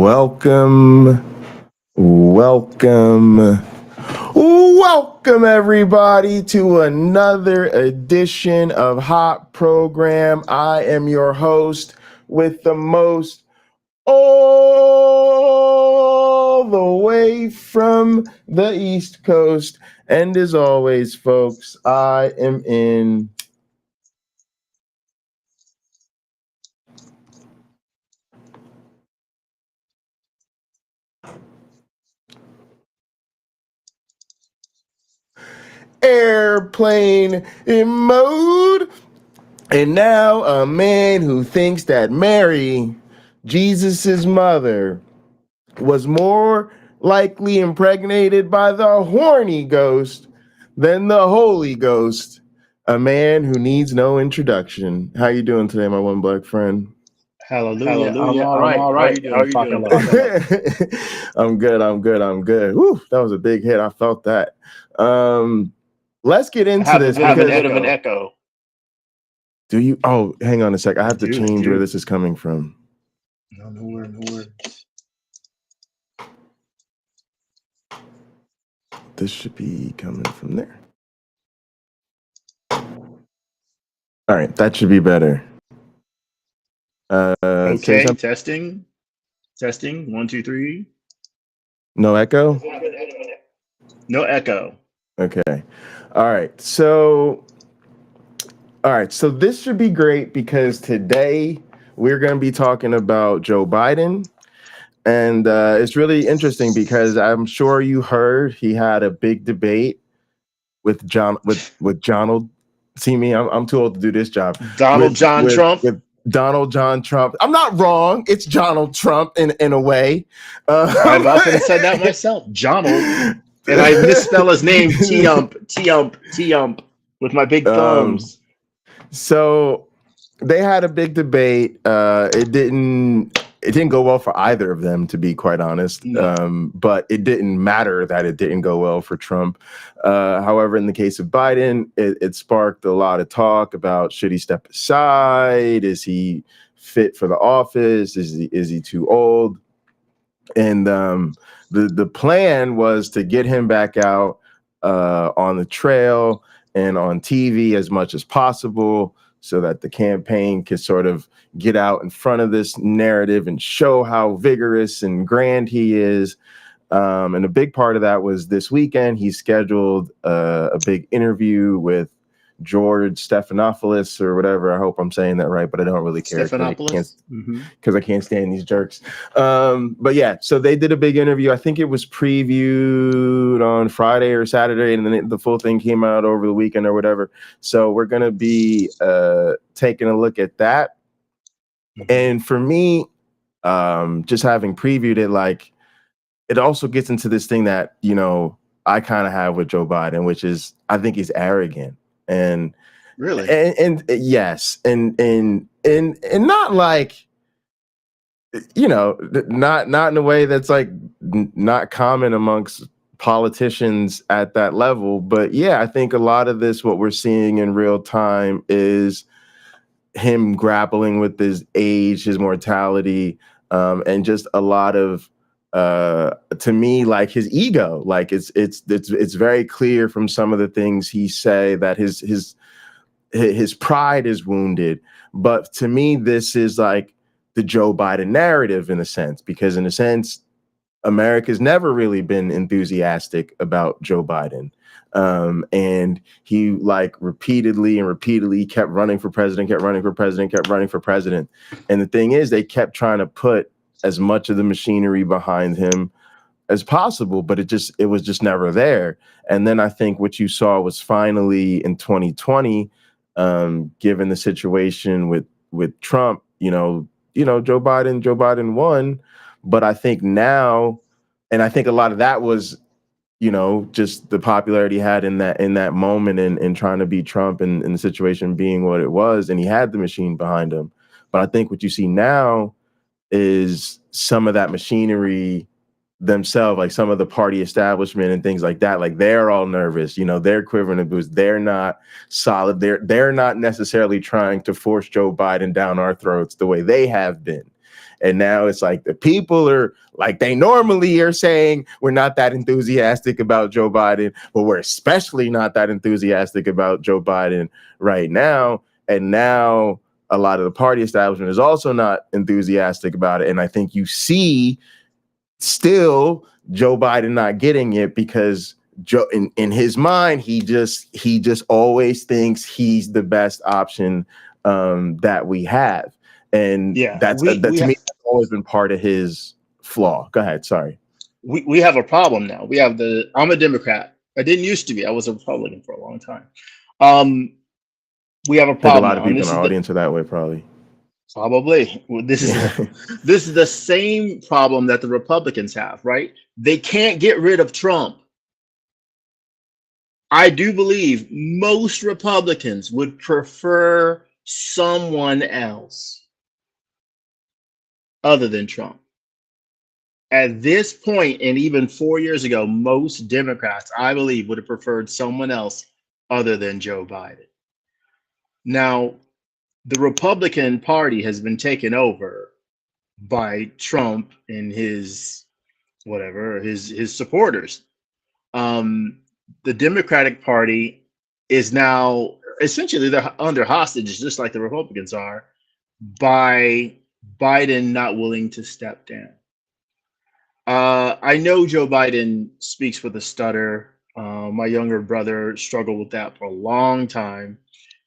Welcome, everybody, to another edition of Hot Program. I am your host with the most, all the way from the East Coast. And as always, folks, I am in airplane in mode. And now a man who thinks that Mary, Jesus's mother, was more likely impregnated by the horny ghost than the Holy Ghost. A man who needs no introduction. How you doing today, my one black friend? Hallelujah. I'm all right. How are you doing? I'm good. Whew, that was a big hit. I felt that. Let's get into this. I have a bit of an echo. Do you? Oh, hang on a sec. I have to change where this is coming from. No worries. This should be coming from there. All right, that should be better. Okay, testing. 1, 2, 3. No echo? No echo. Okay. All right. So this should be great because today we're going to be talking about Joe Biden. And it's really interesting because I'm sure you heard he had a big debate with Donald. See me, I'm too old to do this job. Donald John Trump. With Donald John Trump. I'm not wrong. It's Donald Trump in a way. I've often said that myself, Donald. And I misspell his name, T-ump, with my big thumbs. So they had a big debate. It didn't go well for either of them, to be quite honest. No. But it didn't matter that it didn't go well for Trump. However, in the case of Biden, it sparked a lot of talk about, should he step aside? Is he fit for the office? Is he too old? And the plan was to get him back out on the trail and on TV as much as possible, so that the campaign could sort of get out in front of this narrative and show how vigorous and grand he is. And a big part of that was this weekend. He scheduled a big interview with George Stephanopoulos or whatever. I hope I'm saying that right, but I don't really care because I can't stand these jerks. But yeah, so they did a big interview. I think it was previewed on Friday or Saturday, and then the full thing came out over the weekend or whatever. So we're going to be taking a look at that. And for me, just having previewed it, like, it also gets into this thing that, you know, I kind of have with Joe Biden, which is I think he's arrogant. And really, and yes, and not like, you know, not in a way that's like not common amongst politicians at that level. But yeah, I think a lot of this, what we're seeing in real time, is him grappling with his age, his mortality, and just a lot of to me, like, his ego. Like, it's very clear from some of the things he say that his pride is wounded. But to me, this is like the Joe Biden narrative in a sense, because in a sense, America's never really been enthusiastic about Joe Biden. And he, like, repeatedly kept running for president. And the thing is, they kept trying to put as much of the machinery behind him as possible, but it was just never there. And then I think what you saw was finally in 2020, given the situation with Trump, you know, Joe Biden won. But I think now, and I think a lot of that was, you know, just the popularity he had in that moment and trying to beat Trump and the situation being what it was, and he had the machine behind him. But I think what you see now is some of that machinery themselves, like some of the party establishment and things like that, like, they're all nervous, you know, they're quivering in boots, they're not solid, they're not necessarily trying to force Joe Biden down our throats the way they have been. And now it's like the people are like they normally are saying we're not that enthusiastic about Joe Biden, but we're especially not that enthusiastic about Joe Biden right now. And now a lot of the party establishment is also not enthusiastic about it. And I think you see still Joe Biden not getting it because Joe, in his mind, he just always thinks he's the best option that we have. And that to me, that's always been part of his flaw. Go ahead. Sorry. We have a problem now. I'm a Democrat. I didn't used to be. I was a Republican for a long time. We have a problem. A lot of people in our audience are that way, probably. Probably. Well, this is the same problem that the Republicans have, right? They can't get rid of Trump. I do believe most Republicans would prefer someone else other than Trump. At this point, and even 4 years ago, most Democrats, I believe, would have preferred someone else other than Joe Biden. Now, the Republican Party has been taken over by Trump and his supporters. The Democratic Party is now essentially they're under hostage, just like the Republicans are, by Biden not willing to step down. I know Joe Biden speaks with a stutter. My younger brother struggled with that for a long time,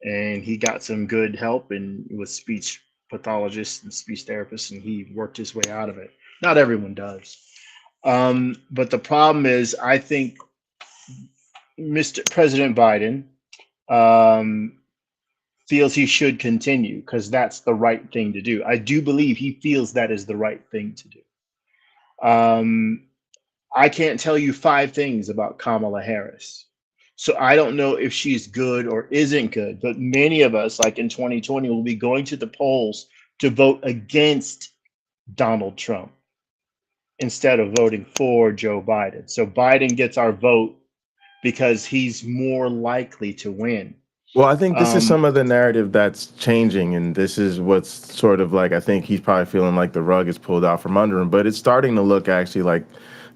and he got some good help and with speech pathologists and speech therapists, and he worked his way out of it. Not everyone does. But the problem is, I think Mr. President Biden feels he should continue because that's the right thing to do. I do believe he feels that is the right thing to do. I can't tell you 5 things about Kamala Harris. So I don't know if she's good or isn't good, but many of us, like in 2020, will be going to the polls to vote against Donald Trump instead of voting for Joe Biden. So Biden gets our vote because he's more likely to win. Well, I think this is some of the narrative that's changing, and this is what's sort of like, I think he's probably feeling like the rug is pulled out from under him, but it's starting to look actually like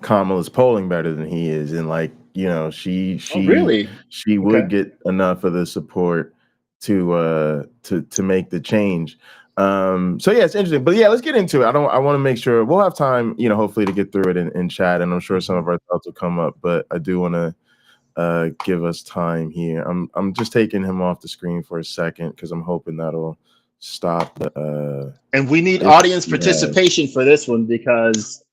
Kamala's polling better than he is, and like, you know, she would get enough of the support to make the change. So yeah, it's interesting, but yeah, let's get into it. I want to make sure we'll have time, you know, hopefully to get through it in chat, and I'm sure some of our thoughts will come up, but I do want to give us time here. I'm just taking him off the screen for a second because I'm hoping that'll stop the and we need audience participation for this one because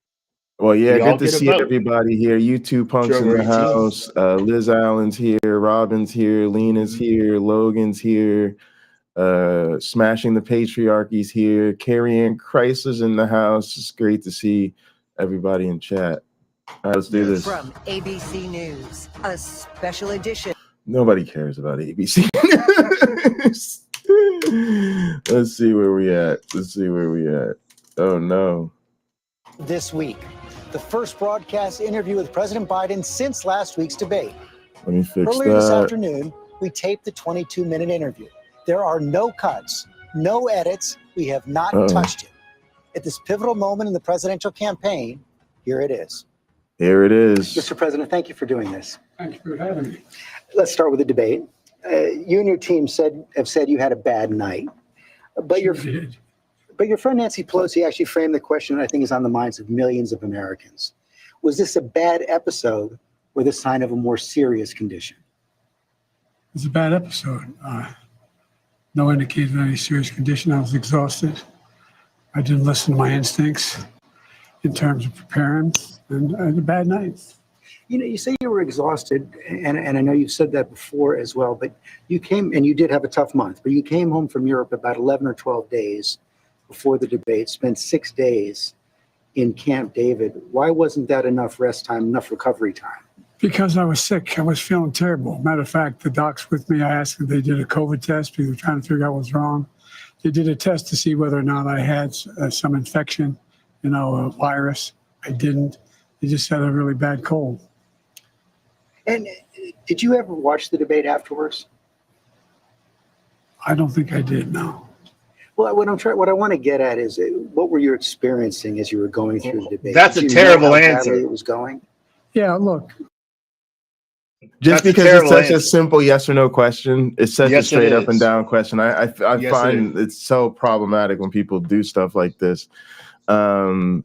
good to see everybody here. YouTube Punks in the house. Liz Allen's here, Robin's here, Lina's here, Logan's here, Smashing the Patriarchy's here, Carrie Ann Chrysler's in the house. It's great to see everybody in chat. All right, let's do this. From ABC News, a special edition. Nobody cares about ABC News. Let's see where we at. Oh, no. This week, the first broadcast interview with President Biden since last week's debate. Let me fix Earlier this afternoon, we taped the 22-minute interview. There are no cuts, no edits. We have not touched it. At this pivotal moment in the presidential campaign, here it is. Here it is. Mr. President, thank you for doing this. Thank you for having me. Let's start with the debate. You and your team have said you had a bad night, but your friend Nancy Pelosi actually framed the question that I think is on the minds of millions of Americans. Was this a bad episode or the sign of a more serious condition? It's a bad episode. No indication of any serious condition. I was exhausted. I didn't listen to my instincts in terms of preparing, and I had a bad night. You know, you say you were exhausted, and I know you've said that before as well, but you came, and you did have a tough month, but you came home from Europe about 11 or 12 days before the debate, spent 6 days in Camp David. Why wasn't that enough rest time, enough recovery time? Because I was sick. I was feeling terrible. Matter of fact, the docs with me, I asked if they did a COVID test because they were trying to figure out what was wrong. They did a test to see whether or not I had some infection, a virus. I didn't. They just had a really bad cold. And did you ever watch the debate afterwards? I don't think I did, no. Well, what I want to get at is what were you experiencing as you were going through the debate? That's Did a you know terrible how answer. badly it was going? Yeah, look, Just That's a because it's terrible such a answer. simple yes or no question, it's such a Yes, it straight up and is. down question. I Yes, it find it's so problematic when people do stuff like this. And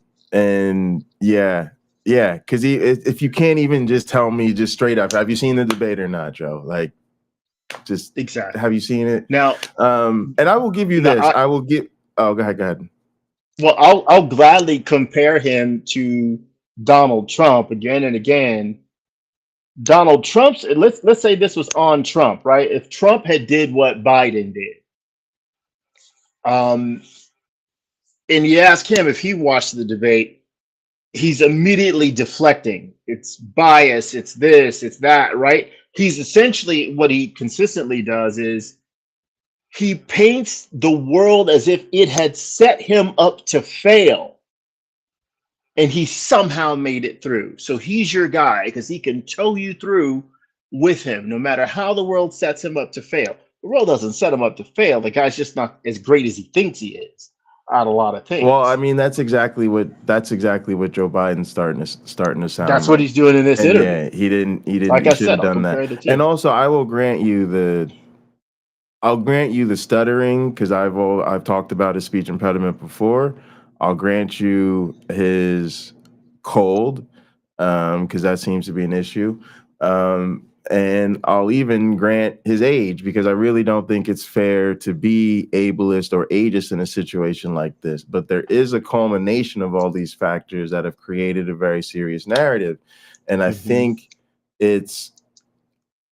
yeah, because if you can't even just tell me just straight up, have you seen the debate or not, Joe? Like, just Exactly. have you seen it? Now, And I will give you No, this. I will give. Oh, go ahead. well, I'll gladly compare him to Donald Trump again and again. Donald Trump's, let's say this was on Trump, right? If Trump had did what Biden did, and you ask him if he watched the debate, he's immediately deflecting. It's bias, it's this, it's that, right? He's essentially, what he consistently does is he paints the world as if it had set him up to fail, and he somehow made it through. So he's your guy because he can tow you through with him, no matter how the world sets him up to fail. The world doesn't set him up to fail. The guy's just not as great as he thinks he is at a lot of things. Well, I mean, that's exactly what Joe Biden's starting to sound. That's what he's doing in this And interview. yeah, he didn't. Like He I should said, have I'll done compare that. the two. And also, I'll grant you the stuttering because I've talked about his speech impediment before. I'll grant you his cold because that seems to be an issue. And I'll even grant his age because I really don't think it's fair to be ableist or ageist in a situation like this. But there is a culmination of all these factors that have created a very serious narrative. And I think there's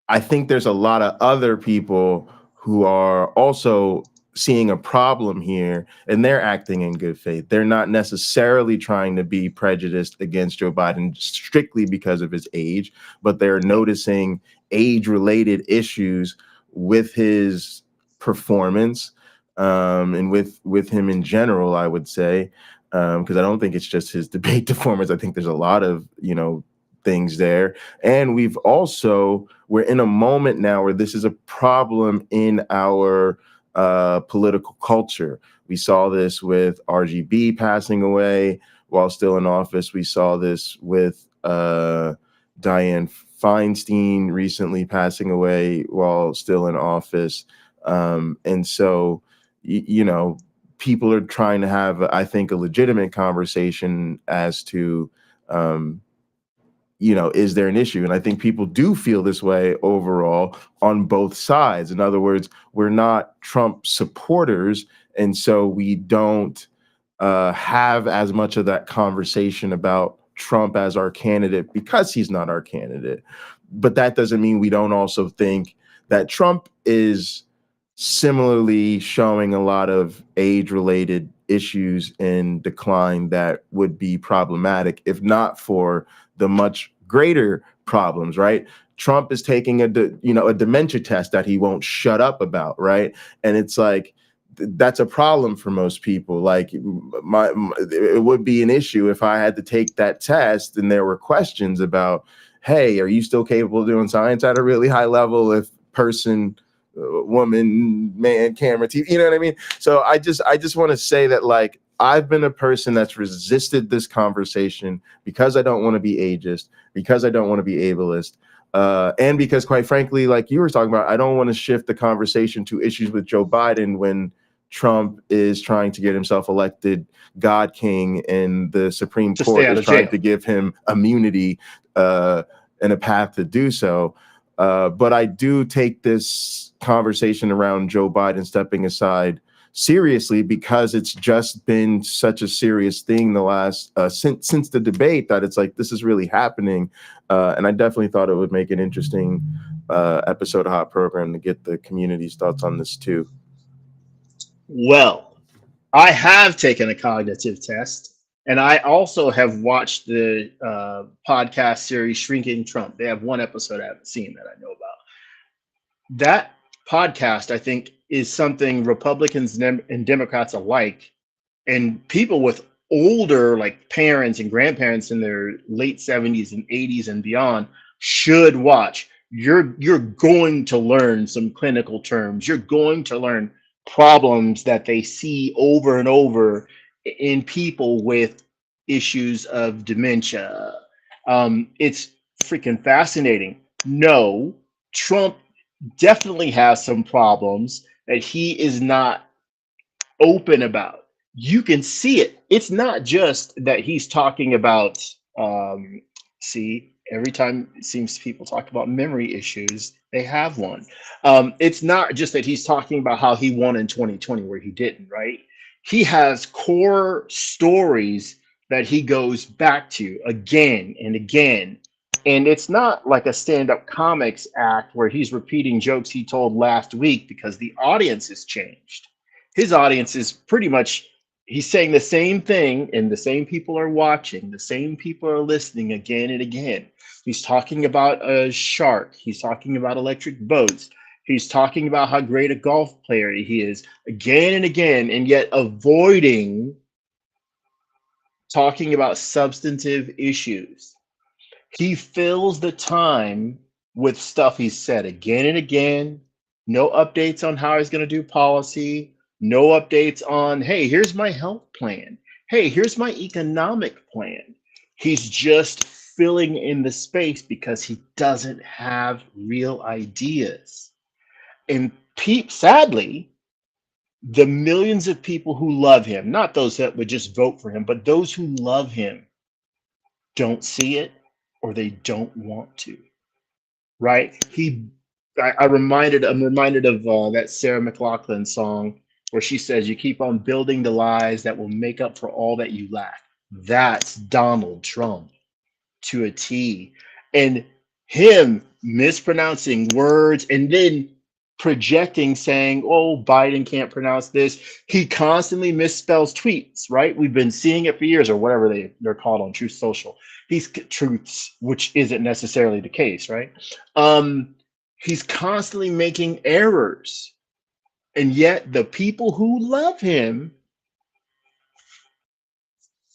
a lot of other people who are also seeing a problem here, and they're acting in good faith. They're not necessarily trying to be prejudiced against Joe Biden strictly because of his age, but they're noticing age-related issues with his performance and with him in general, I would say, because I don't think it's just his debate performance. I think there's a lot of, things there. And we're in a moment now where this is a problem in our political culture. We saw this with RGB passing away while still in office. We saw this with Dianne Feinstein recently passing away while still in office. And so, people are trying to have, I think, a legitimate conversation as to, is there an issue? And I think people do feel this way overall on both sides. In other words, we're not Trump supporters, and so we don't have as much of that conversation about Trump as our candidate because he's not our candidate. But that doesn't mean we don't also think that Trump is similarly showing a lot of age-related issues in decline that would be problematic, if not for the much greater problems, right? Trump is taking a dementia test that he won't shut up about, right? And it's like, that's a problem for most people. Like it would be an issue if I had to take that test and there were questions about, hey, are you still capable of doing science at a really high level if person, woman, man, camera, TV, you know what I mean? So I just want to say that, like, I've been a person that's resisted this conversation because I don't want to be ageist, because I don't want to be ableist, and because, quite frankly, like you were talking about, I don't want to shift the conversation to issues with Joe Biden when Trump is trying to get himself elected God King and the Supreme Court is trying to give him immunity and a path to do so. But I do take this conversation around Joe Biden stepping aside seriously because it's just been such a serious thing the last since the debate that it's like this is really happening, and I definitely thought it would make an interesting episode of Hot Program to get the community's thoughts on this too. Well, I have taken a cognitive test, and I also have watched the podcast series Shrinking Trump. They have one episode I haven't seen that I know about. That podcast, I think, is something Republicans and Democrats alike, and people with older, like parents and grandparents in their late 70s and 80s and beyond, should watch. You're going to learn some clinical terms. You're going to learn problems that they see over and over in people with issues of dementia. It's freaking fascinating. No, Trump definitely has some problems that he is not open about. You can see it. It's not just that he's talking about, see, every time it seems people talk about memory issues, they have one. It's not just that he's talking about how he won in 2020 where he didn't, right? He has core stories that he goes back to again and again. And it's not like a stand-up comics act where he's repeating jokes he told last week because the audience has changed. His audience is pretty much, he's saying the same thing and the same people are watching, the same people are listening again and again. He's talking about a shark. He's talking about electric boats. He's talking about how great a golf player he is again and again, and yet avoiding talking about substantive issues. He fills the time with stuff he's said again and again. No updates on how he's going to do policy. No updates on, hey, here's my health plan. Hey, here's my economic plan. He's just filling in the space because he doesn't have real ideas. And sadly, the millions of people who love him, not those that would just vote for him, but those who love him, don't see it or they don't want to. Right? I'm reminded of that Sarah McLachlan song where she says, "You keep on building the lies that will make up for all that you lack." That's Donald Trump to a T. And him mispronouncing words and then projecting, saying, "Oh, Biden can't pronounce this." He constantly misspells tweets, right? We've been seeing it for years, or whatever they're called on Truth Social. He's truths, which isn't necessarily the case, right? He's constantly making errors. And yet the people who love him,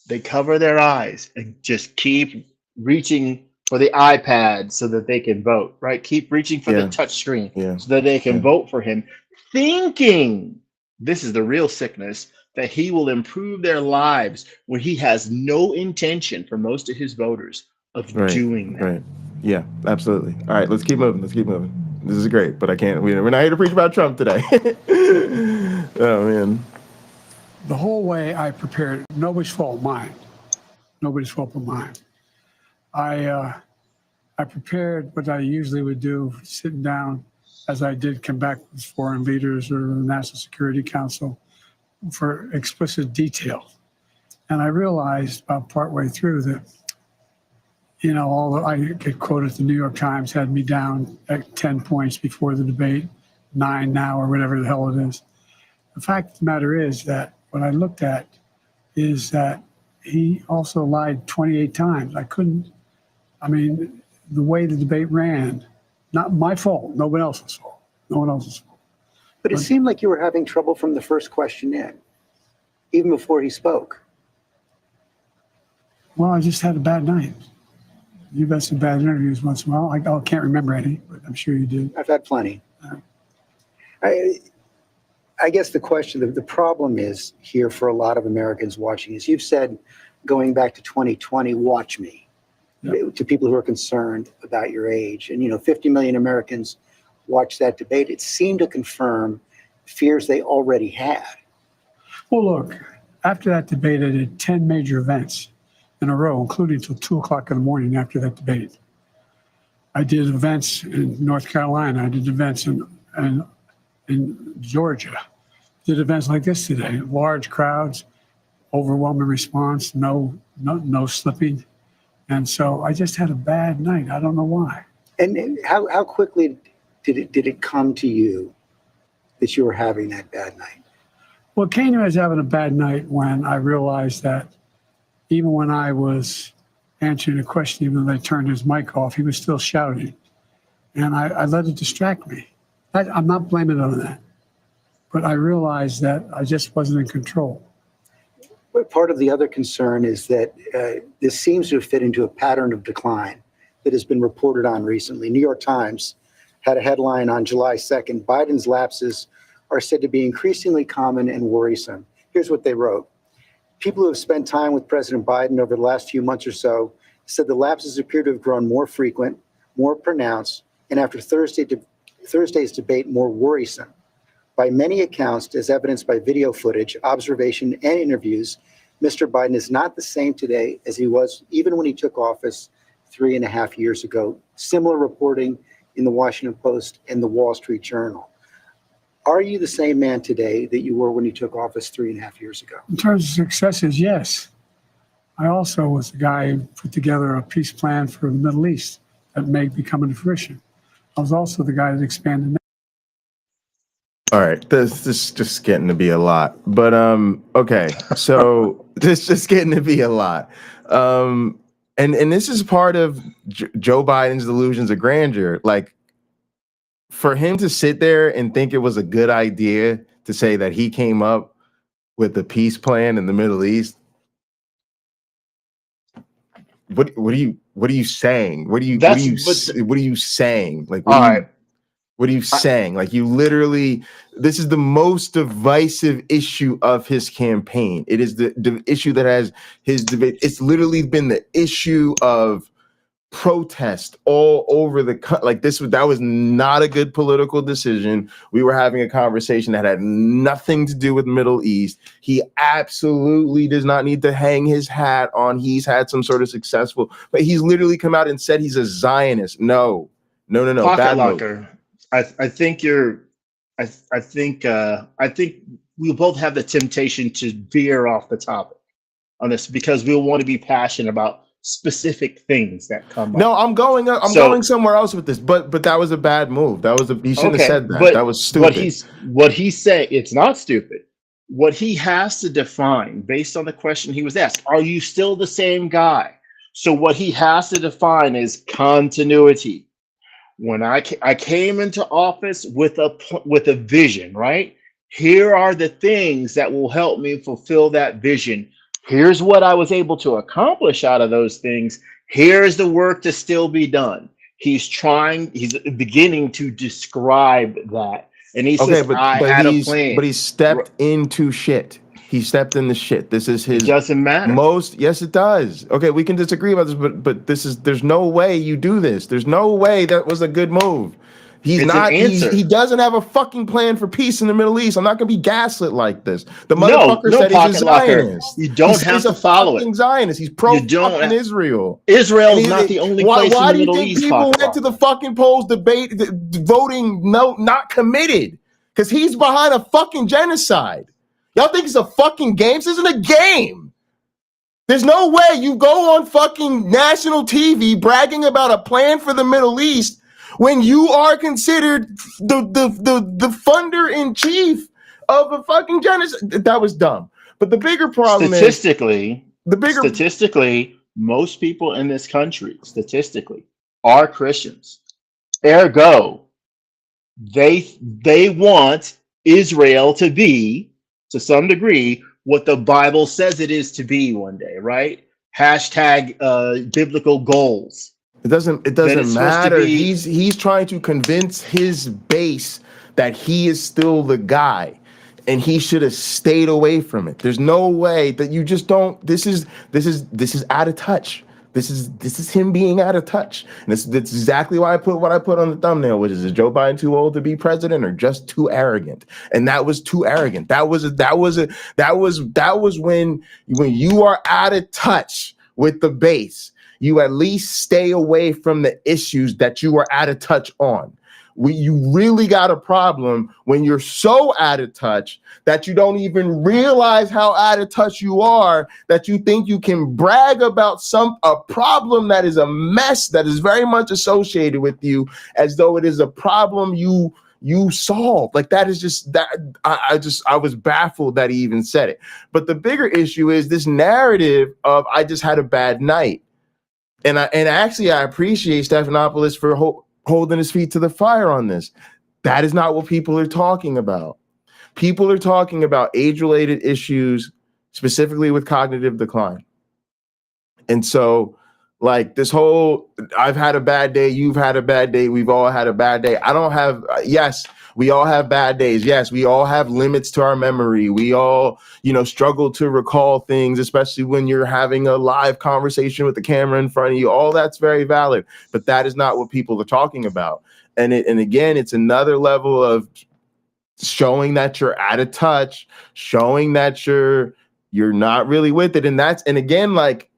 they cover their eyes and just keep reaching for the iPad so that they can vote, right? Keep reaching for the touch screen so that they can vote for him, thinking, this is the real sickness, that he will improve their lives when he has no intention for most of his voters of doing that. Right. Yeah, absolutely. All right, let's keep moving. This is great, but I can't. We're not here to preach about Trump today. Oh, man. The whole way I prepared, nobody's fault, mine. Nobody's fault but mine. I prepared what I usually would do, sitting down, as I did come back with foreign leaders or the National Security Council, for explicit detail. And I realized about partway through that, I get quoted, the New York Times had me down at 10 points before the debate, 9 now, or whatever the hell it is. The fact of the matter is that what I looked at is that he also lied 28 times. The way the debate ran, not my fault, no one else's fault. But it seemed like you were having trouble from the first question in, even before he spoke. Well, I just had a bad night. You've had some bad interviews once in a while. I can't remember any, but I'm sure you do. I've had plenty. I guess the problem is here for a lot of Americans watching is, you've said, going back to 2020, watch me, to people who are concerned about your age. And, 50 million Americans watched that debate. It seemed to confirm fears they already had. Well, look, after that debate, I did 10 major events in a row, including until 2 o'clock in the morning after that debate. I did events in North Carolina. I did events in Georgia. Did events like this today. Large crowds, overwhelming response, no slipping. And so I just had a bad night. I don't know why. And how quickly did it come to you that you were having that bad night? Well, it came to me, I was having a bad night when I realized that even when I was answering a question, even though they turned his mic off, he was still shouting. And I let it distract me. I'm not blaming it on that. But I realized that I just wasn't in control. But part of the other concern is that this seems to have fit into a pattern of decline that has been reported on recently. New York Times had a headline on July 2nd, Biden's lapses are said to be increasingly common and worrisome. Here's what they wrote. People who have spent time with President Biden over the last few months or so said the lapses appear to have grown more frequent, more pronounced, and after Thursday's debate, more worrisome. By many accounts, as evidenced by video footage, observation, and interviews, Mr. Biden is not the same today as he was even when he took office 3.5 years ago. Similar reporting in the Washington Post and the Wall Street Journal. Are you the same man today that you were when you took office 3.5 years ago? In terms of successes, yes. I also was the guy who put together a peace plan for the Middle East that may be coming to fruition. I was also the guy that expanded. All right, this is just getting to be a lot. But okay, so this is just getting to be a lot. And this is part of Joe Biden's delusions of grandeur. Like, for him to sit there and think it was a good idea to say that he came up with the peace plan in the Middle East. What are you saying? What are you saying? Like, all right. What are you saying? Like, you literally, this is the most divisive issue of his campaign. It is the issue that has his debate. It's literally been the issue of protest all over the country. Like, that was not a good political decision. We were having a conversation that had nothing to do with Middle East. He absolutely does not need to hang his hat on he's had some sort of successful, but he's literally come out and said he's a Zionist. No. Pocket locker. I think we both have the temptation to veer off the topic on this because we'll want to be passionate about specific things that come up. No, I'm going somewhere else with this, but that was a bad move. He shouldn't have said that. That was stupid. What he's saying, it's not stupid. What he has to define based on the question he was asked, are you still the same guy? So what he has to define is continuity. When I came into office with a vision, right? Here are the things that will help me fulfill that vision. Here's what I was able to accomplish out of those things. Here's the work to still be done. He's beginning to describe that. And he says, I had a plan. But he stepped into shit. He stepped in the shit. This is his. It doesn't matter. Yes, it does. Okay, we can disagree about this, but there's no way you do this. There's no way that was a good move. He doesn't have a fucking plan for peace in the Middle East. I'm not gonna be gaslit like this. The motherfucker said he's a Zionist. You don't have to follow it. Zionist. He's pro-fucking Israel. Israel's not the only place in the Middle East. Why do you think people went to the fucking polls voting no, not committed? Because he's behind a fucking genocide. Y'all think it's a fucking game? This isn't a game. There's no way you go on fucking national TV bragging about a plan for the Middle East when you are considered the funder in chief of a fucking genocide. That was dumb. But the bigger problem statistically, most people in this country, are Christians. Ergo, they want Israel to be, to some degree, what the Bible says it is to be one day, right? Hashtag biblical goals. It doesn't matter. He's trying to convince his base that he is still the guy, and he should have stayed away from it. There's no way that you just don't. This is out of touch. This is him being out of touch. And that's exactly why I put what I put on the thumbnail, which is Joe Biden too old to be president or just too arrogant? And that was too arrogant. That was when you are out of touch with the base, you at least stay away from the issues that you are out of touch on. You really got a problem when you're so out of touch that you don't even realize how out of touch you are, that you think you can brag about a problem that is a mess that is very much associated with you as though it is a problem you solved. Like, that is just that. I was baffled that he even said it. But the bigger issue is this narrative of I just had a bad night. And actually I appreciate Stephanopoulos for holding his feet to the fire on this. That is not what people are talking about. People are talking about age-related issues, specifically with cognitive decline. And so, like, this whole, I've had a bad day, you've had a bad day, we've all had a bad day. Yes, We all have bad days. Yes, we all have limits to our memory. We all, struggle to recall things, especially when you're having a live conversation with the camera in front of you. All that's very valid, but that is not what people are talking about. And again, it's another level of showing that you're out of touch, showing that you're not really with it. And again, like,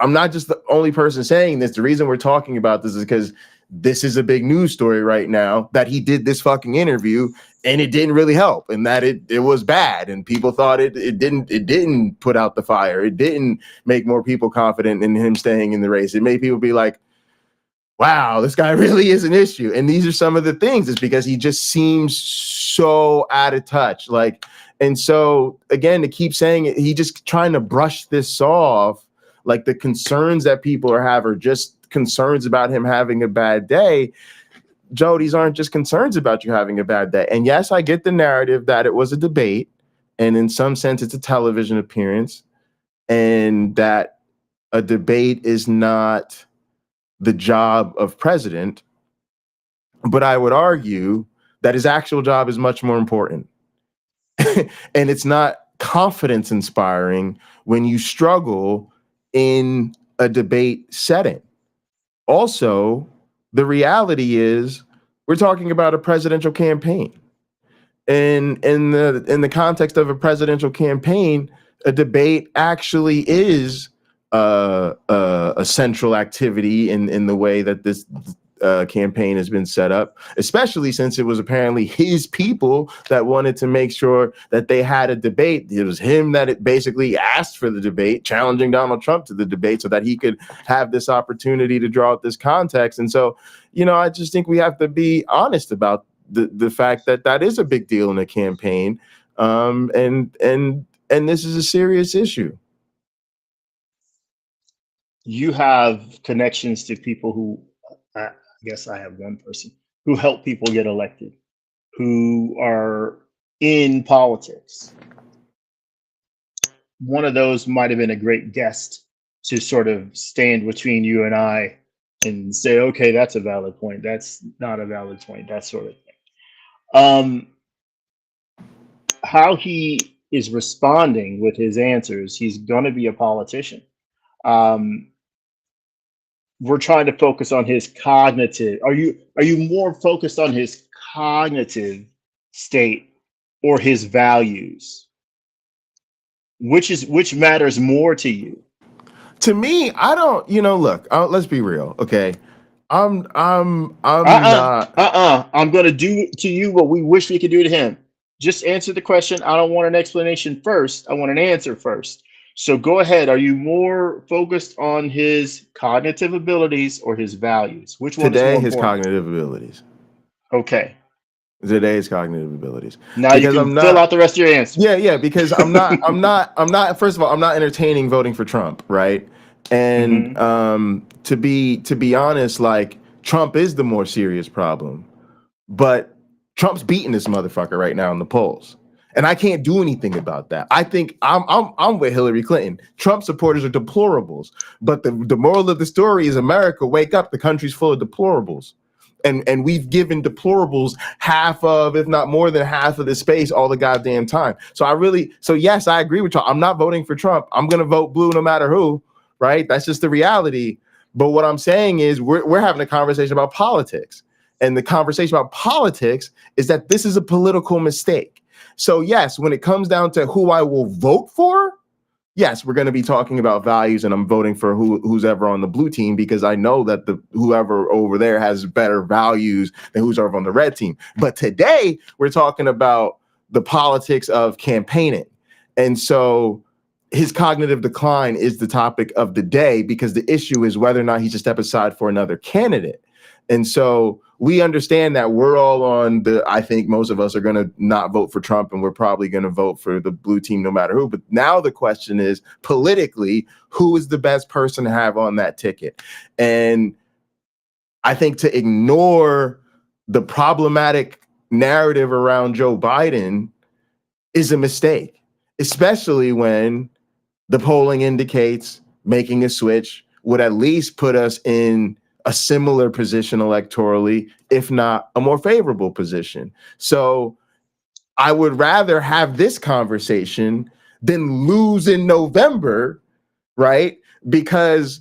I'm not just the only person saying this. The reason we're talking about this is because this is a big news story right now, that he did this fucking interview and it didn't really help, and that it was bad, and people thought it didn't put out the fire. It didn't make more people confident in him staying in the race. It made people be like, wow, this guy really is an issue. And these are some of the things. It's because he just seems so out of touch. Like, and so again, to keep saying it, he just trying to brush this off. Like, the concerns that people have are just concerns about him having a bad day. Joe, these aren't just concerns about you having a bad day. And yes, I get the narrative that it was a debate, and in some sense it's a television appearance, and that a debate is not the job of president. But I would argue that his actual job is much more important. And it's not confidence inspiring when you struggle in a debate setting. Also, the reality is we're talking about a presidential campaign. And in the context of a presidential campaign, a debate actually is a central activity in the way that this campaign has been set up, especially since it was apparently his people that wanted to make sure that they had a debate. It was him that it basically asked for the debate, challenging Donald Trump to the debate so that he could have this opportunity to draw out this context. And so, I just think we have to be honest about the fact that that is a big deal in a campaign. And this is a serious issue. You have connections to people who, I guess I have one person who help people get elected, who are in politics. One of those might have been a great guest to sort of stand between you and I and say, okay, that's a valid point. That's not a valid point, that sort of thing. How he is responding with his answers, he's going to be a politician. We're trying to focus on his cognitive. Are you more focused on his cognitive state or his values? Which matters more to you? To me, I don't. Look. Let's be real, okay? I'm not. I'm going to do to you what we wish we could do to him. Just answer the question. I don't want an explanation first. I want an answer first. So go ahead. Are you more focused on his cognitive abilities or his values? Which one today? Is more his important? Cognitive abilities. Okay. Today's cognitive abilities. Now because you can fill out the rest of your answer. Yeah. Because I'm not. First of all, I'm not entertaining voting for Trump, right? And to be honest, like, Trump is the more serious problem, but Trump's beating this motherfucker right now in the polls. And I can't do anything about that. I think I'm with Hillary Clinton. Trump supporters are deplorables. But the moral of the story is, America, wake up. The country's full of deplorables. And we've given deplorables half of, if not more than half of the space all the goddamn time. So yes, I agree with you. I'm not voting for Trump. I'm going to vote blue no matter who, right? That's just the reality. But what I'm saying is we're having a conversation about politics. And the conversation about politics is that this is a political mistake. So yes, when it comes down to who I will vote for, yes, we're going to be talking about values, and I'm voting for who's ever on the blue team, because I know that whoever over there has better values than who's over on the red team. But today we're talking about the politics of campaigning. And so his cognitive decline is the topic of the day, because the issue is whether or not he should step aside for another candidate. And so we understand that we're all on I think most of us are going to not vote for Trump, and we're probably going to vote for the blue team no matter who. But now the question is, politically, who is the best person to have on that ticket? And I think to ignore the problematic narrative around Joe Biden is a mistake, especially when the polling indicates making a switch would at least put us in a similar position electorally, if not a more favorable position. So I would rather have this conversation than lose in November, right? Because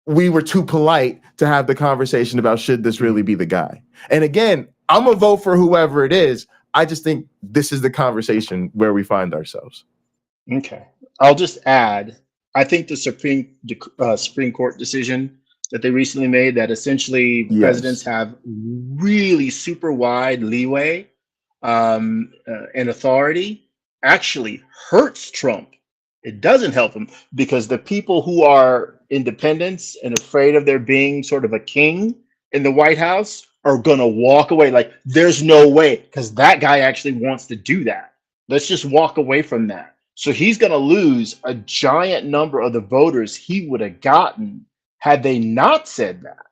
we were too polite to have the conversation about should this really be the guy. And again, I'm gonna vote for whoever it is. I just think this is the conversation where we find ourselves. Okay. I'll just add, I think the Supreme Court decision that they recently made, that essentially presidents have really super wide leeway and authority, actually hurts Trump. It doesn't help him, because the people who are independents and afraid of there being sort of a king in the White House are going to walk away. Like, there's no way, because that guy actually wants to do that. Let's just walk away from that. So he's going to lose a giant number of the voters he would have gotten had they not said that.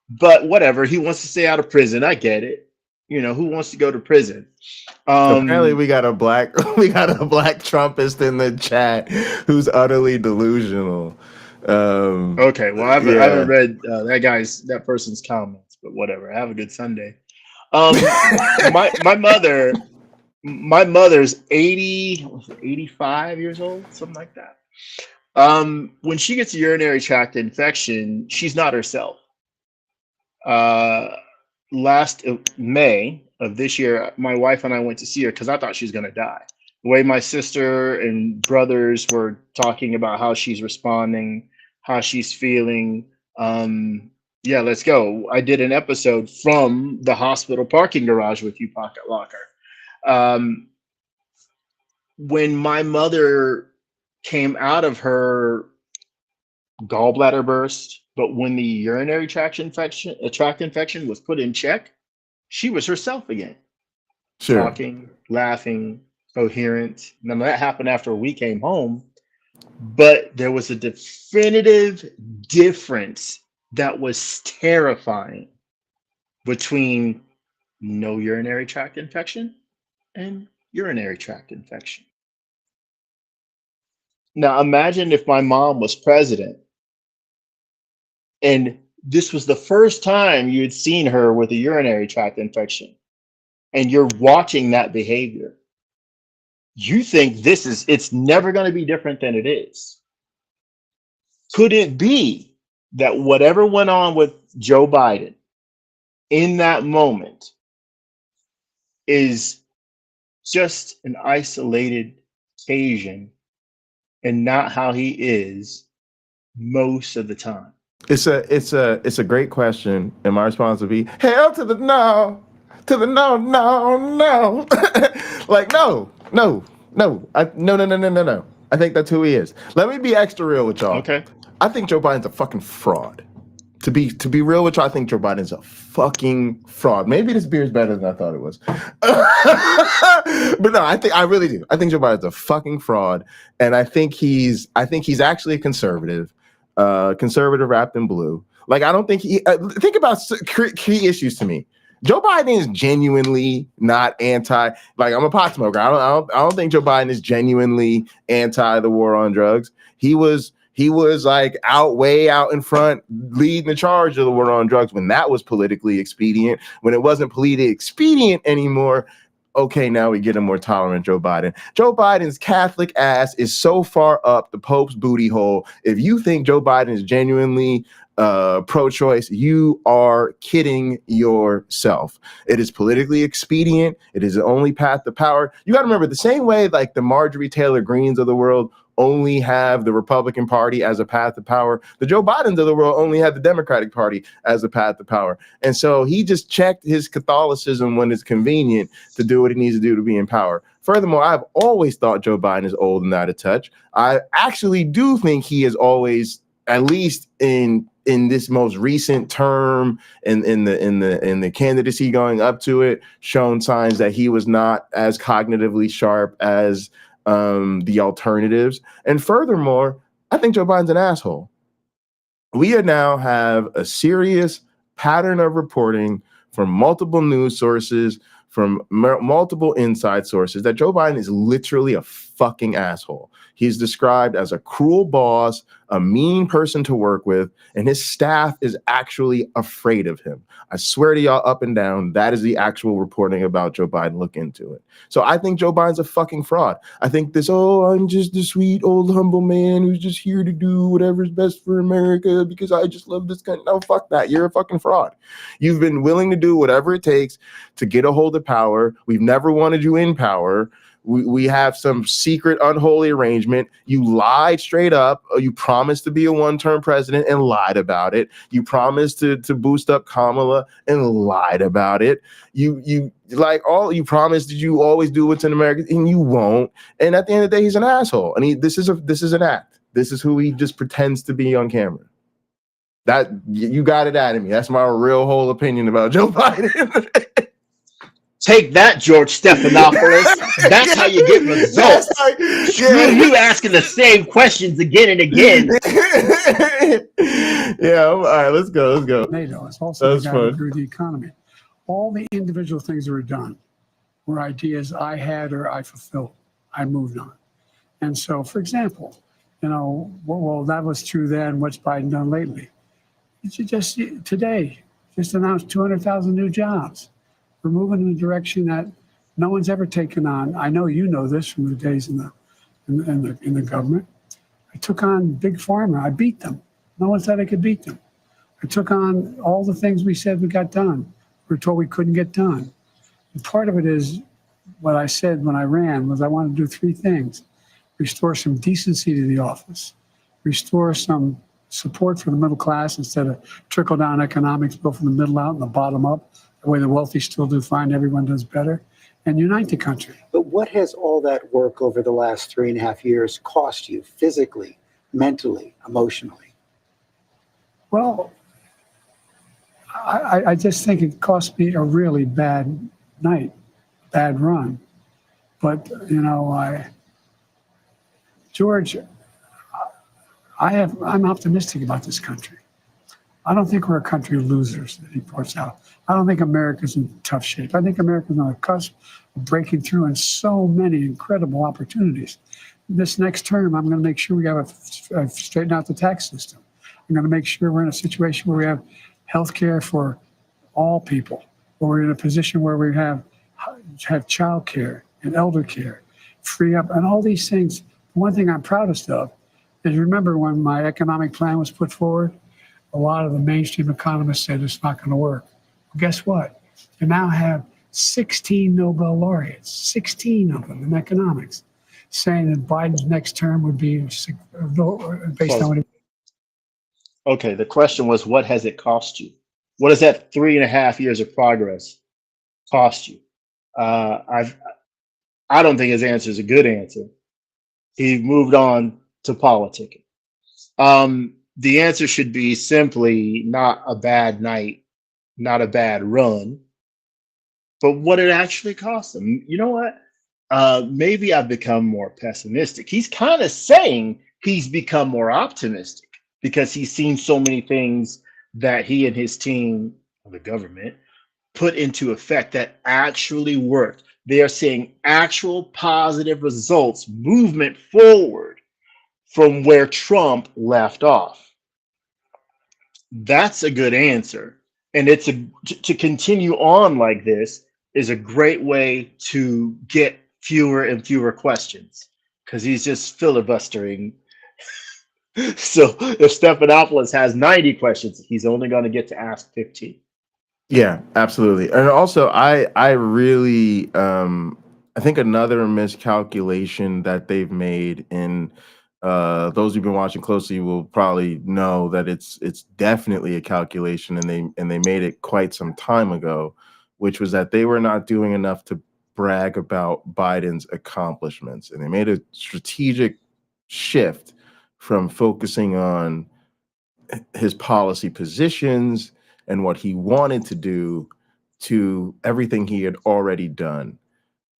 But whatever, he wants to stay out of prison. I get it. You know, who wants to go to prison? Apparently we got a black Trumpist in the chat who's utterly delusional. Okay, well, I haven't read that person's comments, but whatever. Have a good Sunday. My mother's 85 years old, something like that. When she gets a urinary tract infection, she's not herself. Last May of this year, my wife and I went to see her because I thought she was going to die. The way my sister and brothers were talking about how she's responding, how she's feeling. Yeah, let's go. I did an episode from the hospital parking garage with you, Pocket Locker. When my mother came out of her gallbladder burst, but when the urinary tract infection was put in check, she was herself again. Sure. Talking, laughing, coherent. None of that happened after we came home, but there was a definitive difference that was terrifying between no urinary tract infection and urinary tract infection. Now imagine if my mom was president and this was the first time you had seen her with a urinary tract infection, and you're watching that behavior. You think it's never going to be different than it is. Could it be that whatever went on with Joe Biden in that moment is just an isolated occasion and not how he is most of the time? It's a great question, and my response would be hell to the no, no. Like no. No. I think that's who he is. Let me be extra real with y'all. Okay. I think Joe Biden's a fucking fraud. To be real with y'all, I think Joe Biden's a fucking fraud. Maybe this beer is better than I thought it was. But no, I really do. I think Joe Biden's a fucking fraud, and I think he's actually a conservative. Conservative wrapped in blue. Like, I don't think think about key issues to me. Joe Biden is genuinely not anti, like, I'm a pot smoker. I don't think Joe Biden is genuinely anti the war on drugs. He was like way out in front, leading the charge of the war on drugs when that was politically expedient. When it wasn't politically expedient anymore, okay, now we get a more tolerant Joe Biden. Joe Biden's Catholic ass is so far up the Pope's booty hole. If you think Joe Biden is genuinely pro-choice, you are kidding yourself. It is politically expedient. It is the only path to power. You got to remember, the same way like the Marjorie Taylor Greens of the world only have the Republican Party as a path to power, the Joe Bidens of the world only have the Democratic Party as a path to power. And so he just checked his Catholicism when it's convenient to do what he needs to do to be in power. Furthermore, I've always thought Joe Biden is old and out of touch. I actually do think he is always, at least in this most recent term and in the candidacy going up to it, shown signs that he was not as cognitively sharp as the alternatives. And furthermore, I think Joe Biden's an asshole. We now have a serious pattern of reporting from multiple news sources, from multiple inside sources that Joe Biden is literally a fucking asshole. He's described as a cruel boss, a mean person to work with, and his staff is actually afraid of him. I swear to y'all up and down, that is the actual reporting about Joe Biden. Look into it. So I think Joe Biden's a fucking fraud. I think this, I'm just a sweet old humble man who's just here to do whatever's best for America because I just love this country. No, fuck that. You're a fucking fraud. You've been willing to do whatever it takes to get a hold of power. We've never wanted you in power. We have some secret unholy arrangement. You lied straight up. You promised to be a one-term president and lied about it. You promised to boost up Kamala and lied about it. You promised that you always do what's in America and you won't. And at the end of the day, he's an asshole. And this is an act. This is who he just pretends to be on camera. That you got it out of me. That's my real whole opinion about Joe Biden. Take that, George Stephanopoulos. That's how you get results. Screw you asking the same questions again and again. Yeah, all right, let's go. NATO. It's also through the economy. All the individual things that were done were ideas I had or I fulfilled. I moved on. And so, for example, well, that was true then. What's Biden done lately? Just today, just announced 200,000 new jobs. We're moving in a direction that no one's ever taken on. I know you know this from the days in the government. I took on Big Pharma. I beat them. No one said I could beat them. I took on all the things we said we got done. We were told we couldn't get done. And part of it is what I said when I ran was I wanted to do three things: restore some decency to the office, restore some support for the middle class instead of trickle-down economics, go from the middle out and the bottom up. The way the wealthy still do fine, everyone does better, and unite the country. But what has all that work over the last 3.5 years cost you physically, mentally, emotionally? Well, I just think it cost me a really bad night, bad run. But, George, I'm optimistic about this country. I don't think we're a country of losers, that he points out. I don't think America's in tough shape. I think America's on the cusp of breaking through in so many incredible opportunities. This next term, I'm going to make sure we have straighten out the tax system. I'm going to make sure we're in a situation where we have health care for all people, where we're in a position where we have child care and elder care, free up, and all these things. One thing I'm proudest of is, remember when my economic plan was put forward, a lot of the mainstream economists said it's not going to work. Well, guess what? You now have 16 Nobel laureates, 16 of them in economics, saying that Biden's next term would be based on what he... Okay, the question was, what has it cost you? What does that 3.5 years of progress cost you? I don't think his answer is a good answer. He moved on to politicking. The answer should be simply not a bad night, not a bad run, but what it actually cost him. You know what? Maybe I've become more pessimistic. He's kind of saying he's become more optimistic because he's seen so many things that he and his team, the government, put into effect that actually worked. They are seeing actual positive results, movement forward from where Trump left off. That's a good answer. And it's to continue on like this is a great way to get fewer and fewer questions, because he's just filibustering. So if Stephanopoulos has 90 questions, he's only going to get to ask 15. Yeah, absolutely. And also, I really I think another miscalculation that they've made, in those who've been watching closely will probably know that it's definitely a calculation, and they made it quite some time ago, which was that they were not doing enough to brag about Biden's accomplishments, and they made a strategic shift from focusing on his policy positions and what he wanted to do to everything he had already done.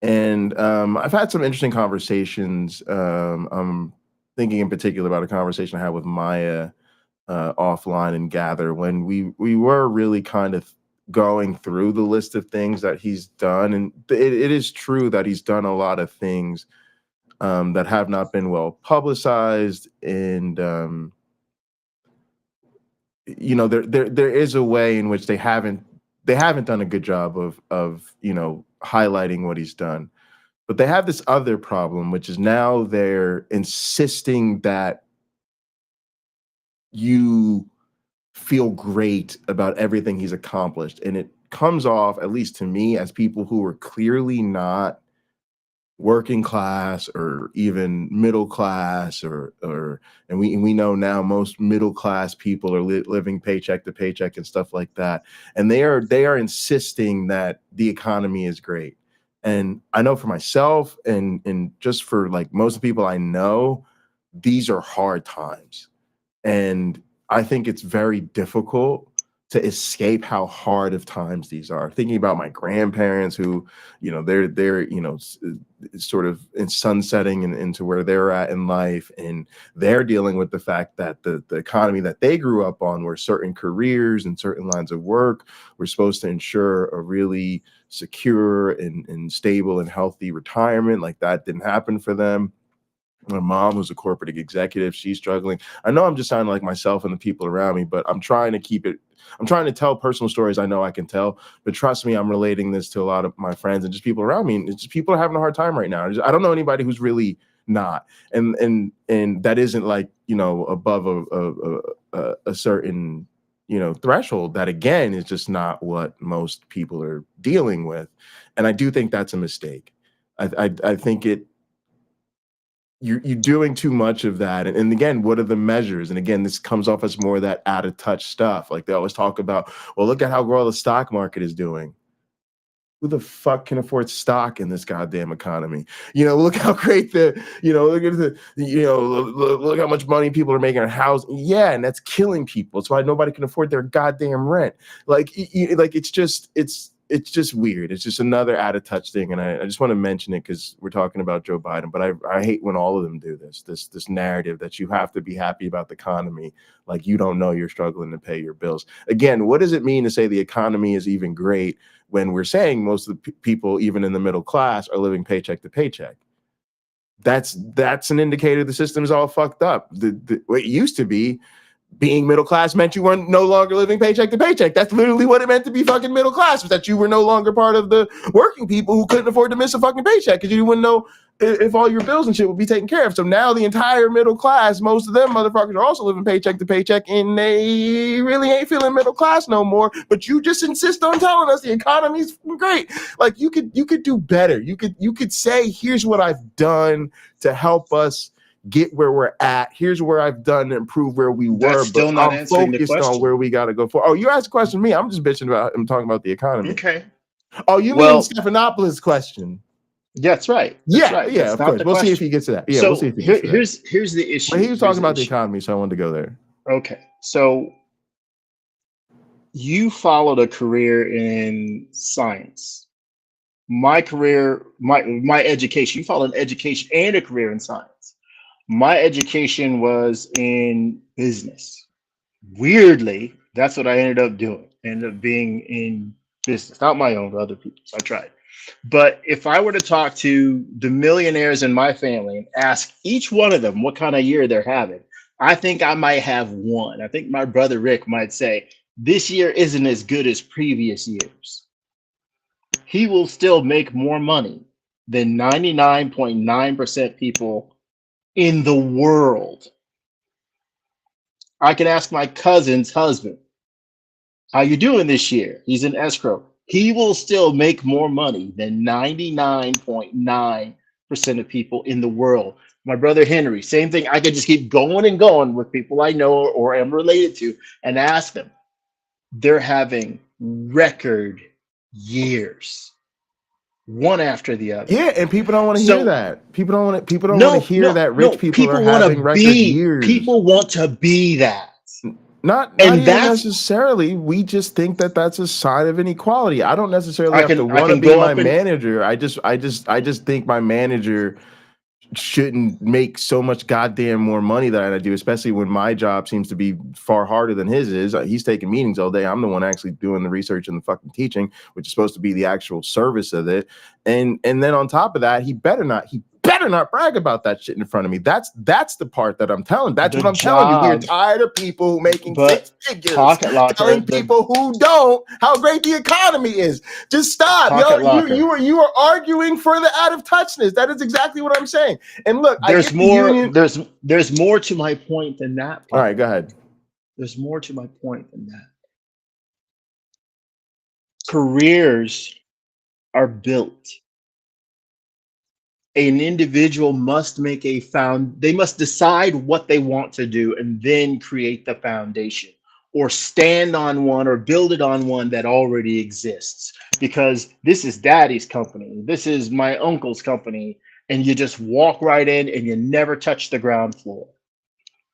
And I've had some interesting conversations. I'm thinking in particular about a conversation I had with Maya offline and Gather, when we were really kind of going through the list of things that he's done, and it is true that he's done a lot of things that have not been well publicized, and you know, there is a way in which they haven't done a good job of you know, highlighting what he's done. But they have this other problem, which is now they're insisting that you feel great about everything he's accomplished. And it comes off, at least to me, as people who are clearly not working class or even middle class, and we know now most middle class people are living paycheck to paycheck and stuff like that. And they are insisting that the economy is great. And I know for myself and just for like most of the people I know, these are hard times. And I think it's very difficult to escape how hard of times these are. Thinking about my grandparents who, you know, they're you know, sort of in sunsetting and into where they're at in life. And they're dealing with the fact that the economy that they grew up on, where certain careers and certain lines of work were supposed to ensure a really secure and stable and healthy retirement, like that didn't happen for them. My mom, who's a corporate executive, she's struggling. I know I'm just sounding like myself and the people around me, but I'm trying to keep it. I'm trying to tell personal stories I know I can tell, but trust me, I'm relating this to a lot of my friends and just people around me. And it's just people are having a hard time right now. I don't know anybody who's really not, and that isn't like, you know, above a certain, you know, threshold. That again is just not what most people are dealing with, and I do think that's a mistake. I think it. You're doing too much of that. And again, what are the measures? And again, this comes off as more of that out of touch stuff. Like they always talk about, well, look at how well the stock market is doing. Who the fuck can afford stock in this goddamn economy? You know, look how great look how much money people are making on house. Yeah, and that's killing people. That's why nobody can afford their goddamn rent. Like it's just weird. It's just another out of touch thing. And I just want to mention it because we're talking about Joe Biden, but I hate when all of them do this narrative that you have to be happy about the economy. Like you don't know you're struggling to pay your bills. Again, what does it mean to say the economy is even great when we're saying most of the people, even in the middle class, are living paycheck to paycheck? That's an indicator the system is all fucked up. What it used to be, being middle class meant you weren't no longer living paycheck to paycheck. That's literally what it meant to be fucking middle class, was that you were no longer part of the working people who couldn't afford to miss a fucking paycheck because you wouldn't know if all your bills and shit would be taken care of. So now the entire middle class, most of them motherfuckers are also living paycheck to paycheck, and they really ain't feeling middle class no more. But you just insist on telling us the economy's great. Like you could do better. You could say, here's what I've done to help us get where we're at. Here's where I've done to improve where we were. That's still but not I'm answering the focused question. on where we got to go for. Oh, you asked a question to me. I'm just bitching about. I'm talking about the economy. Okay. Oh, you mean Stephanopoulos' question? That's right. Yeah, right. Of course. We'll see if he gets to that. Yeah, so we'll see if he gets to that. Here's the issue. But he was talking about the economy, so I wanted to go there. Okay, so you followed a career in science. My career, my education. You followed an education and a career in science. My education was in business. Weirdly, that's what I ended up doing. Ended up being in business, not my own, other people's. I tried. But if I were to talk to the millionaires in my family and ask each one of them what kind of year they're having, I think I might have one. I think my brother Rick might say, this year isn't as good as previous years. He will still make more money than 99.9% people in the world. I can ask my cousin's husband, how you doing this year? He's in escrow. He will still make more money than 99.9% of people in the world. My brother Henry, same thing. I could just keep going and going with people I know or am related to and ask them. They're having record years, one after the other. Yeah, and people don't want to hear that. People don't want to hear that rich people are having record years. People want to be that. Not even necessarily. We just think that that's a sign of inequality. I don't necessarily have to want to be my manager. I just think my manager shouldn't make so much goddamn more money than I do, especially when my job seems to be far harder than his is. He's taking meetings all day. I'm the one actually doing the research and the fucking teaching, which is supposed to be the actual service of it. And then on top of that, he better not brag about that shit in front of me. That's the part that I'm telling. That's what I'm telling you. We're tired of people making six figures, telling people who don't how great the economy is. Just stop. You are arguing for the out of touchness. That is exactly what I'm saying. And look, there's more. There's more to my point than that. All right, go ahead. There's more to my point than that. Careers are built. An individual must make they must decide what they want to do and then create the foundation, or stand on one or build it on one that already exists. Because this is daddy's company, this is my uncle's company, and you just walk right in and you never touch the ground floor,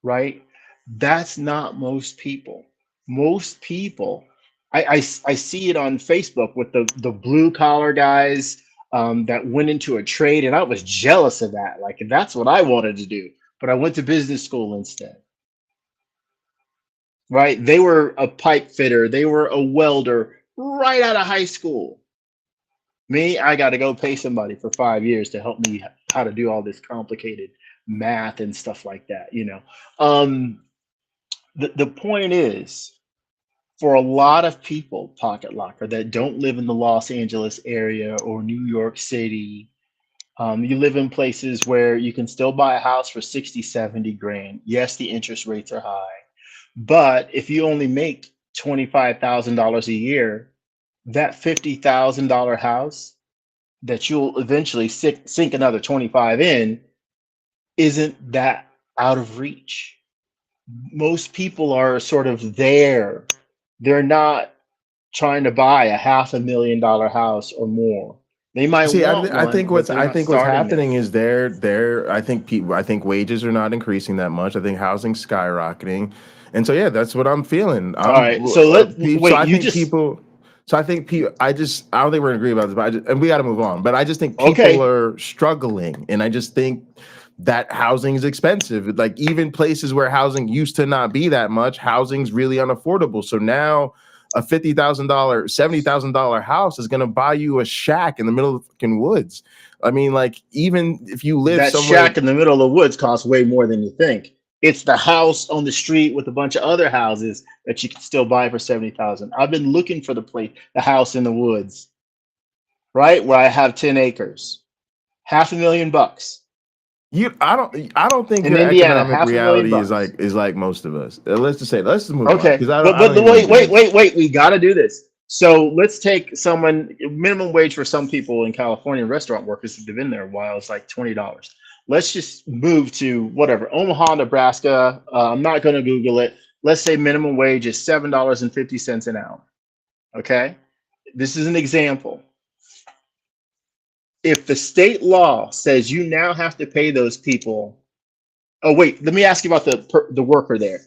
right? That's not most people. Most people, I see it on Facebook with the blue collar guys that went into a trade, and I was jealous of that. Like, that's what I wanted to do, but I went to business school instead. Right? They were a pipe fitter, they were a welder right out of high school. Me, I got to go pay somebody for 5 years to help me how to do all this complicated math and stuff like that. You know, the point is, for a lot of people, Pocket Locker, that don't live in the Los Angeles area or New York City, you live in places where you can still buy a house for 60, 70 grand. Yes, the interest rates are high, but if you only make $25,000 a year, that $50,000 house that you'll eventually sink another 25 in isn't that out of reach. Most people are sort of there. They're not trying to buy a $500,000 house or more. They might want I think what's happening there. is I think wages are not increasing that much. I think housing's skyrocketing, and so yeah, that's what I'm feeling. All right, so I don't think we're gonna agree about this, but and we got to move on. But I just think people are struggling, and I just think that housing is expensive. Like, even places where housing used to not be that much, housing's really unaffordable. So now a $50,000, $70,000 house is going to buy you a shack in the middle of the fucking woods. I mean, like, even if you live that somewhere, shack in the middle of the woods costs way more than you think. It's the house on the street with a bunch of other houses that you can still buy for 70,000. I've been looking for the house in the woods, right, where I have 10 acres, $500,000. I don't think in your Indiana, economic reality is like most of us. Let's just move on. Wait, we got to do this. So let's take minimum wage for some people in California, restaurant workers who've been there a while, it's like $20. Let's just move to whatever, Omaha, Nebraska. I'm not going to Google it. Let's say minimum wage is $7.50 an hour. Okay, this is an example. If the state law says you now have to pay those people, oh wait, let me ask you about the worker there.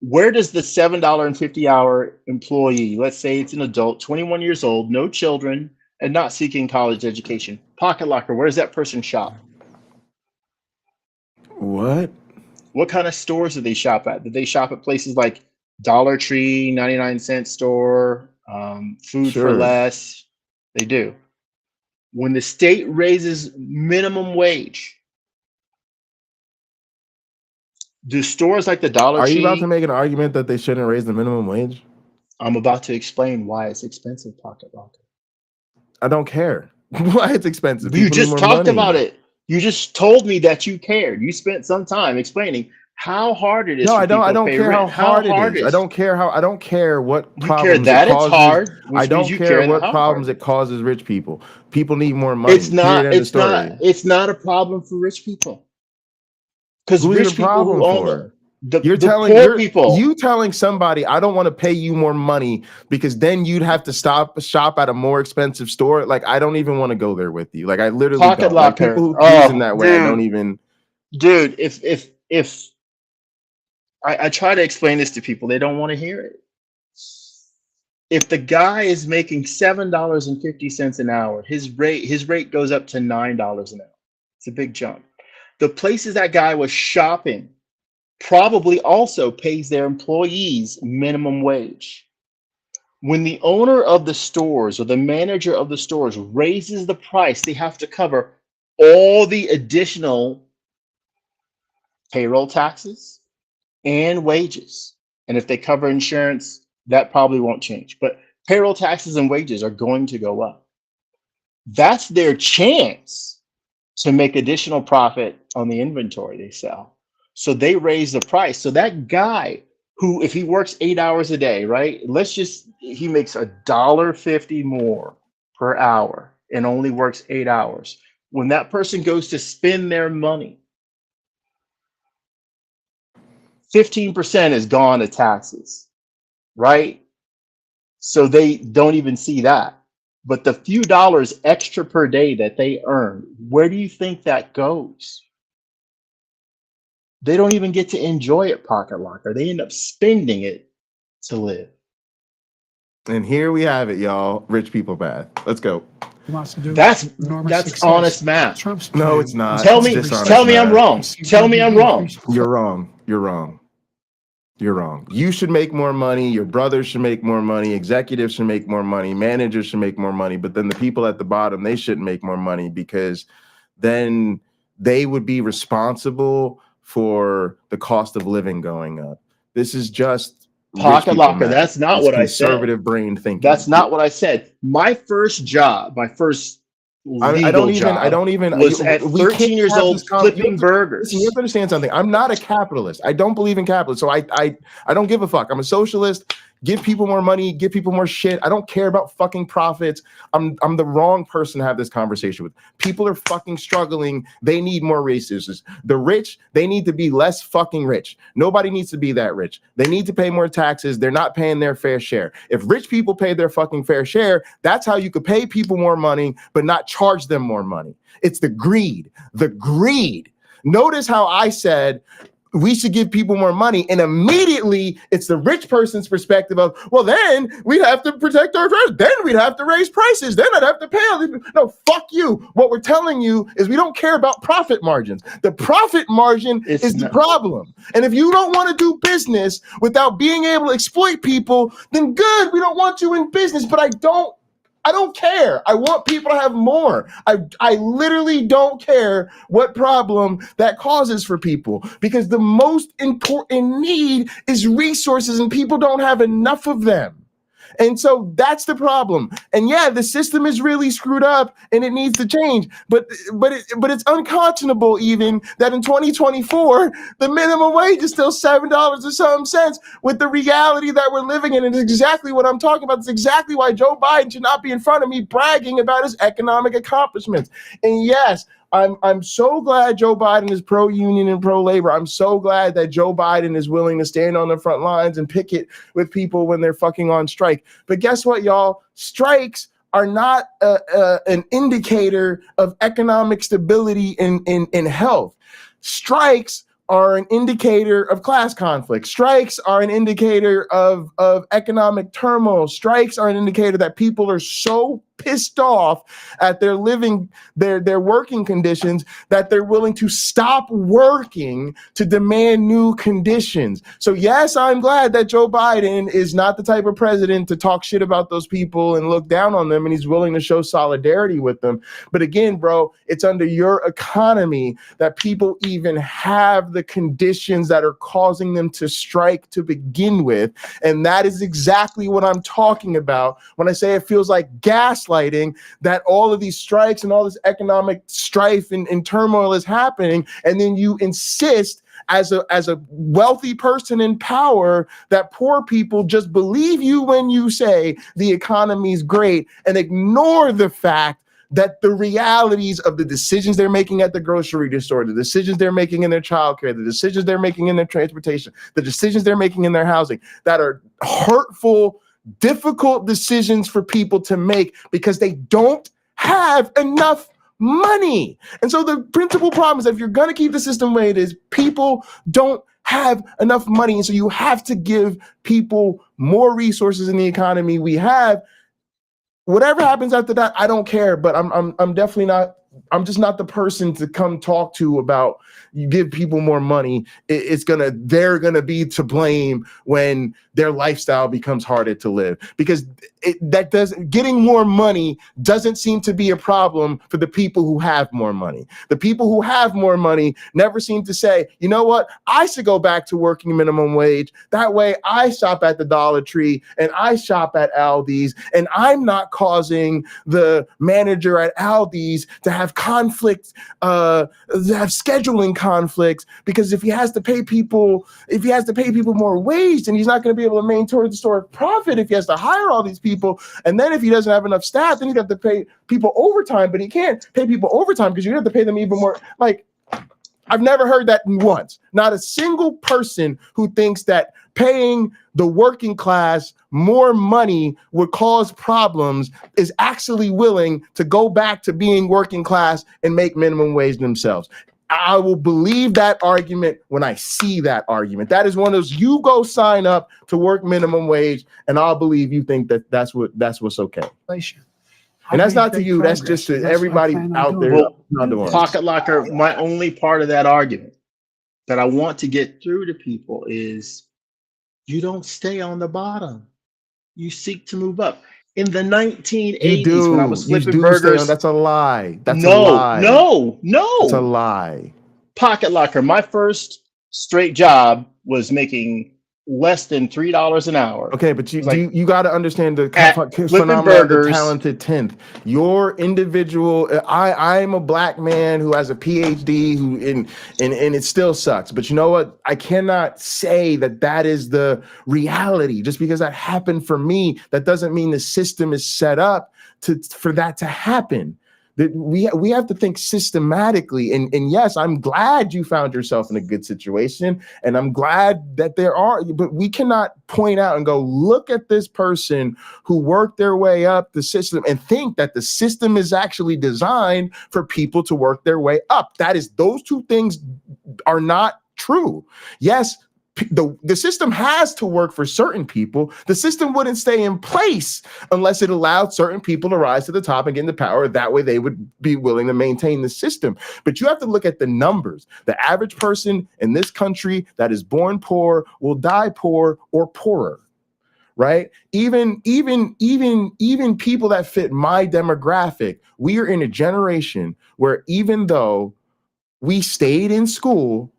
Where does the $7.50 hour employee, let's say it's an adult, 21 years old, no children, and not seeking college education, Pocket Locker, where does that person shop? What kind of stores do they shop at? Do they shop at places like Dollar Tree, 99-cent store, food for less? They do. When the state raises minimum wage, do stores like the Dollar Tree... Are you about to make an argument that they shouldn't raise the minimum wage? I'm about to explain why it's expensive, Pocket Locker. I don't care why it's expensive. You just talked about it. You just told me that you cared. You spent some time explaining how hard it is. No, I don't care how hard it is. I don't care what problems it causes. It's hard. I don't care what problems it causes rich people. People need more money. It's not a problem for rich people. Because rich people who own you're telling somebody, I don't want to pay you more money because then you'd have to shop at a more expensive store. Like, I don't even want to go there with you. Like, I literally Pocket don't. Locker. Like, people who reason that way, dude, I don't even. Dude, if I try to explain this to people, they don't want to hear it. If the guy is making $7.50 an hour, his rate goes up to $9 an hour. It's a big jump. The places that guy was shopping probably also pays their employees minimum wage. When the owner of the stores or the manager of the stores raises the price, they have to cover all the additional payroll taxes and wages. And if they cover insurance, that probably won't change. But payroll taxes and wages are going to go up. That's their chance to make additional profit on the inventory they sell. So they raise the price. So that guy who, if he works 8 hours a day, right? He makes $1.50 more per hour and only works 8 hours. When that person goes to spend their money, 15% is gone to taxes, right? So they don't even see that. But the few dollars extra per day that they earn, where do you think that goes? They don't even get to enjoy it, pocket locker. They end up spending it to live. And here we have it, y'all. Rich people math. Let's go. That's honest math. Trump's No, it's not. Tell It's me dishonest I'm math. wrong. Tell me I'm wrong. You're wrong. You're wrong. You're wrong. You should make more money. Your brothers should make more money. Executives should make more money. Managers should make more money. But then the people at the bottom, they shouldn't make more money, because then they would be responsible for the cost of living going up. This is just pocket locker. That's not what I said. Conservative brain thinking. That's not what I said. My first job, my first legal job, I don't even was at 13 years old flipping burgers. Listen, you have to understand something. I'm not a capitalist. I don't believe in capitalism. So I don't give a fuck. I'm a socialist. Give people more money, give people more shit. I don't care about fucking profits. I'm the wrong person to have this conversation with. People are fucking struggling. They need more resources. The rich, they need to be less fucking rich. Nobody needs to be that rich. They need to pay more taxes. They're not paying their fair share. If rich people pay their fucking fair share, that's how you could pay people more money, but not charge them more money. It's the greed. The greed. Notice how I said we should give people more money, and immediately it's the rich person's perspective of, well, then we'd have to protect our friends, then we'd have to raise prices, then I'd have to pay all these. No, fuck you. What we're telling you is we don't care about profit margins. The profit margin is the problem. And if you don't want to do business without being able to exploit people, then good, we don't want you in business. But I don't care. I want people to have more. I literally don't care what problem that causes for people, because the most important need is resources, and people don't have enough of them. And so that's the problem. And yeah, the system is really screwed up and it needs to change. But it's unconscionable even that in 2024, the minimum wage is still $7 and some cents, with the reality that we're living in. And it's exactly what I'm talking about. It's exactly why Joe Biden should not be in front of me bragging about his economic accomplishments. And yes, I'm so glad Joe Biden is pro-union and pro-labor. I'm so glad that Joe Biden is willing to stand on the front lines and picket with people when they're fucking on strike. But guess what, y'all? Strikes are not an indicator of economic stability in health. Strikes are an indicator of class conflict. Strikes are an indicator of economic turmoil. Strikes are an indicator that people are so pissed off at their working conditions that they're willing to stop working to demand new conditions. So yes, I'm glad that Joe Biden is not the type of president to talk shit about those people and look down on them, and he's willing to show solidarity with them. But again, bro, it's under your economy that people even have the conditions that are causing them to strike to begin with. And that is exactly what I'm talking about when I say it feels like gaslighting, that all of these strikes and all this economic strife and turmoil is happening, and then you insist as a wealthy person in power that poor people just believe you when you say the economy is great, and ignore the fact that the realities of the decisions they're making at the grocery store, the decisions they're making in their childcare, the decisions they're making in their transportation, the decisions they're making in their housing, that are hurtful, difficult decisions for people to make because they don't have enough money. And so the principal problem is that if you're going to keep the system the way it is, people don't have enough money. And so you have to give people more resources in the economy we have. Whatever happens after that, I don't care, but I'm definitely not the person to come talk to about you give people more money. They're gonna be to blame when their lifestyle becomes harder to live, because getting more money doesn't seem to be a problem for the people who have more money. The people who have more money never seem to say, you know what, I should go back to working minimum wage. That way I shop at the Dollar Tree and I shop at Aldi's, and I'm not causing the manager at Aldi's to have conflicts, to have scheduling conflicts, because if he has to pay people more wage, then he's not going to be able to maintain the store profit if he has to hire all these people. And then if he doesn't have enough staff, then he'd have to pay people overtime, but he can't pay people overtime because you have to pay them even more. Like, I've never heard that once. Not a single person who thinks that paying the working class more money would cause problems is actually willing to go back to being working class and make minimum wage themselves. I will believe that argument when I see that argument. That is one of those, you go sign up to work minimum wage and I'll believe you think that that's what's okay. And that's not to you, that's just to everybody out there. Well, Pocket Locker, my only part of that argument that I want to get through to people is you don't stay on the bottom. You seek to move up. In the 1980s, when I was flipping burgers, that's a lie. That's a no, lie. no. It's a lie. Pocket Locker, my first straight job was making less than $3 an hour. Okay, but you got to understand the phenomenon of the talented 10th. Your individual, I'm a black man who has a PhD and it still sucks. But you know what? I cannot say that is the reality. Just because that happened for me, that doesn't mean the system is set up for that to happen. That we have to think systematically, and yes, I'm glad you found yourself in a good situation, and I'm glad that but we cannot point out and go, look at this person who worked their way up the system and think that the system is actually designed for people to work their way up. Those two things are not true. Yes, the system has to work for certain people. The system wouldn't stay in place unless it allowed certain people to rise to the top and get into power. That way they would be willing to maintain the system. But you have to look at the numbers. The average person in this country that is born poor will die poor or poorer. Right? Even people that fit my demographic, we are in a generation where even though we stayed in school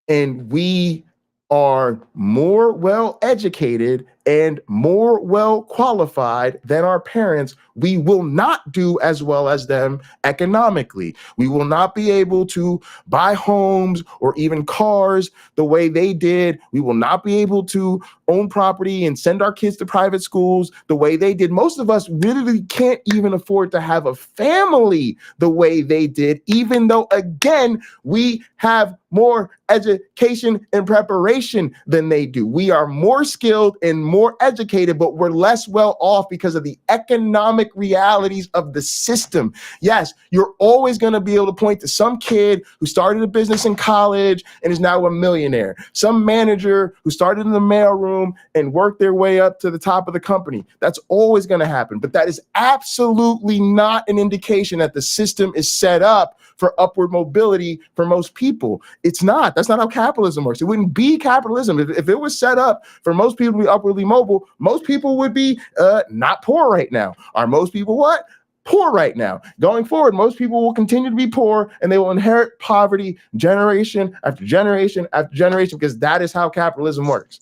and we are more well educated and more well qualified than our parents, we will not do as well as them economically. We will not be able to buy homes or even cars the way they did. We will not be able to own property and send our kids to private schools the way they did. Most of us really can't even afford to have a family the way they did, even though, again, we have more education and preparation than they do. We are more skilled and more educated, but we're less well off because of the economic realities of the system. Yes, you're always going to be able to point to some kid who started a business in college and is now a millionaire, some manager who started in the mailroom and worked their way up to the top of the company. That's always going to happen, but that is absolutely not an indication that the system is set up for upward mobility for most people. It's not. That's not how capitalism works. It wouldn't be capitalism. If it was set up for most people to be upwardly mobile, most people would be not poor right now. Are most people what? Poor right now. Going forward, most people will continue to be poor and they will inherit poverty generation after generation after generation, because that is how capitalism works.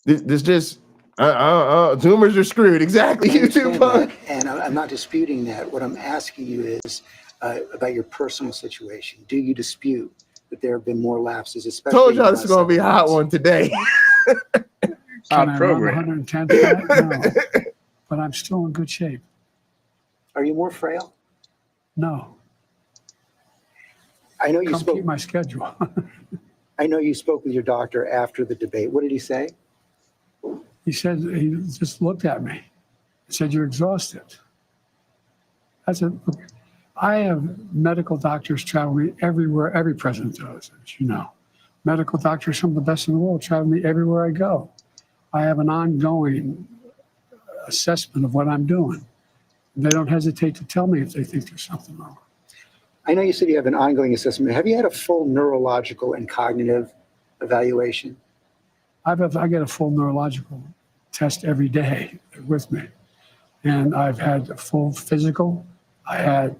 This just Zoomers are screwed. Exactly. YouTube punk. And I'm not disputing that. What I'm asking you is about your personal situation. Do you dispute that there have been more lapses? Especially told y'all this is going to be a hot one today. Can I run 110th? No, but I'm still in good shape. Are you more frail? No. I know you spoke. Keep my schedule. I know you spoke with your doctor after the debate. What did he say? He said, he just looked at me and said, "You're exhausted." I said, "Look, I have medical doctors travel me everywhere. Every president does, as you know. Medical doctors, some of the best in the world, travel me everywhere I go. I have an ongoing assessment of what I'm doing. They don't hesitate to tell me if they think there's something wrong. I know you said you have an ongoing assessment. Have you had a full neurological and cognitive evaluation? I get a full neurological test every day with me. And I've had a full physical. I had,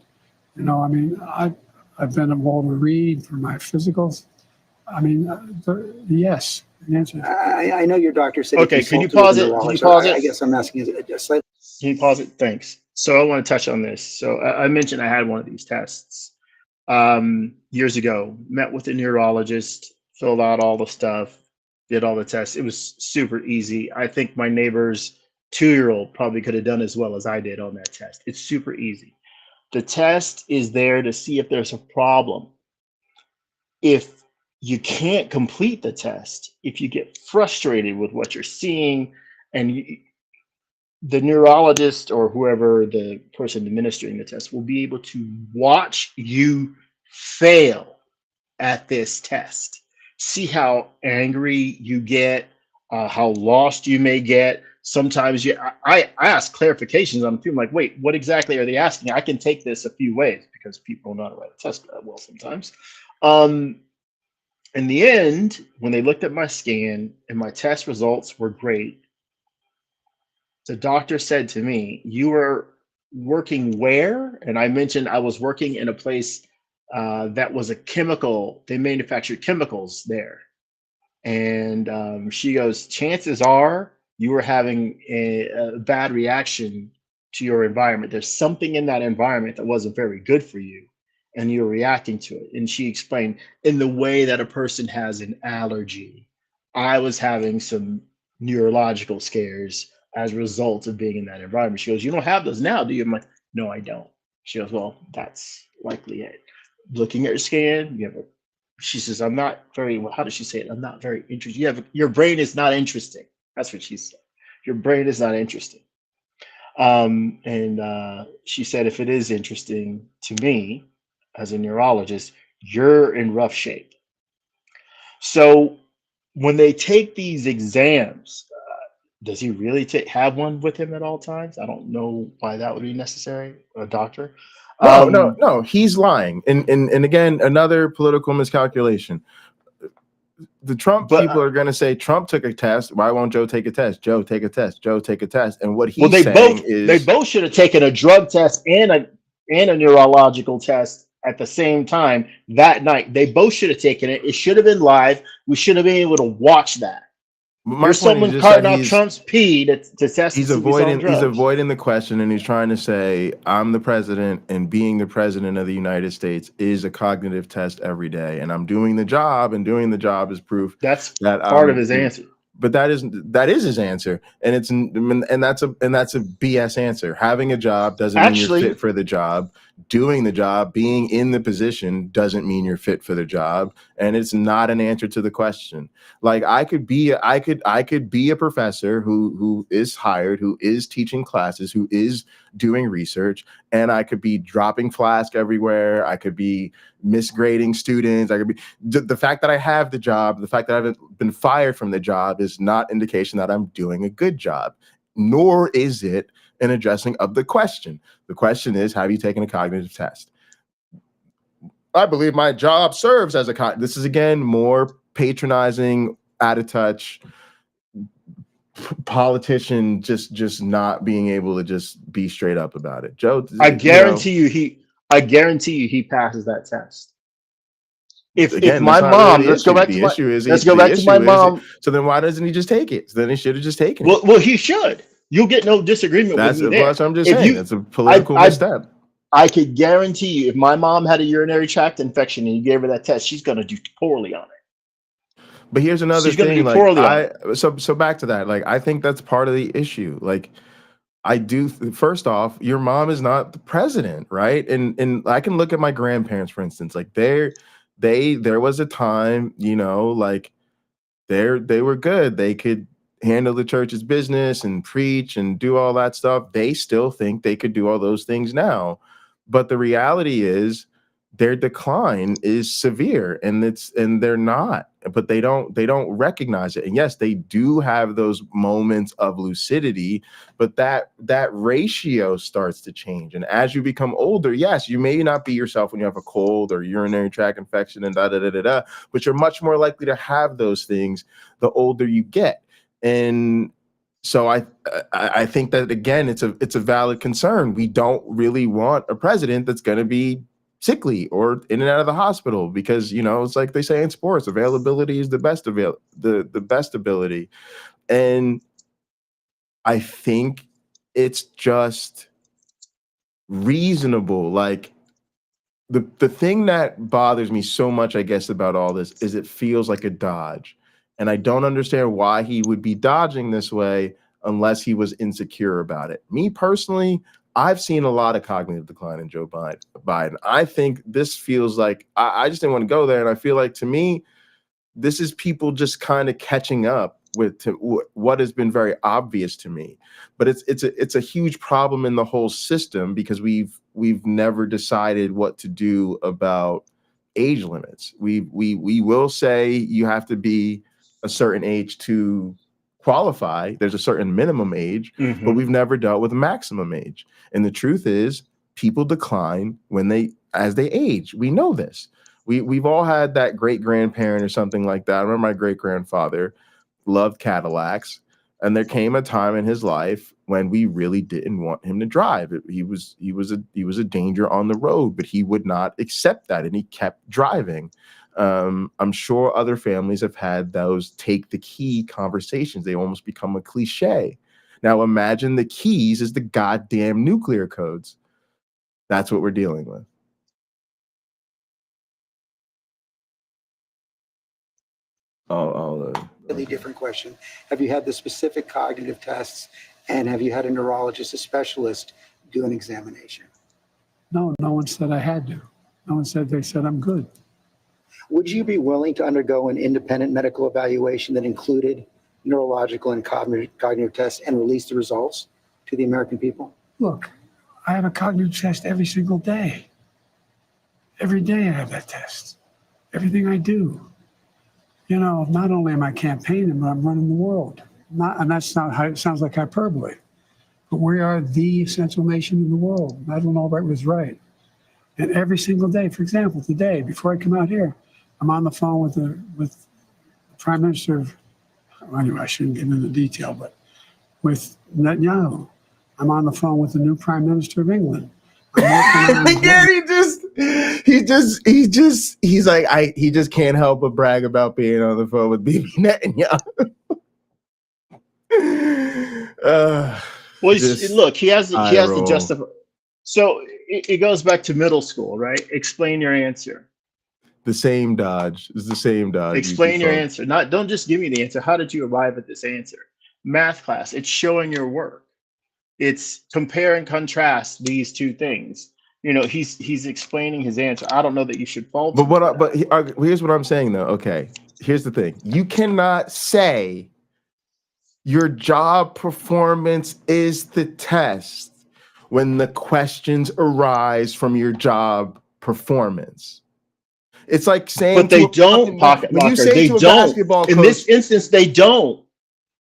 I've been at Walter Reed for my physicals. Yes. The answer is I know your doctor said. Okay, can you pause it? Can you pause it? I guess I'm asking you just slightly. Can you pause it? Thanks. So I want to touch on this. So I mentioned I had one of these tests years ago. Met with a neurologist, filled out all the stuff, did all the tests. It was super easy. I think my neighbor's 2-year-old probably could have done as well as I did on that test. It's super easy. The test is there to see if there's a problem. If you can't complete the test, if you get frustrated with what you're seeing, and the neurologist or whoever the person administering the test will be able to watch you fail at this test. See how angry you get, how lost you may get. Sometimes I ask clarifications on the film, like, wait, what exactly are they asking? I can take this a few ways because people don't know how to write a test that well sometimes. In the end, when they looked at my scan and my test results were great, the doctor said to me, "You were working where?" And I mentioned I was working in a place that was a chemical. They manufactured chemicals there. And she goes, "Chances are you were having a bad reaction to your environment. There's something in that environment that wasn't very good for you, and you're reacting to it." And she explained, in the way that a person has an allergy, I was having some neurological scares as a result of being in that environment. She goes, "You don't have those now, do you?" I'm like, "No, I don't." She goes, "Well, that's likely it. Looking at your scan, you have a," she says, "I'm not very," well, how does she say it? "I'm not very interested. Your brain is not interesting." That's what she said. "Your brain is not interesting." And she said, "If it is interesting to me as a neurologist, you're in rough shape." So when they take these exams, does he really have one with him at all times? I don't know why that would be necessary, a doctor. No, he's lying. And again, another political miscalculation. The Trump people are going to say Trump took a test. Why won't Joe take a test? Joe, take a test. Joe, take a test. And what he's saying is they both should have taken a drug test and a neurological test at the same time that night. They both should have taken it. It should have been live. We should have been able to watch that. There's someone carting out Trump's pee to test. He's avoiding the question, and he's trying to say, "I'm the president, and being the president of the United States is a cognitive test every day, and I'm doing the job, and doing the job is proof." That's part of his answer. But that is his answer, and that's a BS answer. Having a job doesn't mean you're fit for the job. Doing the job, being in the position, doesn't mean you're fit for the job, and it's not an answer to the question. Like I could be a professor who is hired, who is teaching classes, who is doing research, and I could be dropping flask everywhere. I could be misgrading students. I could be the fact that I have the job, the fact that I haven't been fired from the job is not indication that I'm doing a good job, nor is it an addressing of the question. The question is, have you taken a cognitive test? I believe my job serves as a this is again more patronizing, out of touch politician, just not being able to just be straight up about it. Joe, I guarantee you he passes that test. If my mom, let's go back to my mom. So then why doesn't he just take it? So then he should have just taken it. Well, he should. You'll get no disagreement with me there. That's what I'm just saying. It's a political misstep. I could guarantee you, if my mom had a urinary tract infection and you gave her that test, she's going to do poorly on it. But here's another thing. So back to that. Like, I think that's part of the issue. Like, first off, your mom is not the president, right? And I can look at my grandparents, for instance. Like, there was a time, like they were good. They could handle the church's business and preach and do all that stuff. They still think they could do all those things now. But the reality is their decline is severe, and they're not. but they don't recognize it. And yes, they do have those moments of lucidity, but that ratio starts to change. And as you become older, yes, you may not be yourself when you have a cold or urinary tract infection and but you're much more likely to have those things the older you get. And so I think that, again, it's a valid concern. We don't really want a president that's going to be sickly or in and out of the hospital, because, you know, it's like they say in sports, availability is the best best ability. And I think it's just reasonable. Like, the thing that bothers me so much, I guess, about all this is it feels like a dodge. And I don't understand why he would be dodging this way unless he was insecure about it. Me personally, I've seen a lot of cognitive decline in Joe Biden. I think this feels like, I just didn't want to go there. And I feel like, to me, this is people just kind of catching up with what has been very obvious to me. But it's a huge problem in the whole system, because we've never decided what to do about age limits. We will say you have to be a certain age to qualify. There's a certain minimum age, but we've never dealt with a maximum age. And the truth is, people decline as they age. We know this. We've all had that great grandparent or something like that. I remember my great grandfather loved Cadillacs, and there came a time in his life when we really didn't want him to drive. He was a danger on the road, but he would not accept that, and he kept driving. I'm sure other families have had those take the key conversations. They almost become a cliche. Now imagine the keys is the goddamn nuclear codes. That's what we're dealing with. Really different question. Have you had the specific cognitive tests, and have you had a neurologist, a specialist, do an examination? No one said I had to. No one said. They said I'm good. Would you be willing to undergo an independent medical evaluation that included neurological and cognitive tests and release the results to the American people? Look, I have a cognitive test every single day. Every day I have that test. Everything I do. You know, not only am I campaigning, but I'm running the world. And that's not how it sounds like hyperbole. But we are the essential nation in the world. Madeleine Albright was right. And every single day, for example, today, before I come out here, I'm on the phone with the Prime Minister of, well, anyway, I shouldn't get into detail, but with Netanyahu. I'm on the phone with the new Prime Minister of England. Again, he just can't help but brag about being on the phone with Bibi Netanyahu. Look, he has to justify. So it goes back to middle school, right? Explain your answer. The same dodge. It's the same dodge. Explain your answer. Don't just give me the answer. How did you arrive at this answer? Math class. It's showing your work. It's compare and contrast these two things. You know, he's explaining his answer. I don't know that you should fault him. But here's what I'm saying, though. Okay, here's the thing. You cannot say your job performance is the test when the questions arise from your job performance. It's like saying, but they don't. When you say to a basketball coach, in this instance, they don't.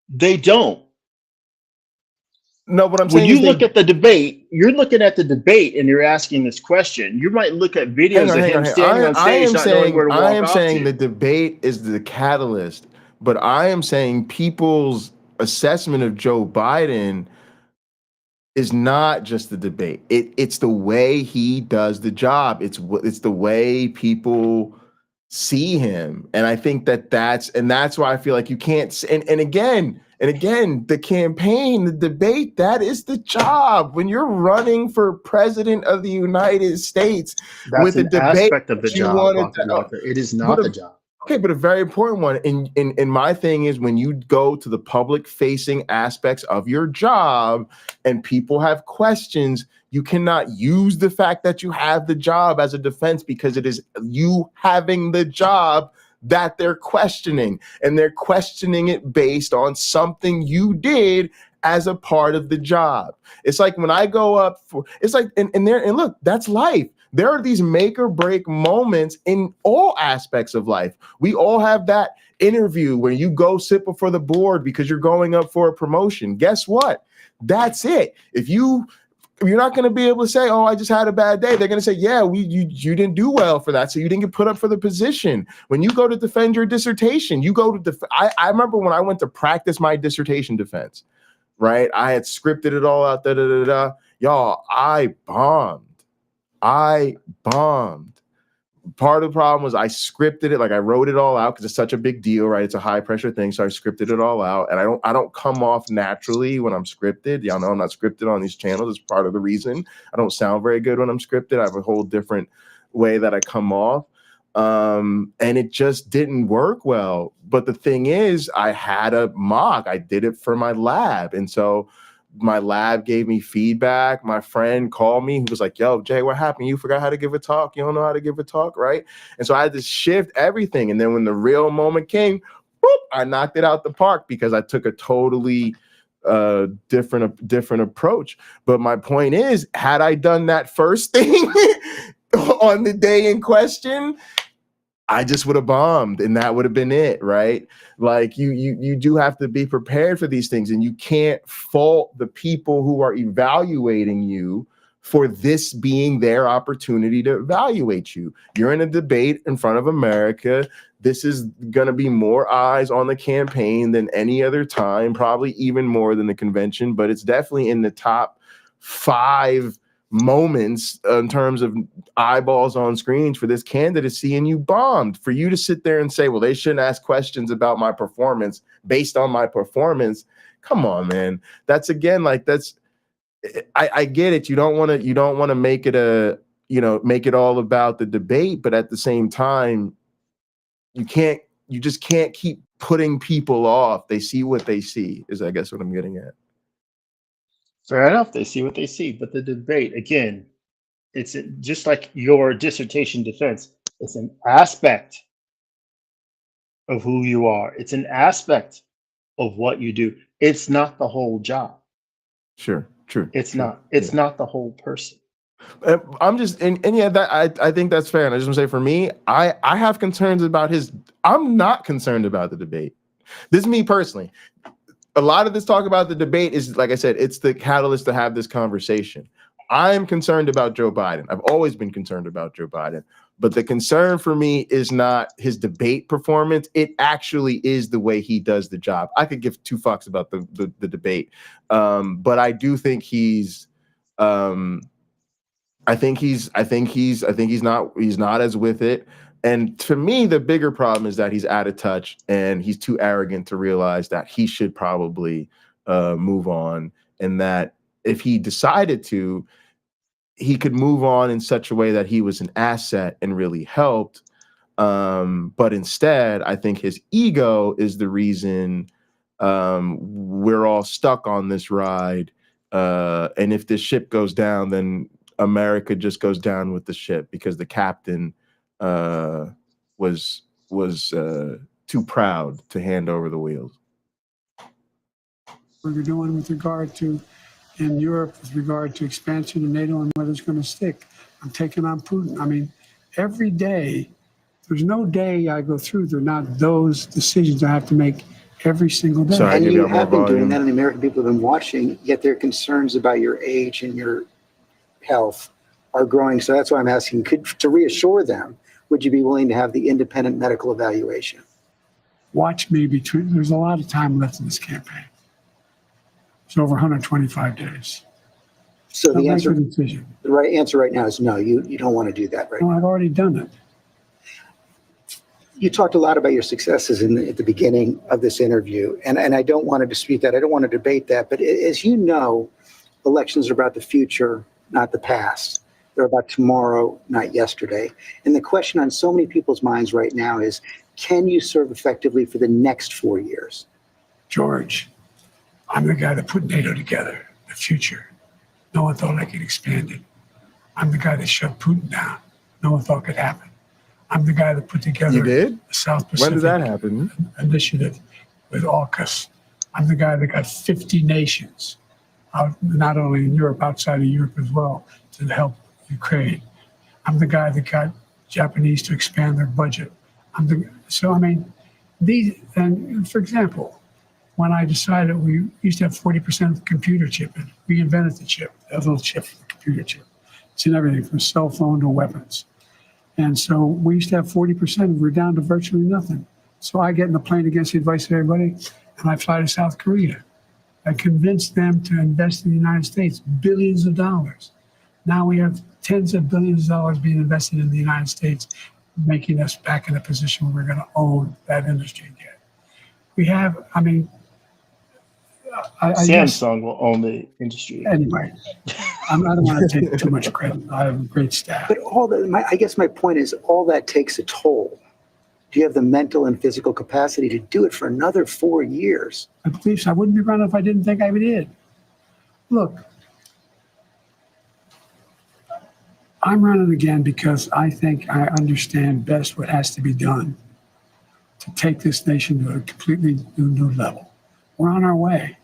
They don't. No, what I'm saying when you look at the debate, you're looking at the debate and you're asking this question. You might look at videos of him standing on stage not knowing where to walk off to. I am saying the debate is the catalyst, but I am saying people's assessment of Joe Biden is not just the debate. It's the way he does the job. It's the way people see him, and I think that's why I feel like you can't. And again, the campaign, the debate, that is the job. When you're running for president of the United States, that's with an the debate aspect of the job. It is not the job. Okay, but a very important one. In my thing is when you go to the public facing aspects of your job and people have questions, you cannot use the fact that you have the job as a defense, because it is you having the job that they're questioning, and they're questioning it based on something you did as a part of the job. It's like when I go up for, it's like, and look, that's life. There are these make or break moments in all aspects of life. We all have that interview where you go sit before the board because you're going up for a promotion. Guess what? That's it. If you're not going to be able to say, "Oh, I just had a bad day." They're going to say, "Yeah, you didn't do well for that, so you didn't get put up for the position." When you go to defend your dissertation, you go to I remember when I went to practice my dissertation defense, right? I had scripted it all out. Y'all, I bombed. Part of the problem was I scripted it, like I wrote it all out because it's such a big deal, right? It's a high pressure thing, so I scripted it all out, and I don't come off naturally when I'm scripted. Y'all know I'm not scripted on these channels. It's part of the reason I don't sound very good when I'm scripted. I have a whole different way that I come off, and it just didn't work well. But the thing is, I had a mock. I did it for my lab, and so my lab gave me feedback. My friend called me. He was like, "Yo, Jay, what happened? You forgot how to give a talk. You don't know how to give a talk, right?" And so I had to shift everything. And then when the real moment came, whoop, I knocked it out the park because I took a totally different approach. But my point is, had I done that first thing on the day in question, I just would have bombed, and that would have been it, right? Like you do have to be prepared for these things, and you can't fault the people who are evaluating you for this being their opportunity to evaluate you. You're in a debate in front of America. This is going to be more eyes on the campaign than any other time, probably even more than the convention, but it's definitely in the top 5 moments in terms of eyeballs on screens for this candidacy, and you bombed. For you to sit there and say, "Well, they shouldn't ask questions about my performance based on my performance." Come on, man. That's again, like I get it. You don't want to make it make it all about the debate, but at the same time, you just can't keep putting people off. They see what they see, is I guess what I'm getting at. Fair enough. They see what they see. But the debate, again, it's just like your dissertation defense. It's an aspect of who you are. It's an aspect of what you do. It's not the whole job. Sure, true. It's not. It's not the whole person. I'm just, and yeah, that I think that's fair. And I just want to say, for me, I have concerns about I'm not concerned about the debate. This is me personally. A lot of this talk about the debate is, like I said, it's the catalyst to have this conversation. I'm concerned about Joe Biden. I've always been concerned about Joe Biden. But the concern for me is not his debate performance. It actually is the way he does the job. I could give 2 fucks about the debate. But I do think he's I think he's not as with it. And to me, the bigger problem is that he's out of touch and he's too arrogant to realize that he should probably move on, and that if he decided to, he could move on in such a way that he was an asset and really helped. But instead, I think his ego is the reason we're all stuck on this ride. And if this ship goes down, then America just goes down with the ship because the captain was too proud to hand over the wheels. What you're doing with regard to in Europe, with regard to expansion of NATO and whether it's going to stick. I'm taking on Putin. I mean, every day, there's no day I go through, there are not those decisions I have to make every single day. Sorry, And you have been volume. doing that, and the American people have been watching, yet their concerns about your age and your health are growing. So that's why I'm asking, to reassure them, would you be willing to have the independent medical evaluation? Watch me there's a lot of time left in this campaign. It's over 125 days. So the answer, decision. the right answer right now is no, you don't want to do that right No, now. I've already done it. You talked a lot about your successes at the beginning of this interview, and I don't want to dispute that. I don't want to debate that. But as you know, elections are about the future, not the past. They're about tomorrow, not yesterday. And the question on so many people's minds right now is, can you serve effectively for the next 4 years? George, I'm the guy that put NATO together, the future. No one thought I could expand it. I'm the guy that shut Putin down. No one thought could happen. I'm the guy that put together You did? the South Pacific When did that happen? Initiative with AUKUS. I'm the guy that got 50 nations, out, not only in Europe, outside of Europe as well, to help Ukraine. I'm the guy that got Japanese to expand their budget. So I mean, and for example, when I decided we used to have 40% of the computer chip in it, we invented the chip, a little chip, the computer chip. It's in everything from cell phone to weapons. And so we used to have 40%, we're down to virtually nothing. So I get in the plane against the advice of everybody, and I fly to South Korea. I convinced them to invest in the United States, billions of dollars. Now we have tens of billions of dollars being invested in the United States, making us back in a position where we're going to own that industry again. We have, I mean, Samsung will own the industry. Anyway, I don't want to take too much credit. I have a great staff. But I guess my point is, all that takes a toll. Do you have the mental and physical capacity to do it for another 4 years? I believe so. I wouldn't be running if I didn't think I did. Look, I'm running again because I think I understand best what has to be done to take this nation to a completely new level. We're on our way.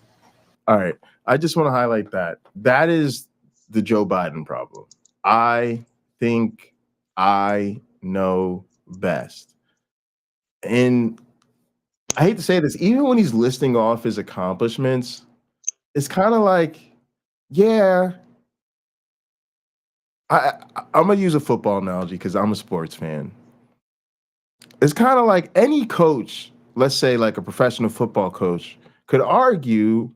All right. I just want to highlight that. That is the Joe Biden problem. I think I know best. And I hate to say this, even when he's listing off his accomplishments, it's kind of like, yeah, I'm going to use a football analogy because I'm a sports fan. It's kind of like any coach, let's say like a professional football coach, could argue,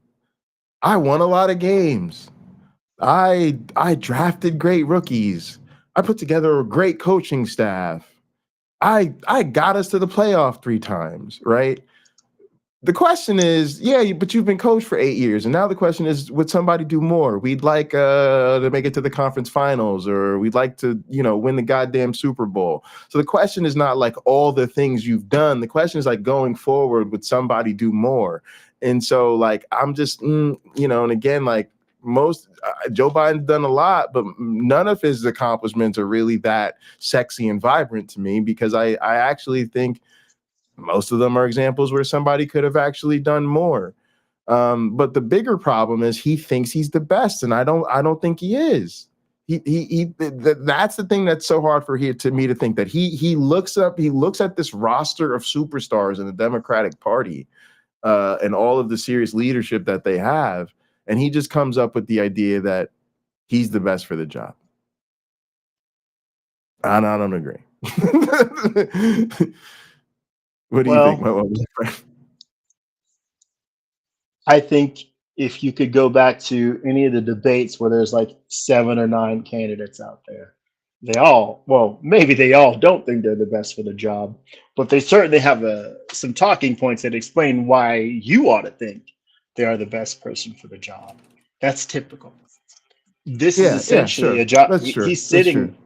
I won a lot of games. I drafted great rookies. I put together a great coaching staff. I got us to the playoff 3 times, right? The question is, yeah, but you've been coached for 8 years. And now the question is, would somebody do more? We'd like to make it to the conference finals, or we'd like to, win the goddamn Super Bowl. So the question is not like all the things you've done. The question is like going forward, would somebody do more? And so like, I'm just, and again, like Joe Biden's done a lot, but none of his accomplishments are really that sexy and vibrant to me, because I actually think most of them are examples where somebody could have actually done more. But the bigger problem is he thinks he's the best, and I don't think he is. That's the thing that's so hard for me to think, that he looks at this roster of superstars in the Democratic Party and all of the serious leadership that they have, and he just comes up with the idea that he's the best for the job. And I don't agree. What do you think, my friend? I think if you could go back to any of the debates where there's like 7 or 9 candidates out there, maybe they all don't think they're the best for the job, but they certainly have some talking points that explain why you ought to think they are the best person for the job. That's typical. This is essentially a job. He's sitting.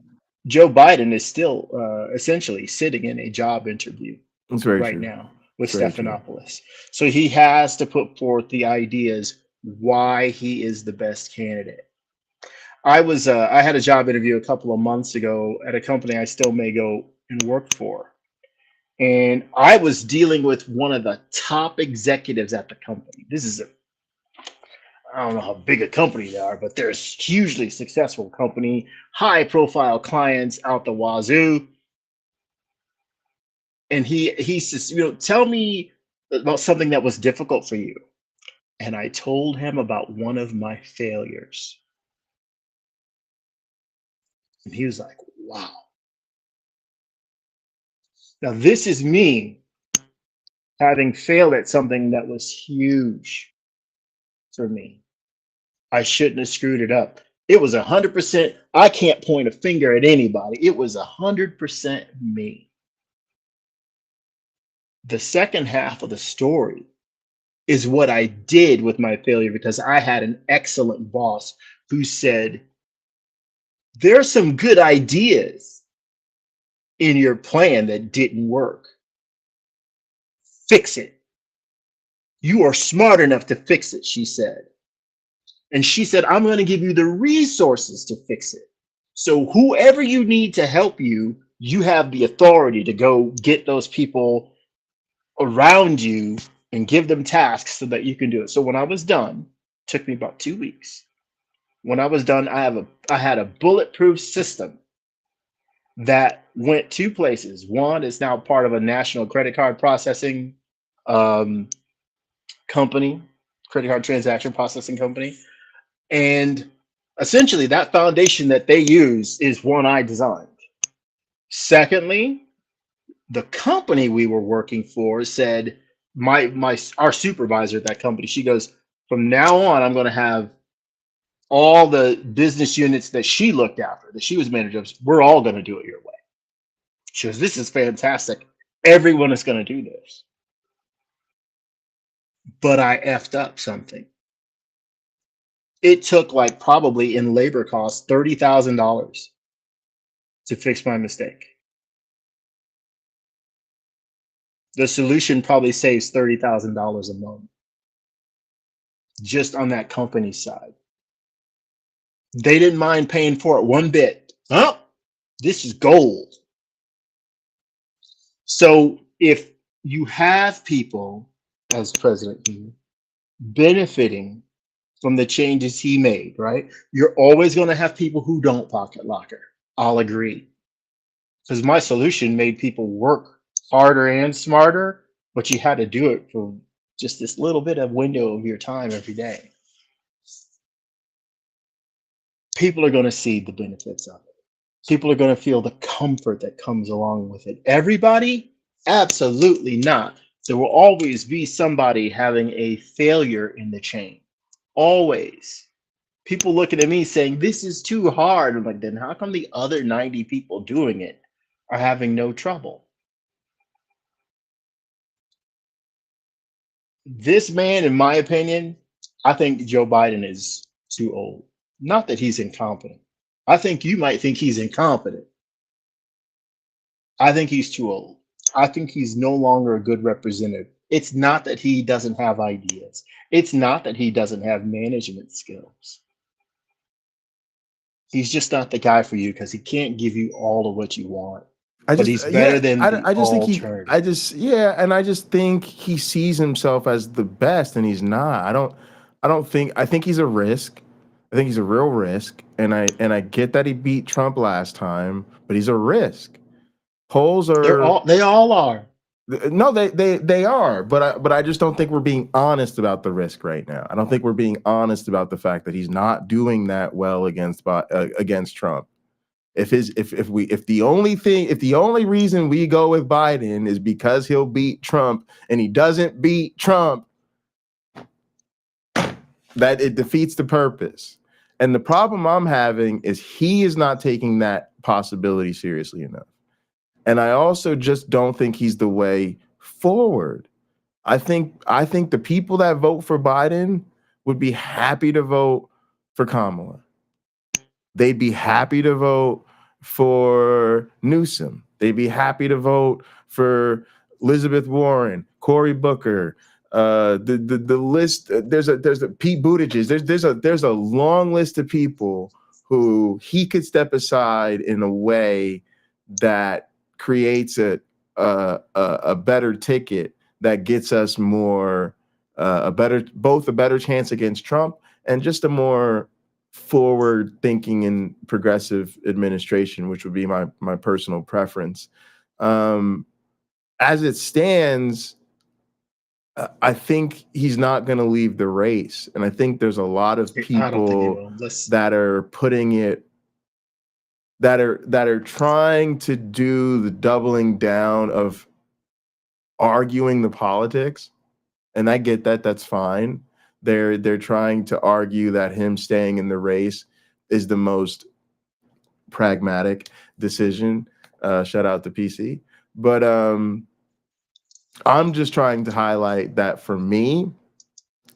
Joe Biden is still essentially sitting in a job interview now with Stephanopoulos. So he has to put forth the ideas why he is the best candidate. I had a job interview a couple of months ago at a company I still may go and work for. And I was dealing with one of the top executives at the company. I don't know how big a company they are, but they're a hugely successful company, high profile clients out the wazoo. And he says, tell me about something that was difficult for you. And I told him about one of my failures. And he was like, wow. Now, this is me having failed at something that was huge for me. I shouldn't have screwed it up. It was 100%. I can't point a finger at anybody. It was 100% me. The second half of the story is what I did with my failure, because I had an excellent boss who said, there's some good ideas in your plan that didn't work. Fix it. You are smart enough to fix it, she said. And she said, I'm going to give you the resources to fix it. So whoever you need to help you, you have the authority to go get those people around you and give them tasks so that you can do it. So when I was done, it took me about 2 weeks. When I was done, I had a bulletproof system that went two places. One is now part of a national credit card processing company, credit card transaction processing company. And essentially, that foundation that they use is one I designed. Secondly, the company we were working for said, our supervisor at that company, she goes, from now on, I'm going to have all the business units that she looked after, that she was manager of, we're all going to do it your way. She goes, this is fantastic. Everyone is going to do this. But I effed up something. It took like probably in labor costs $30,000 to fix my mistake. The solution probably saves $30,000 a month just on that company's side. They didn't mind paying for it one bit. Oh, this is gold. So if you have people, as President He, benefiting from the changes he made, right? You're always going to have people who don't pocket locker. I'll agree. Because my solution made people work harder and smarter, but you had to do it for just this little bit of window of your time every day. People are going to see the benefits of it. People are going to feel the comfort that comes along with it. Everybody? Absolutely not. There will always be somebody having a failure in the chain. Always. People looking at me saying, this is too hard. I'm like, then how come the other 90 people doing it are having no trouble? This man, in my opinion, I think Joe Biden is too old. Not that he's incompetent. I think you might think he's incompetent. I think he's too old. I think he's no longer a good representative. It's not that he doesn't have ideas. It's not that he doesn't have management skills. He's just not the guy for you because he can't give you all of what you want. But he's better than the alternative. I just think he sees himself as the best, and he's not. I think he's a risk. I think he's a real risk, and I get that he beat Trump last time, but he's a risk. Polls are they all are. No, they are, but I just don't think we're being honest about the risk right now. I don't think we're being honest about the fact that he's not doing that well against Trump. If the only reason we go with Biden is because he'll beat Trump and he doesn't beat Trump, that it defeats the purpose. And the problem I'm having is he is not taking that possibility seriously enough. And I also just don't think he's the way forward. I think the people that vote for Biden would be happy to vote for Kamala. They'd be happy to vote for Newsom. They'd be happy to vote for Elizabeth Warren, Cory Booker. The list. There's a Pete Buttigieg. There's a long list of people who he could step aside in a way that creates a better ticket that gets us more a better chance against Trump and just a more forward thinking and progressive administration, which would be my personal preference. As it stands, I think he's not going to leave the race, and I think there's a lot of people that are putting it. That are trying to do the doubling down of arguing the politics, and I get that. That's fine. They're trying to argue that him staying in the race is the most pragmatic decision. Shout out to PC. But I'm just trying to highlight that for me,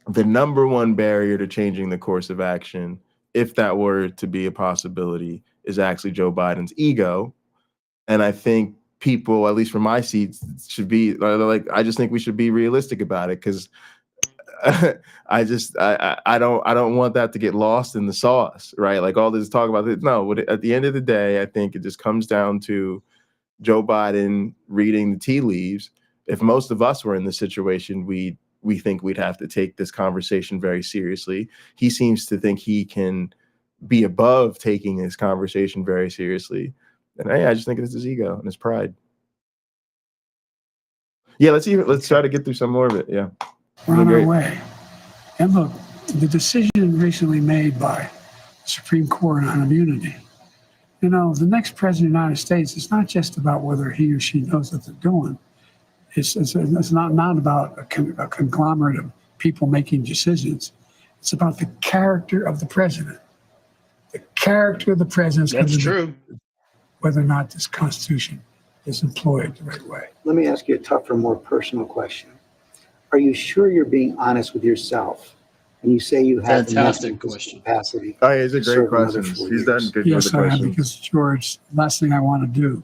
the number one barrier to changing the course of action, if that were to be a possibility, is actually Joe Biden's ego. And I think people, at least from my seats, should be like, I just think we should be realistic about it, because I don't want that to get lost in the sauce, right? Like all this talk about it. No, at the end of the day, I think it just comes down to Joe Biden reading the tea leaves. If most of us were in this situation, we think we'd have to take this conversation very seriously. He seems to think he can be above taking this conversation very seriously. And I just think it's his ego and his pride. Yeah, let's try to get through some more of it. Yeah. We're on our way. And look, the decision recently made by the Supreme Court on immunity, you know, the next president of the United States, it's not just about whether he or she knows what they're doing. It's not about a conglomerate of people making decisions. It's about the character of the president. The character of the president. That's true. Whether or not this Constitution is employed the right way. Let me ask you a tougher, more personal question. Are you sure you're being honest with yourself when you say you have Fantastic enough question. capacity? Oh, yeah, it's a to great serve another question. 4 He's done years? good Yes, with the I am, question. because George, the last thing I want to do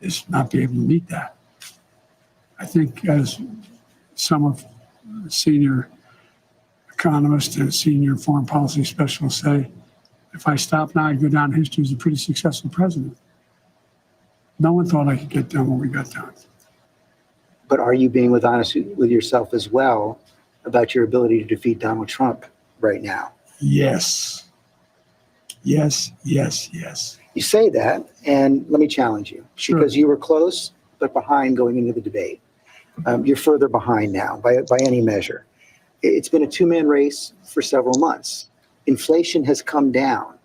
is not be able to meet that. I think, as some of the senior economists and senior foreign policy specialists say, if I stop now, I'd go down in history as a pretty successful president. No one thought I could get done what we got done. But are you being honest with yourself as well about your ability to defeat Donald Trump right now? Yes. Yes, yes, yes. You say that, and let me challenge you. Sure. Because you were close, but behind going into the debate. You're further behind now by any measure. It's been a two-man race for several months. Inflation has come down.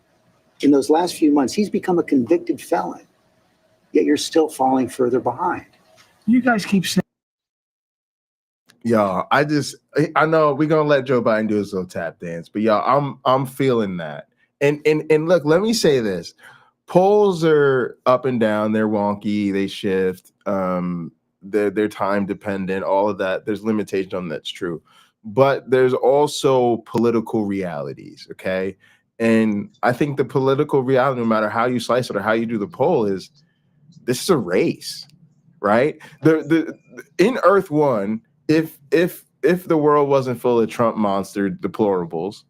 In those last few months, he's become a convicted felon, yet you're still falling further behind. You guys keep saying. Y'all, I know we're gonna let Joe Biden do his little tap dance, but y'all, I'm feeling that. And look, let me say this. Polls are up and down, they're wonky, they shift, they're time dependent, all of that. There's limitations on that's true. But there's also political realities, okay? And I think the political reality, no matter how you slice it or how you do the poll, is this is a race, right? In Earth One, if the world wasn't full of Trump monster deplorables,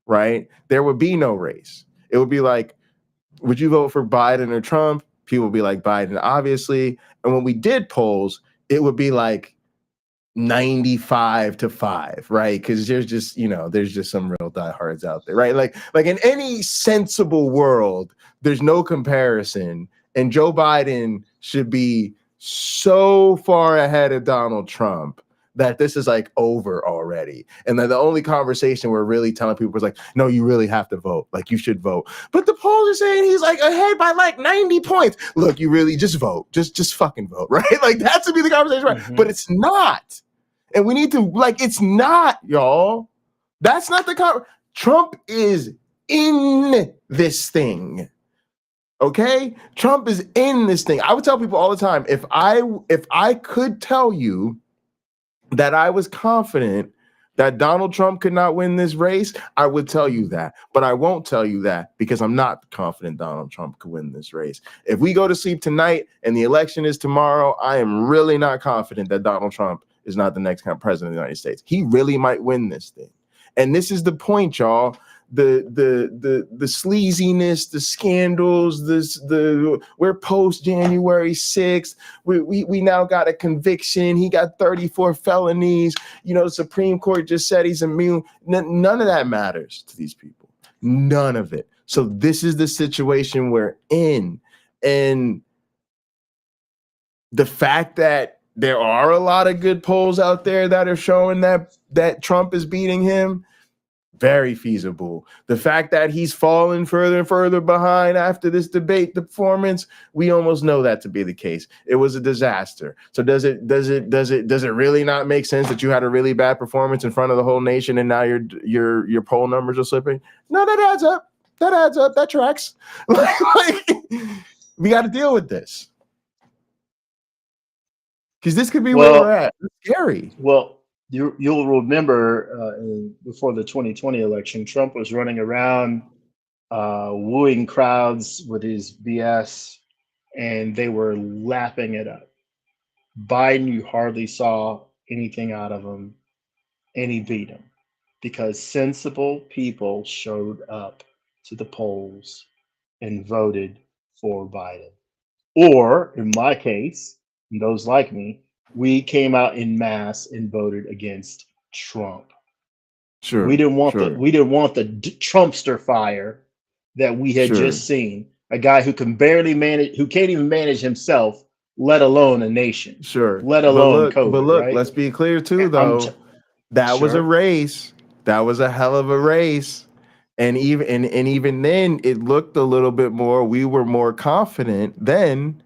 right, there would be no race. It would be like, would you vote for Biden or Trump? People would be like Biden, obviously. And when we did polls, it would be like 95-5, right? Because there's just, there's just some real diehards out there, right? Like in any sensible world, there's no comparison. And Joe Biden should be so far ahead of Donald Trump that this is like over already. And then the only conversation we're really telling people is like, no, you really have to vote. Like, you should vote. But the polls are saying he's like ahead by like 90 points. Look, you really just vote. Just fucking vote, right? Like, that should be the conversation, right? Mm-hmm. But it's not. And we need to, it's not, y'all. That's not the Trump is in this thing. Okay? Trump is in this thing. I would tell people all the time, if I could tell you that I was confident that Donald Trump could not win this race, I would tell you that. But I won't tell you that because I'm not confident Donald Trump could win this race. If we go to sleep tonight and the election is tomorrow, I am really not confident that Donald Trump is not the next president of the United States. He really might win this thing. And this is the point, y'all. The sleaziness, the scandals, we're post January 6th. We now got a conviction. He got 34 felonies. The Supreme Court just said he's immune. None of that matters to these people. None of it. So this is the situation we're in. And the fact that there are a lot of good polls out there that are showing that Trump is beating him, very feasible. The fact that he's fallen further and further behind after this debate, the performance, we almost know that to be the case. It was a disaster. So does it really not make sense that you had a really bad performance in front of the whole nation and now your poll numbers are slipping? No, that adds up. That tracks. We got to deal with this. Because this could be where we're at. It's scary. Well, you'll remember before the 2020 election, Trump was running around wooing crowds with his BS, and they were lapping it up. Biden, you hardly saw anything out of him, and he beat him because sensible people showed up to the polls and voted for Biden. Or, in my case, and those like me, we came out in mass and voted against Trump. Sure. We didn't want the Trumpster fire that we had just seen. a guy who can barely manage, who can't even manage himself, let alone a nation. Sure. Let alone But COVID, look, right? let's be clear too, I'm though. That was a sure. race. That was a hell of a race. And even then, it looked a little bit more. We were more confident then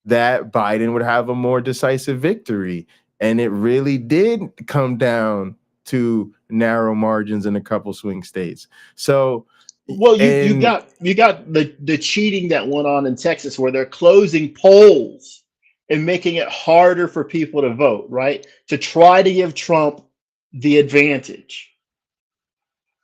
that Biden would have a more decisive victory. And it really did come down to narrow margins in a couple swing states. So, well, you got the cheating that went on in Texas, where they're closing polls and making it harder for people to vote, right? To try to give Trump the advantage.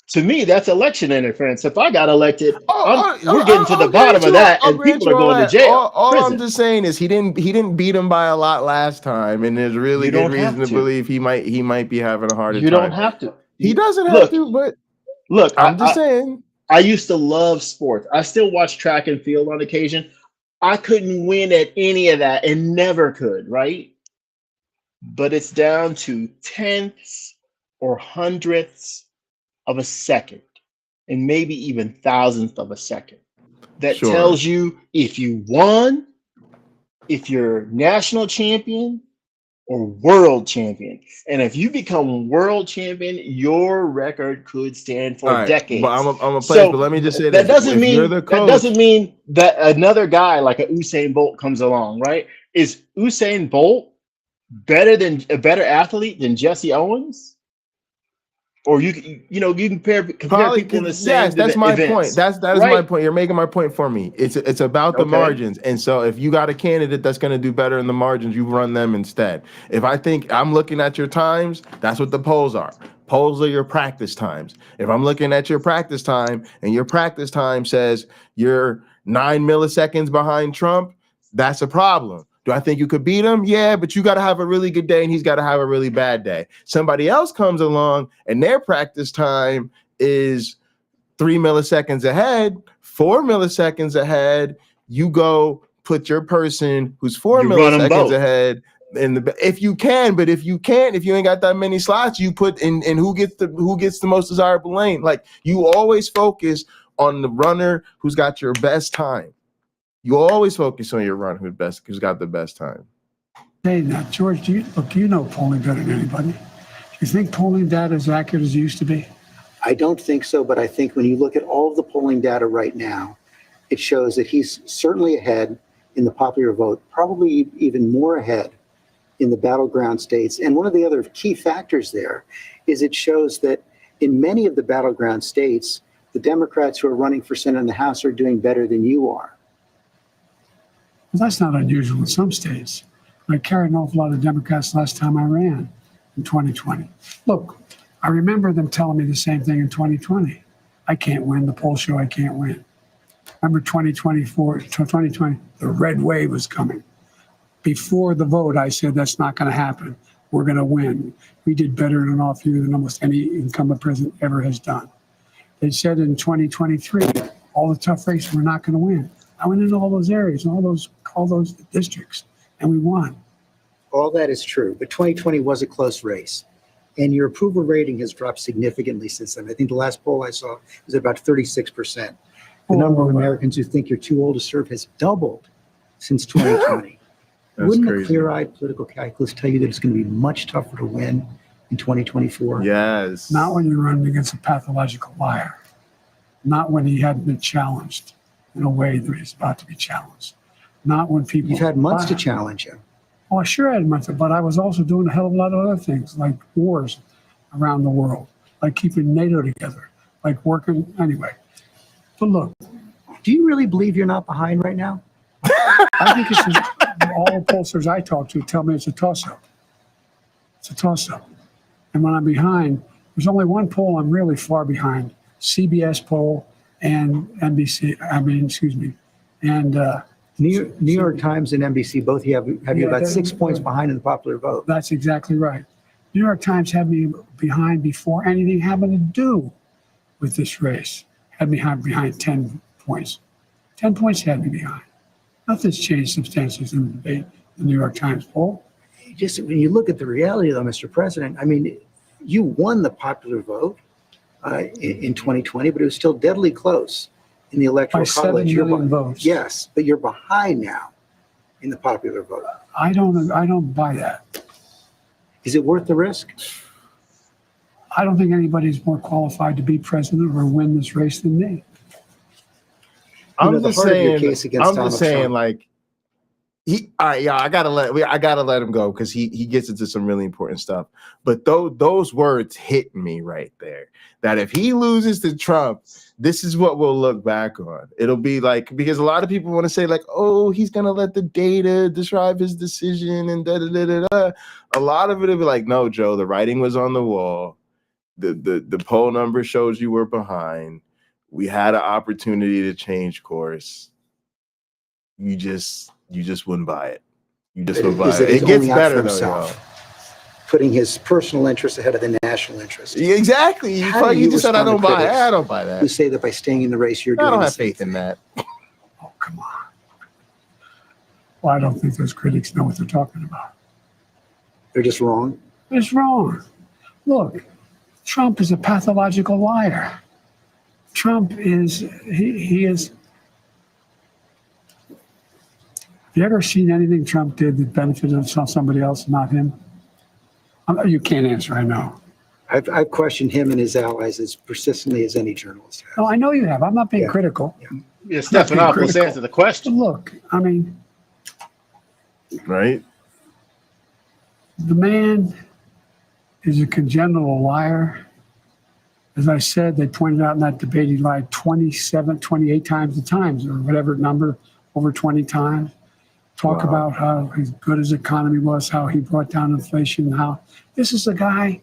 To me, that's election interference. If I got elected, we're getting to the bottom of that, and people are going to jail. All I'm just saying is he didn't beat him by a lot last time, and there's really good reason to believe he might be having a harder time. You don't have to. He doesn't have to, but look, I'm just saying. I used to love sports. I still watch track and field on occasion. I couldn't win at any of that and never could, right? But it's down to tenths or hundredths of a second, and maybe even thousandth of a second. That tells you if you won, if you're national champion or world champion. And if you become world champion, your record could stand for decades. But I'm a place, but let me just say that doesn't mean that another guy like a Usain Bolt comes along, right? Is Usain Bolt a better athlete than Jesse Owens? Or you can compare people in the same yes, that's my events. point. That is my point. You're making my point for me. It's about the margins. And so if you got a candidate that's going to do better in the margins, you run them instead. If I think I'm looking at your times, that's what the polls are. Polls are your practice times. If I'm looking at your practice time and your practice time says you're 9 milliseconds behind Trump, that's a problem. Do I think you could beat him? Yeah, but you got to have a really good day and he's got to have a really bad day. Somebody else comes along and their practice time is 3 milliseconds ahead, 4 milliseconds ahead. You go put your person who's 4 milliseconds ahead in the, if you can, but if you can't, if you ain't got that many slots, you put in who gets the most desirable lane. Like, you always focus on the runner who's got your best time. You always focus on your run who's got the best time. Hey, now, George, you know polling better than anybody. Do you think polling data is accurate as it used to be? I don't think so, but I think when you look at all of the polling data right now, it shows that he's certainly ahead in the popular vote, probably even more ahead in the battleground states. And one of the other key factors there is it shows that in many of the battleground states, the Democrats who are running for Senate and the House are doing better than you are. Well, that's not unusual in some states. I carried an awful lot of Democrats last time I ran in 2020. Look, I remember them telling me the same thing in 2020. I can't win. The polls show I can't win. Remember 2020, the red wave was coming. Before the vote, I said, that's not going to happen. We're going to win. We did better in an off year than almost any incumbent president ever has done. They said in 2023, all the tough races, we're not going to win. I went into all those areas, all those districts, and we won. All that is true, but 2020 was a close race, and your approval rating has dropped significantly since then. I think the last poll I saw was about 36%. The number of Americans who think you're too old to serve has doubled since 2020. Wouldn't a clear-eyed political calculus tell you that it's going to be much tougher to win in 2024? Yes. Not when you're running against a pathological liar. Not when he hadn't been challenged in a way that he's about to be challenged. Not when people... You've had months to challenge him. Oh, I sure had months, but I was also doing a hell of a lot of other things, like wars around the world, like keeping NATO together, like working... Anyway. But look... Do you really believe you're not behind right now? I think it's all the pollsters I talk to tell me it's a toss-up. It's a toss-up. And when I'm behind, there's only one poll I'm really far behind. CBS poll and NBC, and New York Times and NBC both have you about 6 points behind in the popular vote. That's exactly right. New York Times had me behind before anything happened to do with this race. Had me behind 10 points. 10 points had me behind. Nothing's changed substantially in the debate, the New York Times poll. Just when you look at the reality, though, Mr. President, I mean, you won the popular vote in 2020, but it was still deadly close in the electoral By 7 college. million votes. Yes, but you're behind now in the popular vote. I don't buy that. Is it worth the risk? I don't think anybody's more qualified to be president or win this race than me. I'm just saying. Trump. Like, all right, yeah, I gotta let him go because he gets into some really important stuff. But those words hit me right there. That if he loses to Trump, this is what we'll look back on. It'll be like, because a lot of people want to say like, oh, he's gonna let the data describe his decision and da da da da da. A lot of it will be like, no, Joe, the writing was on the wall. The poll number shows you were behind. We had an opportunity to change course. You just wouldn't buy it. You just wouldn't buy it. It gets better though, y'all. Putting his personal interest ahead of the national interest. Exactly. You just said I don't buy it. I don't buy that. You say that by staying in the race, you're doing. I don't have faith in that. Oh, come on. Well, I don't think those critics know what they're talking about. They're just wrong. It's wrong. Look, Trump is a pathological liar. Trump is, he is. Have you ever seen anything Trump did that benefited somebody else, not him? You can't answer, I know. I've questioned him and his allies as persistently as any journalist has. No, I know you have. I'm not being critical. Yeah, Stephanopoulos answer the question. But look, I mean, right? The man is a congenital liar. As I said, they pointed out in that debate he lied 28 times or whatever number, over 20 times. Talk about how good his economy was, how he brought down inflation, how this is a guy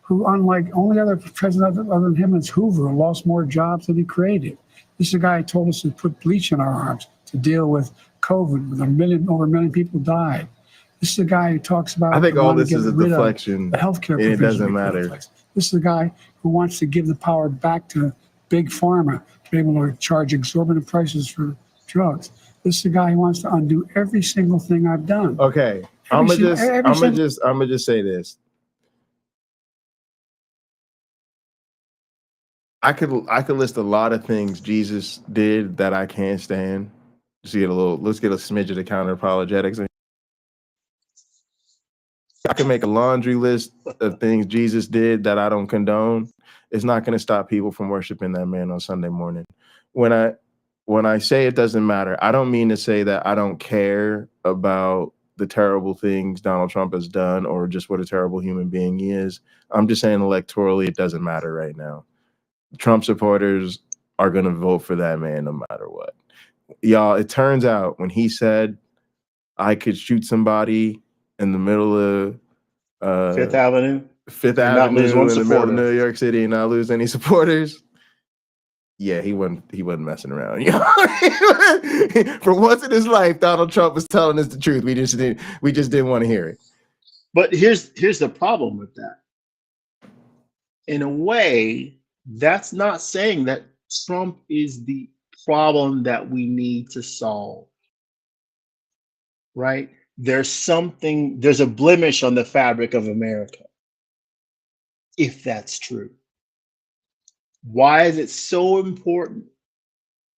who, unlike only other president other than him is Hoover, who lost more jobs than he created. This is a guy who told us to put bleach in our arms to deal with COVID, with over a million people died. This is a guy who talks about. I think all this is a deflection. The healthcare. It doesn't matter. This is a guy who wants to give the power back to big pharma to be able to charge exorbitant prices for drugs. This is a guy who wants to undo every single thing I've done. Okay, I'm gonna just say this. I could list a lot of things Jesus did that I can't stand. Let's get a smidge of the counter apologetics. I can make a laundry list of things Jesus did that I don't condone. It's not going to stop people from worshiping that man on Sunday morning. When I say it doesn't matter, I don't mean to say that I don't care about the terrible things Donald Trump has done or just what a terrible human being he is. I'm just saying electorally, it doesn't matter right now. Trump supporters are going to vote for that man no matter what. Y'all, it turns out when he said I could shoot somebody in the middle of Fifth Avenue in the middle of New York City and not lose any supporters. Yeah, he wasn't messing around. For once in his life, Donald Trump was telling us the truth. We just didn't want to hear it. But here's the problem with that. In a way, that's not saying that Trump is the problem that we need to solve. Right? There's a blemish on the fabric of America. If that's true. Why is it so important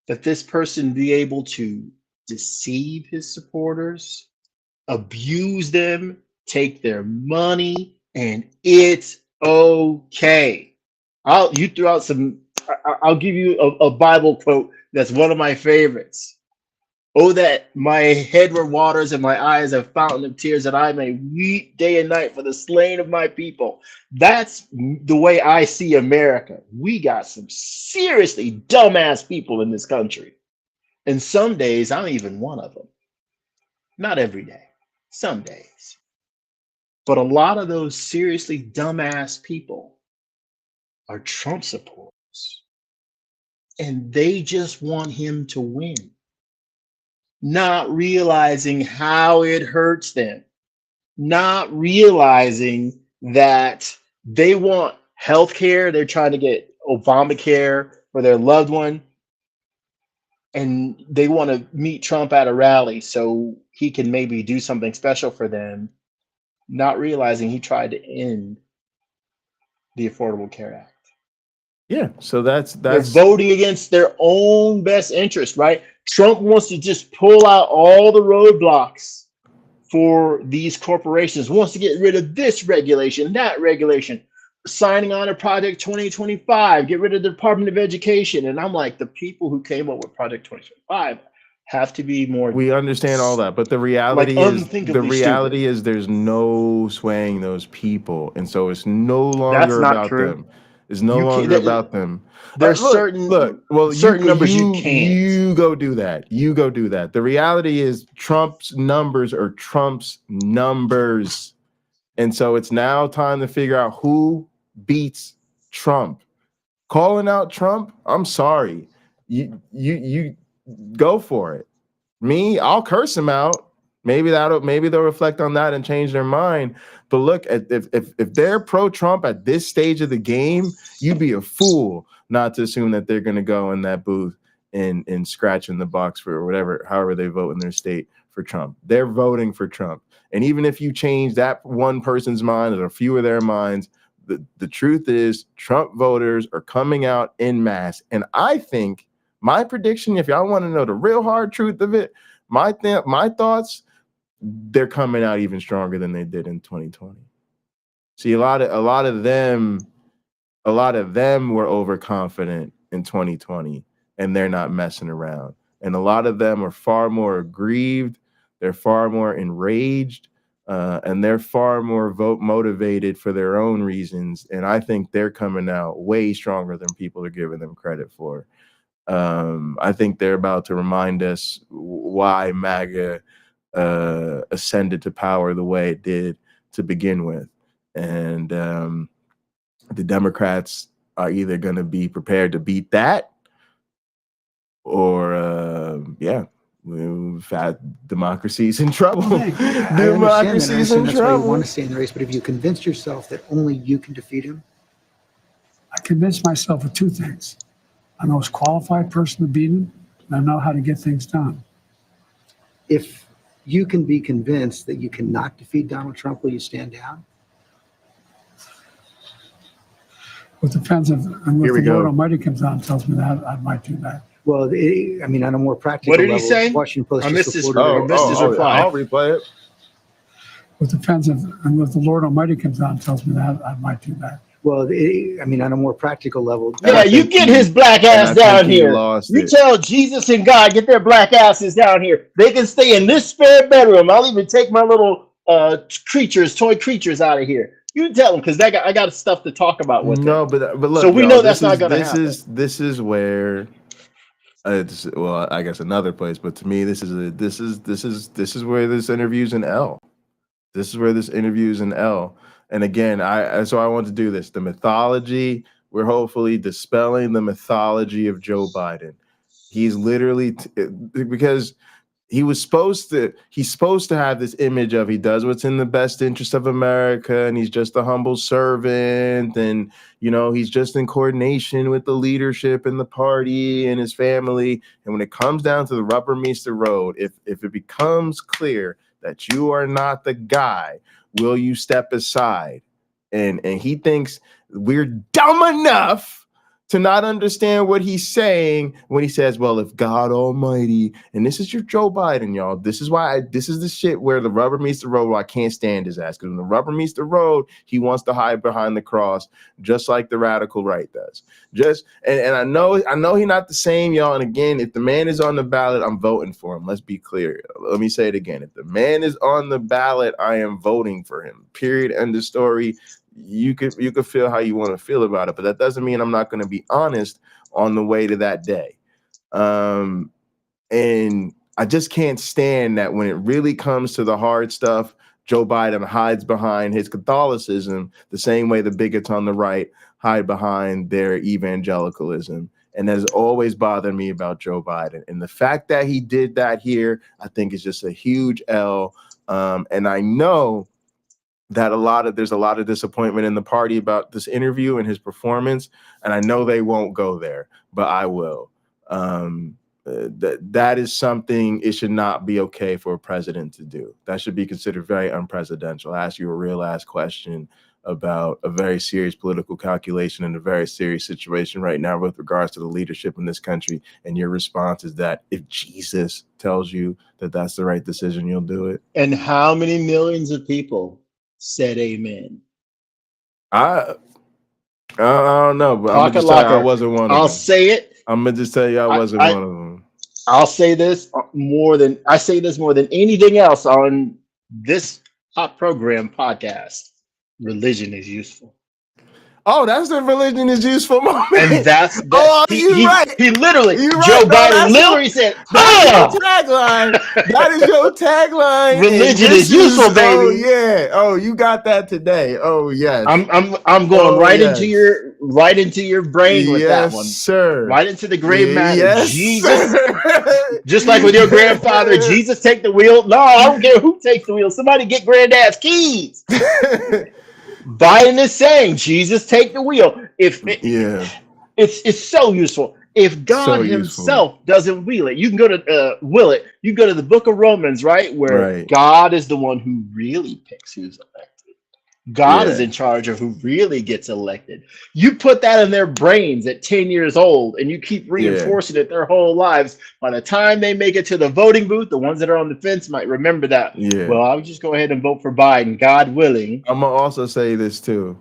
that this person be able to deceive his supporters, abuse them, take their money, and it's okay? I'll give you a Bible quote that's one of my favorites. Oh, that my head were waters and my eyes a fountain of tears, that I may weep day and night for the slain of my people. That's the way I see America. We got some seriously dumbass people in this country. And some days, I'm even one of them. Not every day, some days. But a lot of those seriously dumbass people are Trump supporters. And they just want him to win. Not realizing how it hurts them, not realizing that they want health care. They're trying to get Obamacare for their loved one, and they want to meet Trump at a rally so he can maybe do something special for them, not realizing he tried to end the Affordable Care Act. Yeah, so that's They're voting against their own best interest, right? Trump wants to just pull out all the roadblocks for these corporations, wants to get rid of this regulation, that regulation, signing on to Project 2025, get rid of the Department of Education. And I'm like, the people who came up with Project 2025 have to be more. We understand all that, but the reality is there's no swaying those people, and so it's no longer about them. It's no longer about them. There's certain numbers you can't. You go do that. You go do that. The reality is Trump's numbers are Trump's numbers, and so it's now time to figure out who beats Trump. Calling out Trump, I'm sorry. You go for it. Me, I'll curse him out. Maybe they'll reflect on that and change their mind. But look, if they're pro-Trump at this stage of the game, you'd be a fool not to assume that they're going to go in that booth and scratch in the box for whatever, however they vote in their state for Trump. They're voting for Trump. And even if you change that one person's mind or a few of their minds, the truth is Trump voters are coming out en masse. And I think my prediction, if y'all want to know the real hard truth of it, my thoughts, they're coming out even stronger than they did in 2020. See, a lot of them were overconfident in 2020, and they're not messing around. And a lot of them are far more aggrieved, they're far more enraged, and they're far more motivated for their own reasons. And I think they're coming out way stronger than people are giving them credit for. I think they're about to remind us why MAGA ascended to power the way it did to begin with. And the Democrats are either going to be prepared to beat that or, we've had democracy's in trouble. Democracy's in trouble. That's why you want to stay in the race. But if you convince yourself that only you can defeat him? I convinced myself of two things. I'm the most qualified person to beat him, and I know how to get things done. If you can be convinced that you cannot defeat Donald Trump, will you stand down? Well, it depends if the Lord Almighty comes out and tells me that, I might do that. Well, I mean, on a more practical level. What did he say? Washington Post I missed his reply. I'll replay it. Well, it depends if the Lord Almighty comes out and tells me that, I might do that. Well, I mean, on a more practical level. Yeah, you get his black ass down here. You tell Jesus and God, get their black asses down here. They can stay in this spare bedroom. I'll even take my little toy creatures out of here. You tell them, because I got stuff to talk about with them. But look, so we know that's not going to happen. This is where. Well, I guess another place, but to me, this is where this interview's an L. This is where this interview's an L. And again, so I want to do this. The mythology, we're hopefully dispelling the mythology of Joe Biden. He's literally because he's supposed to have this image of he does what's in the best interest of America, and he's just a humble servant, and he's just in coordination with the leadership and the party and his family. And when it comes down to the rubber meets the road, if it becomes clear that you are not the guy, will you step aside? And he thinks we're dumb enough to not understand what he's saying when he says, well, if God Almighty, and this is your Joe Biden, y'all. This is the shit where the rubber meets the road, where I can't stand his ass. Because when the rubber meets the road, he wants to hide behind the cross, just like the radical right does. And I know he's not the same, y'all. And again, if the man is on the ballot, I'm voting for him. Let's be clear. Let me say it again. If the man is on the ballot, I am voting for him. Period. End of story. You could feel how you want to feel about it, but that doesn't mean I'm not going to be honest on the way to that day. And I just can't stand that when it really comes to the hard stuff, Joe Biden hides behind his Catholicism the same way the bigots on the right hide behind their evangelicalism. And that has always bothered me about Joe Biden. And the fact that he did that here, I think is just a huge L. And I know that there's a lot of disappointment in the party about this interview and his performance, and I know they won't go there, but I will. That is something it should not be okay for a president to do. That should be considered very unpresidential. I ask you a real ass question. about a very serious political calculation and a very serious situation right now with regards to the leadership in this country. And your response is that if Jesus tells you that that's the right decision, you'll do it. And how many millions of people said amen? I don't know, but I'm gonna just tell you I wasn't one of them. I'll say it. I'm gonna just tell you I wasn't one of them. I'll say this more than anything else on this hot program podcast. Religion is useful. Oh, that's the religion is useful moment. And that's right. He literally, You're Joe right, Biden literally said, that's your tagline. That is your tagline. Religion is useful, baby. Oh yeah. Oh, you got that today. Oh yes. I'm going into your brain with that one. Sir. Right into the grave matter. Yes, Jesus. Just like with your grandfather, Jesus take the wheel. No, I don't care who takes the wheel. Somebody get granddad's keys. Biden is saying, Jesus, take the wheel. It's so useful. If God himself doesn't will it, you can go to You can go to the book of Romans, right? Where God is the one who really picks who's elected. God is in charge of who really gets elected. You put that in their brains at 10 years old and you keep reinforcing it their whole lives. By the time they make it to the voting booth, the ones that are on the fence might remember that. Yeah. Well, I would just go ahead and vote for Biden, God willing. I'm going to also say this too.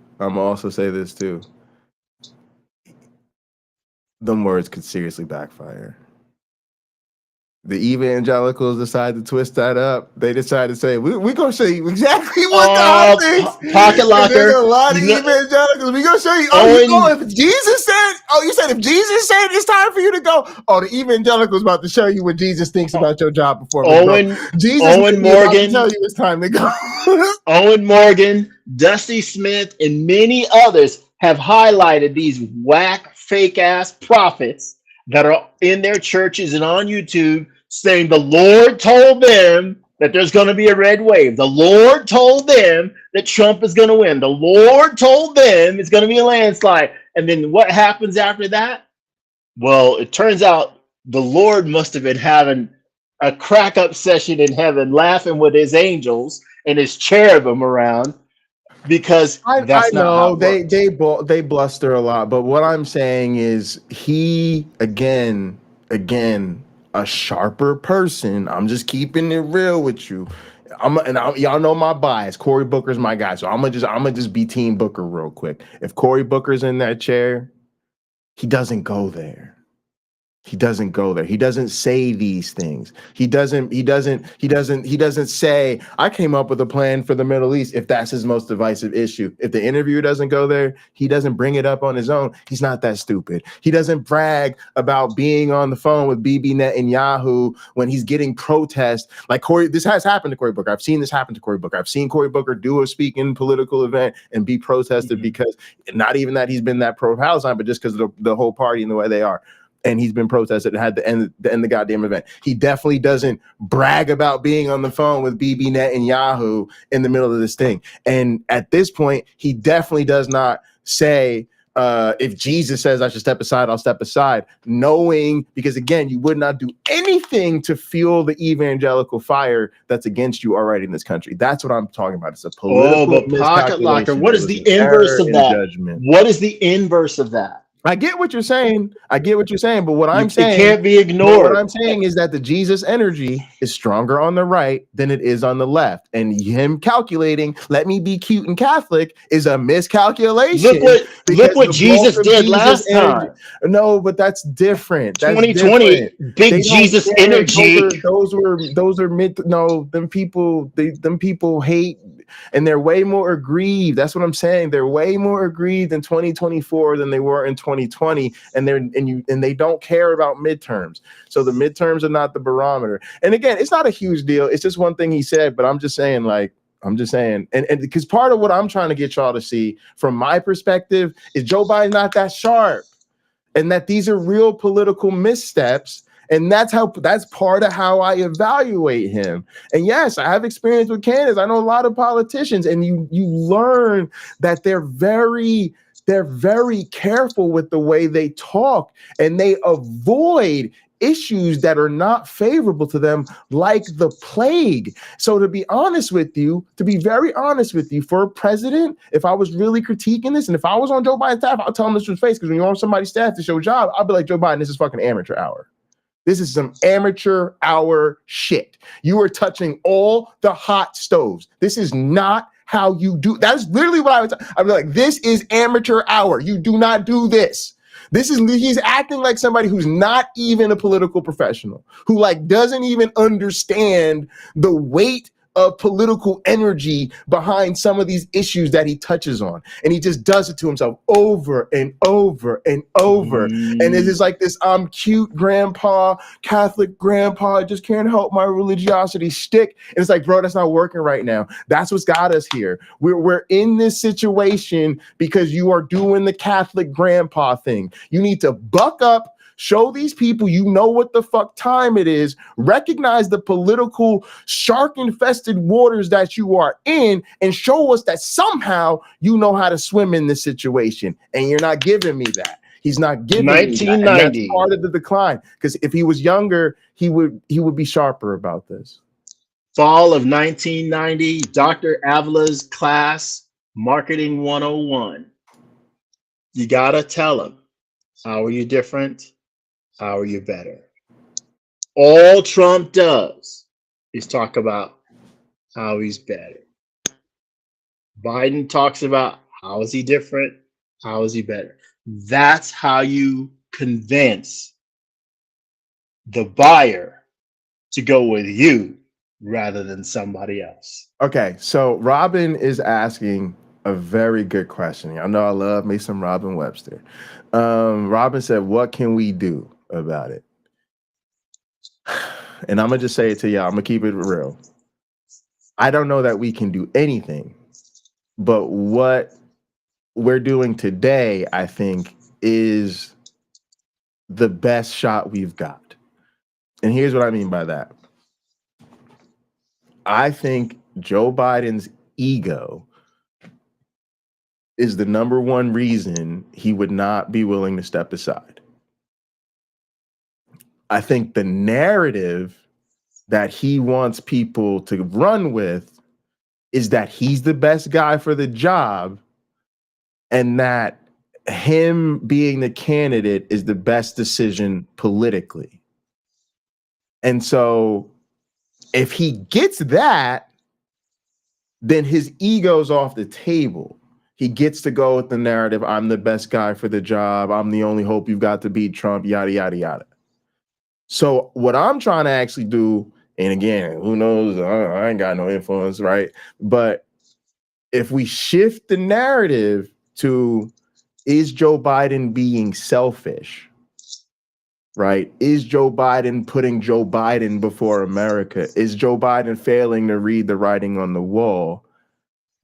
Them words could seriously backfire. The evangelicals decide to twist that up. They decide to say, we're going to show you exactly what God thinks. Pocket locker. There's a lot of evangelicals. We're going to show you. If Jesus said, if Jesus said it's time for you to go. Oh, the evangelicals about to show you what Jesus thinks about your job before. Owen Morgan. Tell you it's time to go. Owen Morgan, Dusty Smith, and many others have highlighted these whack, fake-ass prophets that are in their churches and on YouTube saying the Lord told them that there's going to be a red wave. The Lord told them that Trump is going to win. The Lord told them it's going to be a landslide. And then what happens after that? Well, it turns out the Lord must have been having a crack-up session in heaven, laughing with his angels and his cherubim around. Because I know they bluster a lot, but what I'm saying is he again a sharper person. I'm just keeping it real with you. Y'all know my bias. Cory Booker's my guy, so I'm gonna just be Team Booker real quick. If Cory Booker's in that chair, he doesn't go there. He doesn't go there. He doesn't say these things. He doesn't say, I came up with a plan for the Middle East if that's his most divisive issue. If the interviewer doesn't go there, he doesn't bring it up on his own. He's not that stupid. He doesn't brag about being on the phone with Bibi Netanyahu when he's getting protests. Like this has happened to Cory Booker. I've seen this happen to Cory Booker. I've seen Cory Booker do a speaking political event and be protested because not even that he's been that pro-Palestine, but just because of the whole party and the way they are. And he's been protested and had to end the goddamn event. He definitely doesn't brag about being on the phone with Bibi Netanyahu in the middle of this thing. And at this point, he definitely does not say, if Jesus says I should step aside, I'll step aside, knowing, because again, you would not do anything to fuel the evangelical fire that's against you already in this country. That's what I'm talking about. It's a political pocket locker. What is the inverse of that? Judgment. What is the inverse of that? I get what you're saying. But what I'm saying, it can't be ignored. What I'm saying is that the Jesus energy is stronger on the right than it is on the left. And him calculating, let me be cute and Catholic, is a miscalculation. Look what Jesus did last time. No, but that's different. That's 2020, different. big Jesus energy. Them people hate. And they're way more aggrieved. That's what I'm saying. They're way more aggrieved in 2024 than they were in 2020. And they don't care about midterms. So the midterms are not the barometer. And again, it's not a huge deal. It's just one thing he said, but I'm just saying, and because part of what I'm trying to get y'all to see from my perspective is Joe Biden's not that sharp, and that these are real political missteps. And that's part of how I evaluate him. And yes, I have experience with candidates. I know a lot of politicians, and you learn that they're very careful with the way they talk, and they avoid issues that are not favorable to them, like the plague. So to be honest with you, to be very honest with you, for a president, if I was really critiquing this, and if I was on Joe Biden's staff, I'll tell him this to his face, because when you're on somebody's staff to show a job, I'll be like, Joe Biden, this is fucking amateur hour. This is some amateur hour shit. You are touching all the hot stoves. This is not how you do. That's literally what I'd be like, this is amateur hour. You do not do this. He's acting like somebody who's not even a political professional, who like doesn't even understand the weight of political energy behind some of these issues that he touches on. And he just does it to himself over and over and over. And it is like this, I'm cute grandpa, Catholic grandpa, I just can't help my religiosity shtick. And it's like, bro, that's not working right now. That's what's got us here. We're in this situation because you are doing the Catholic grandpa thing. You need to buck up, show these people you know what the fuck time it is, recognize the political shark-infested waters that you are in, and show us that somehow you know how to swim in this situation. And you're not giving me that. He's not giving me that. 1990. And that's part of the decline. Because if he was younger, he would be sharper about this. Fall of 1990, Dr. Avila's class, Marketing 101. You gotta tell him, how are you different? How are you better? All Trump does is talk about how he's better. Biden talks about how is he different? How is he better? That's how you convince the buyer to go with you rather than somebody else. Okay, so Robin is asking a very good question. I know I love me some Robin Webster. Robin said, what can we do about it? And I'm gonna just say it to y'all. I'm gonna keep it real. I don't know that we can do anything, but what we're doing today, I think, is the best shot we've got. And here's what I mean by that. I think Joe Biden's ego is the number one reason he would not be willing to step aside. I think the narrative that he wants people to run with is that he's the best guy for the job, and that him being the candidate is the best decision politically. And so if he gets that, then his ego's off the table. He gets to go with the narrative, I'm the best guy for the job, I'm the only hope you've got to beat Trump, yada, yada, yada. So what I'm trying to actually do, and again, who knows, I ain't got no influence, right? But if we shift the narrative to, is Joe Biden being selfish, right? Is Joe Biden putting Joe Biden before America? Is Joe Biden failing to read the writing on the wall?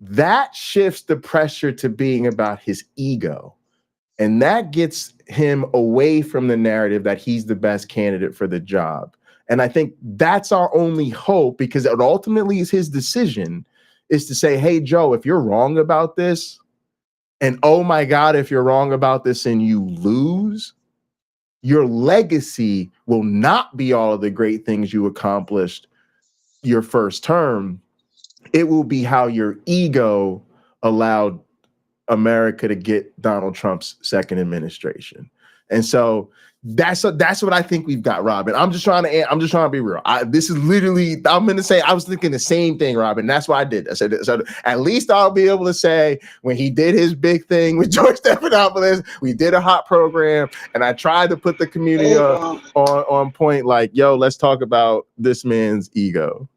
That shifts the pressure to being about his ego. And that gets him away from the narrative that he's the best candidate for the job. And I think that's our only hope, because it ultimately is his decision, is to say, hey, Joe, if you're wrong about this, and oh my God, if you're wrong about this and you lose, your legacy will not be all of the great things you accomplished your first term. It will be how your ego allowed America to get Donald Trump's second administration. And so that's what I think we've got, Robin. I'm just trying to be real. This is literally, I'm going to say, I was thinking the same thing, Robin. That's why I did. I said, so at least I'll be able to say, when he did his big thing with George Stephanopoulos, we did a hot program, and I tried to put the community on point, like, yo, let's talk about this man's ego.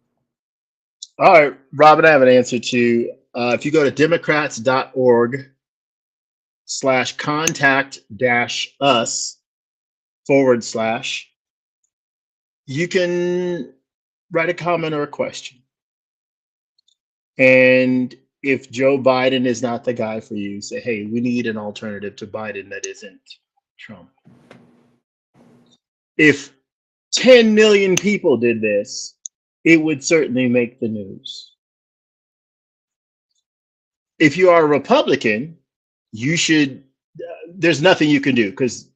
All right, Robin, I have an answer to, if you go to democrats.org/contact-us/, you can write a comment or a question. And if Joe Biden is not the guy for you, say, hey, we need an alternative to Biden that isn't Trump. If 10 million people did this, it would certainly make the news. If you are a Republican, you should, there's nothing you can do, because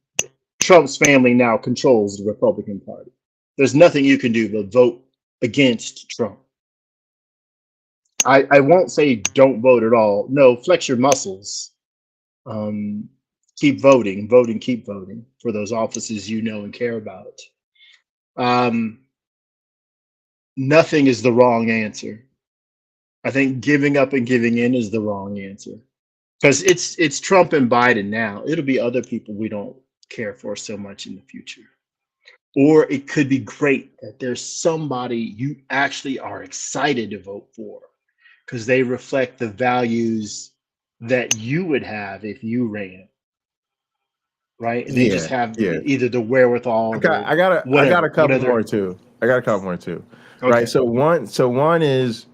Trump's family now controls the Republican Party. There's nothing you can do but vote against Trump. I won't say don't vote at all. No, flex your muscles. Keep voting, keep voting for those offices you know and care about. Nothing is the wrong answer. I think giving up and giving in is the wrong answer, because it's Trump and Biden now. It'll be other people we don't care for so much in the future. Or it could be great that there's somebody you actually are excited to vote for because they reflect the values that you would have if you ran. Right? And they just have either the wherewithal. I got a couple more too. Okay. Right. So one is,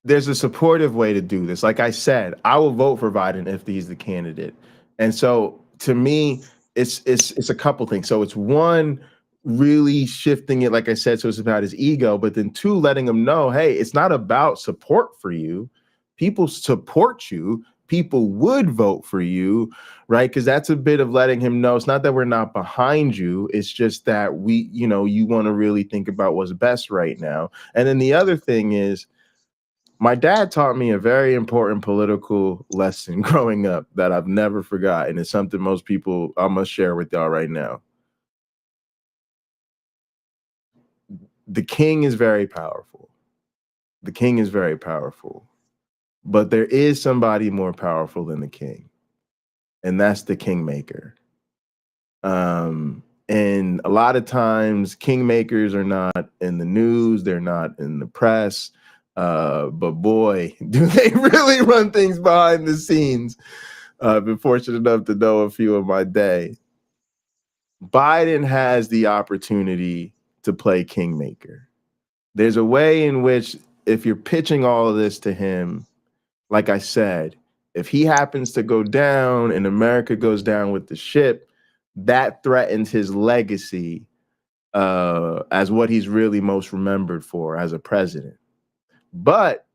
there's a supportive way to do this. Like I said, I will vote for Biden if he's the candidate. And so to me, it's a couple things. So it's one, really shifting it, like I said, so it's about his ego, but then two, letting him know, hey, it's not about support for you. People support you. People would vote for you, right? Because that's a bit of letting him know it's not that we're not behind you. It's just that you want to really think about what's best right now. And then the other thing is, my dad taught me a very important political lesson growing up that I've never forgotten. It's something most people, I must share with y'all right now. The king is very powerful. The king is very powerful. But there is somebody more powerful than the king, and that's the kingmaker. And a lot of times, kingmakers are not in the news, they're not in the press, but boy, do they really run things behind the scenes. I've been fortunate enough to know a few of my day. Biden has the opportunity to play kingmaker. There's a way in which, if you're pitching all of this to him, like I said, if he happens to go down and America goes down with the ship, that threatens his legacy as what he's really most remembered for as a president. But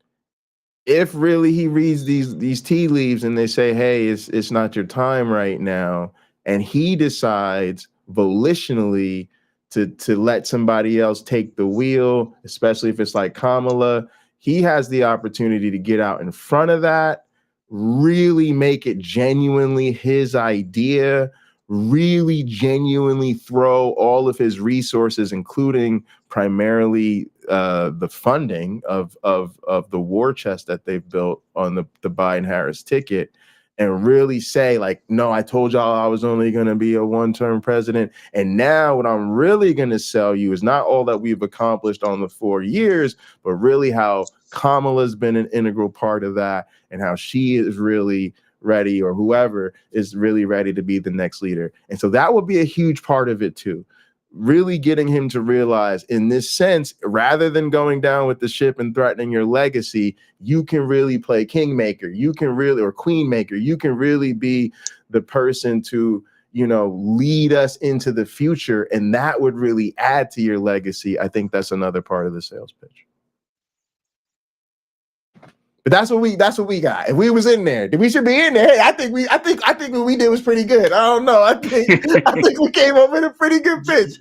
if really he reads these tea leaves and they say, hey, it's not your time right now, and he decides volitionally to let somebody else take the wheel, especially if it's like Kamala, he has the opportunity to get out in front of that, really make it genuinely his idea, really genuinely throw all of his resources, including primarily the funding of the war chest that they've built on the Biden-Harris ticket, and really say, like, no, I told y'all I was only going to be a one-term president. And now what I'm really going to sell you is not all that we've accomplished on the 4 years, but really how Kamala's been an integral part of that, and how she is really ready, or whoever is really ready to be the next leader. And so that would be a huge part of it too. Really getting him to realize, in this sense, rather than going down with the ship and threatening your legacy, you can really play kingmaker. You can really, or queenmaker, you can really be the person to, lead us into the future. And that would really add to your legacy. I think that's another part of the sales pitch. But that's what we got. If we was in there, we should be in there. Hey, I think what we did was pretty good. I don't know. I think we came up with a pretty good pitch.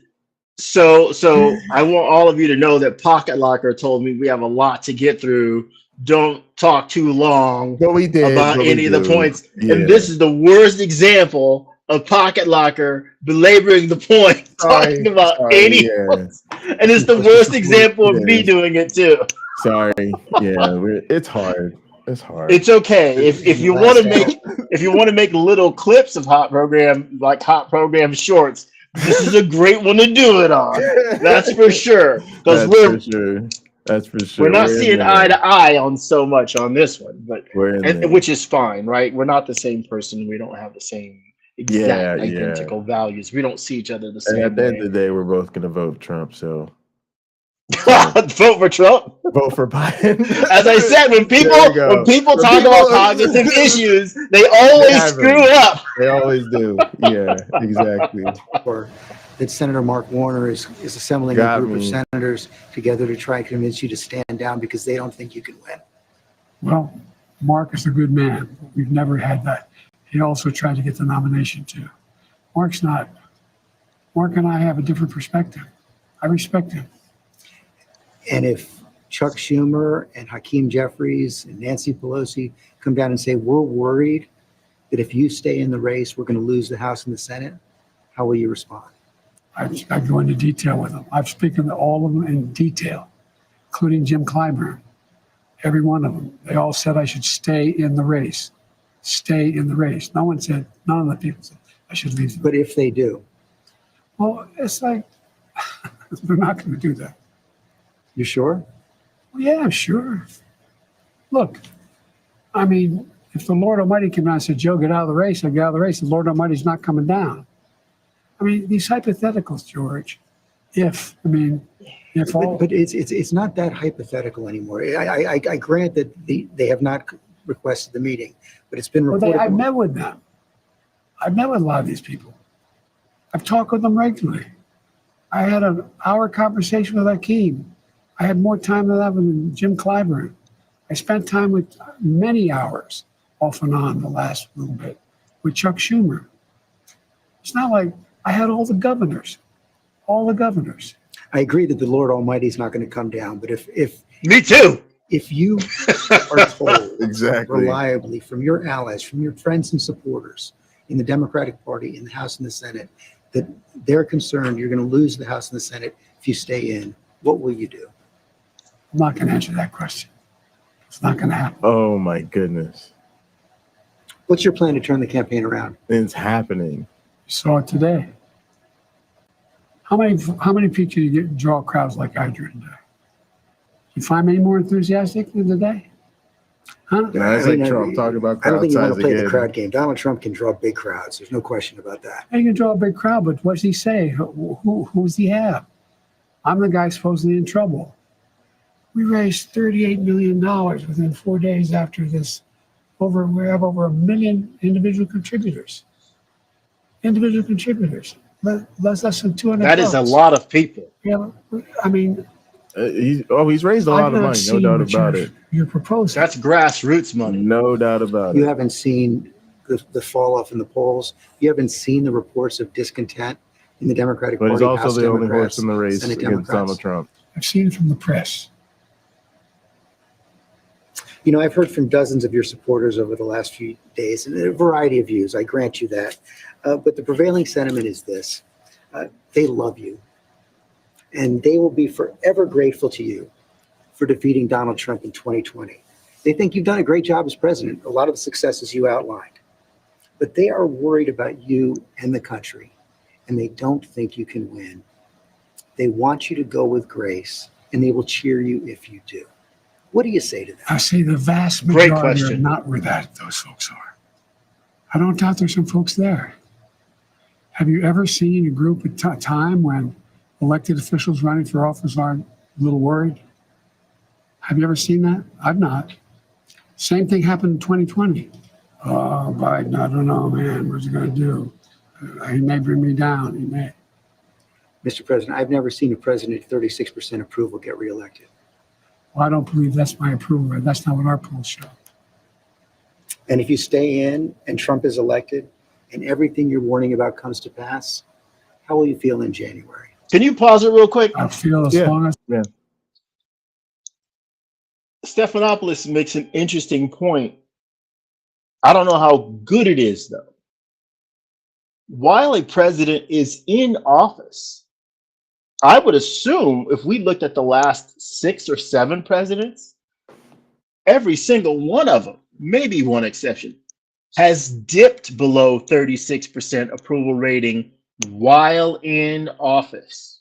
So I want all of you to know that Pocket Locker told me we have a lot to get through. Don't talk too long about any of the points. Yeah. And this is the worst example of Pocket Locker belaboring the point, talking about any. Yeah. And it's the worst example of me doing it too. Sorry. Yeah, it's hard. It's hard. It's okay. If you want to make little clips of hot program shorts, this is a great one to do it on. That's for sure. Because That's for sure. We're not seeing eye to eye on so much on this one, but which is fine, right? We're not the same person. We don't have the same exact identical values. We don't see each other the same way. And at the end of the day, we're both going to vote Trump. So vote for Trump. Vote for Biden. As I said, when people talk about cognitive issues, they always screw up. They always do. Yeah, exactly. That Senator Mark Warner is assembling a group of senators together to try and convince you to stand down because they don't think you can win. Well, Mark is a good man. We've never had that. He also tried to get the nomination too. Mark's not. Mark and I have a different perspective. I respect him. And if Chuck Schumer and Hakeem Jeffries and Nancy Pelosi come down and say, we're worried that if you stay in the race, we're going to lose the House and the Senate, how will you respond? I go into detail with them. I've spoken to all of them in detail, including Jim Clyburn. Every one of them. They all said I should stay in the race. Stay in the race. None of the people said I should leave. But if they do? Well, it's like, they're not going to do that. You sure? Well, yeah, sure. Look, I mean, if the Lord Almighty came down and said, Joe, get out of the race, I get out of the race. The Lord Almighty's not coming down. I mean, these hypotheticals, George, if all... But it's not that hypothetical anymore. I grant that they have not requested the meeting, but it's been reported. I've met with them. I've met with a lot of these people. I've talked with them regularly. I had an hour conversation with Hakeem. I had more time than that with Jim Clyburn. I spent time with many hours off and on the last little bit with Chuck Schumer. It's not like I had all the governors. I agree that the Lord Almighty is not going to come down, but if Me too. if you are told Exactly. reliably from your allies, from your friends and supporters in the Democratic Party, in the House and the Senate, that they're concerned you're going to lose the House and the Senate if you stay in, what will you do? I'm not going to answer that question. It's not going to happen. Oh my goodness. What's your plan to turn the campaign around? It's happening. You saw it today. How many people do you draw crowds like I drew today? You find many more enthusiastic than today? Huh? Yeah, it's like Trump talking about I don't crowd think you want size to play again. the crowd game. Donald Trump can draw big crowds. There's no question about that. You can draw a big crowd, but what does he say? Who does he have? I'm the guy supposedly in trouble. We raised $38 million within 4 days after this. We have over 1 million individual contributors. Less than 200. That is a votes. lot of people. Yeah, I mean, He's raised a lot I've of not money, no seen doubt what about it. you're proposing. That's grassroots money. No doubt about You it. haven't seen the fall off in the polls. You haven't seen the reports of discontent in the Democratic But Party. he's also House the only Democrats, horse in the race Senate against Democrats. Donald Trump. I've seen it from the press. You know, I've heard from dozens of your supporters over the last few days, and a variety of views. I grant you that. But the prevailing sentiment is this. They love you. And they will be forever grateful to you for defeating Donald Trump in 2020. They think you've done a great job as president, a lot of the successes you outlined. But they are worried about you and the country, and they don't think you can win. They want you to go with grace, and they will cheer you if you do. What do you say to them? I say the vast Great majority are question. not where those folks are. I don't doubt there's some folks there. Have you ever seen a group at time when elected officials running for office aren't a little worried? Have you ever seen that? I've not. Same thing happened in 2020. Oh, Biden, I don't know, man. What's he going to do? He may bring me down. He may. Mr. President, I've never seen a president at 36% approval get reelected. Well, I don't believe that's my approval rate. That's not what our polls show. And if you stay in and Trump is elected and everything you're warning about comes to pass, how will you feel in January? Can you pause it real quick? I feel as Yeah. long as Stephanopoulos makes an interesting point. I don't know how good it is, though. While a president is in office, I would assume if we looked at the last 6 or 7 presidents, every single one of them, maybe one exception, has dipped below 36% approval rating while in office.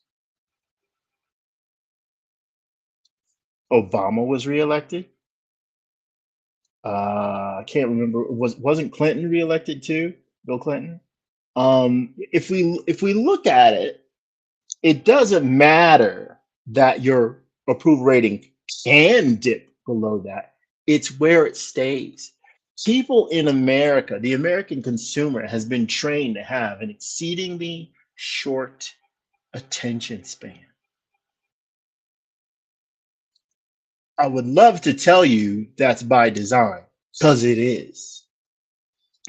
Obama was reelected. I can't remember. Wasn't Clinton reelected too? Bill Clinton. If we look at it, it doesn't matter that your approval rating can dip below that. It's where it stays. People in America, the American consumer, has been trained to have an exceedingly short attention span. I would love to tell you that's by design, because it is.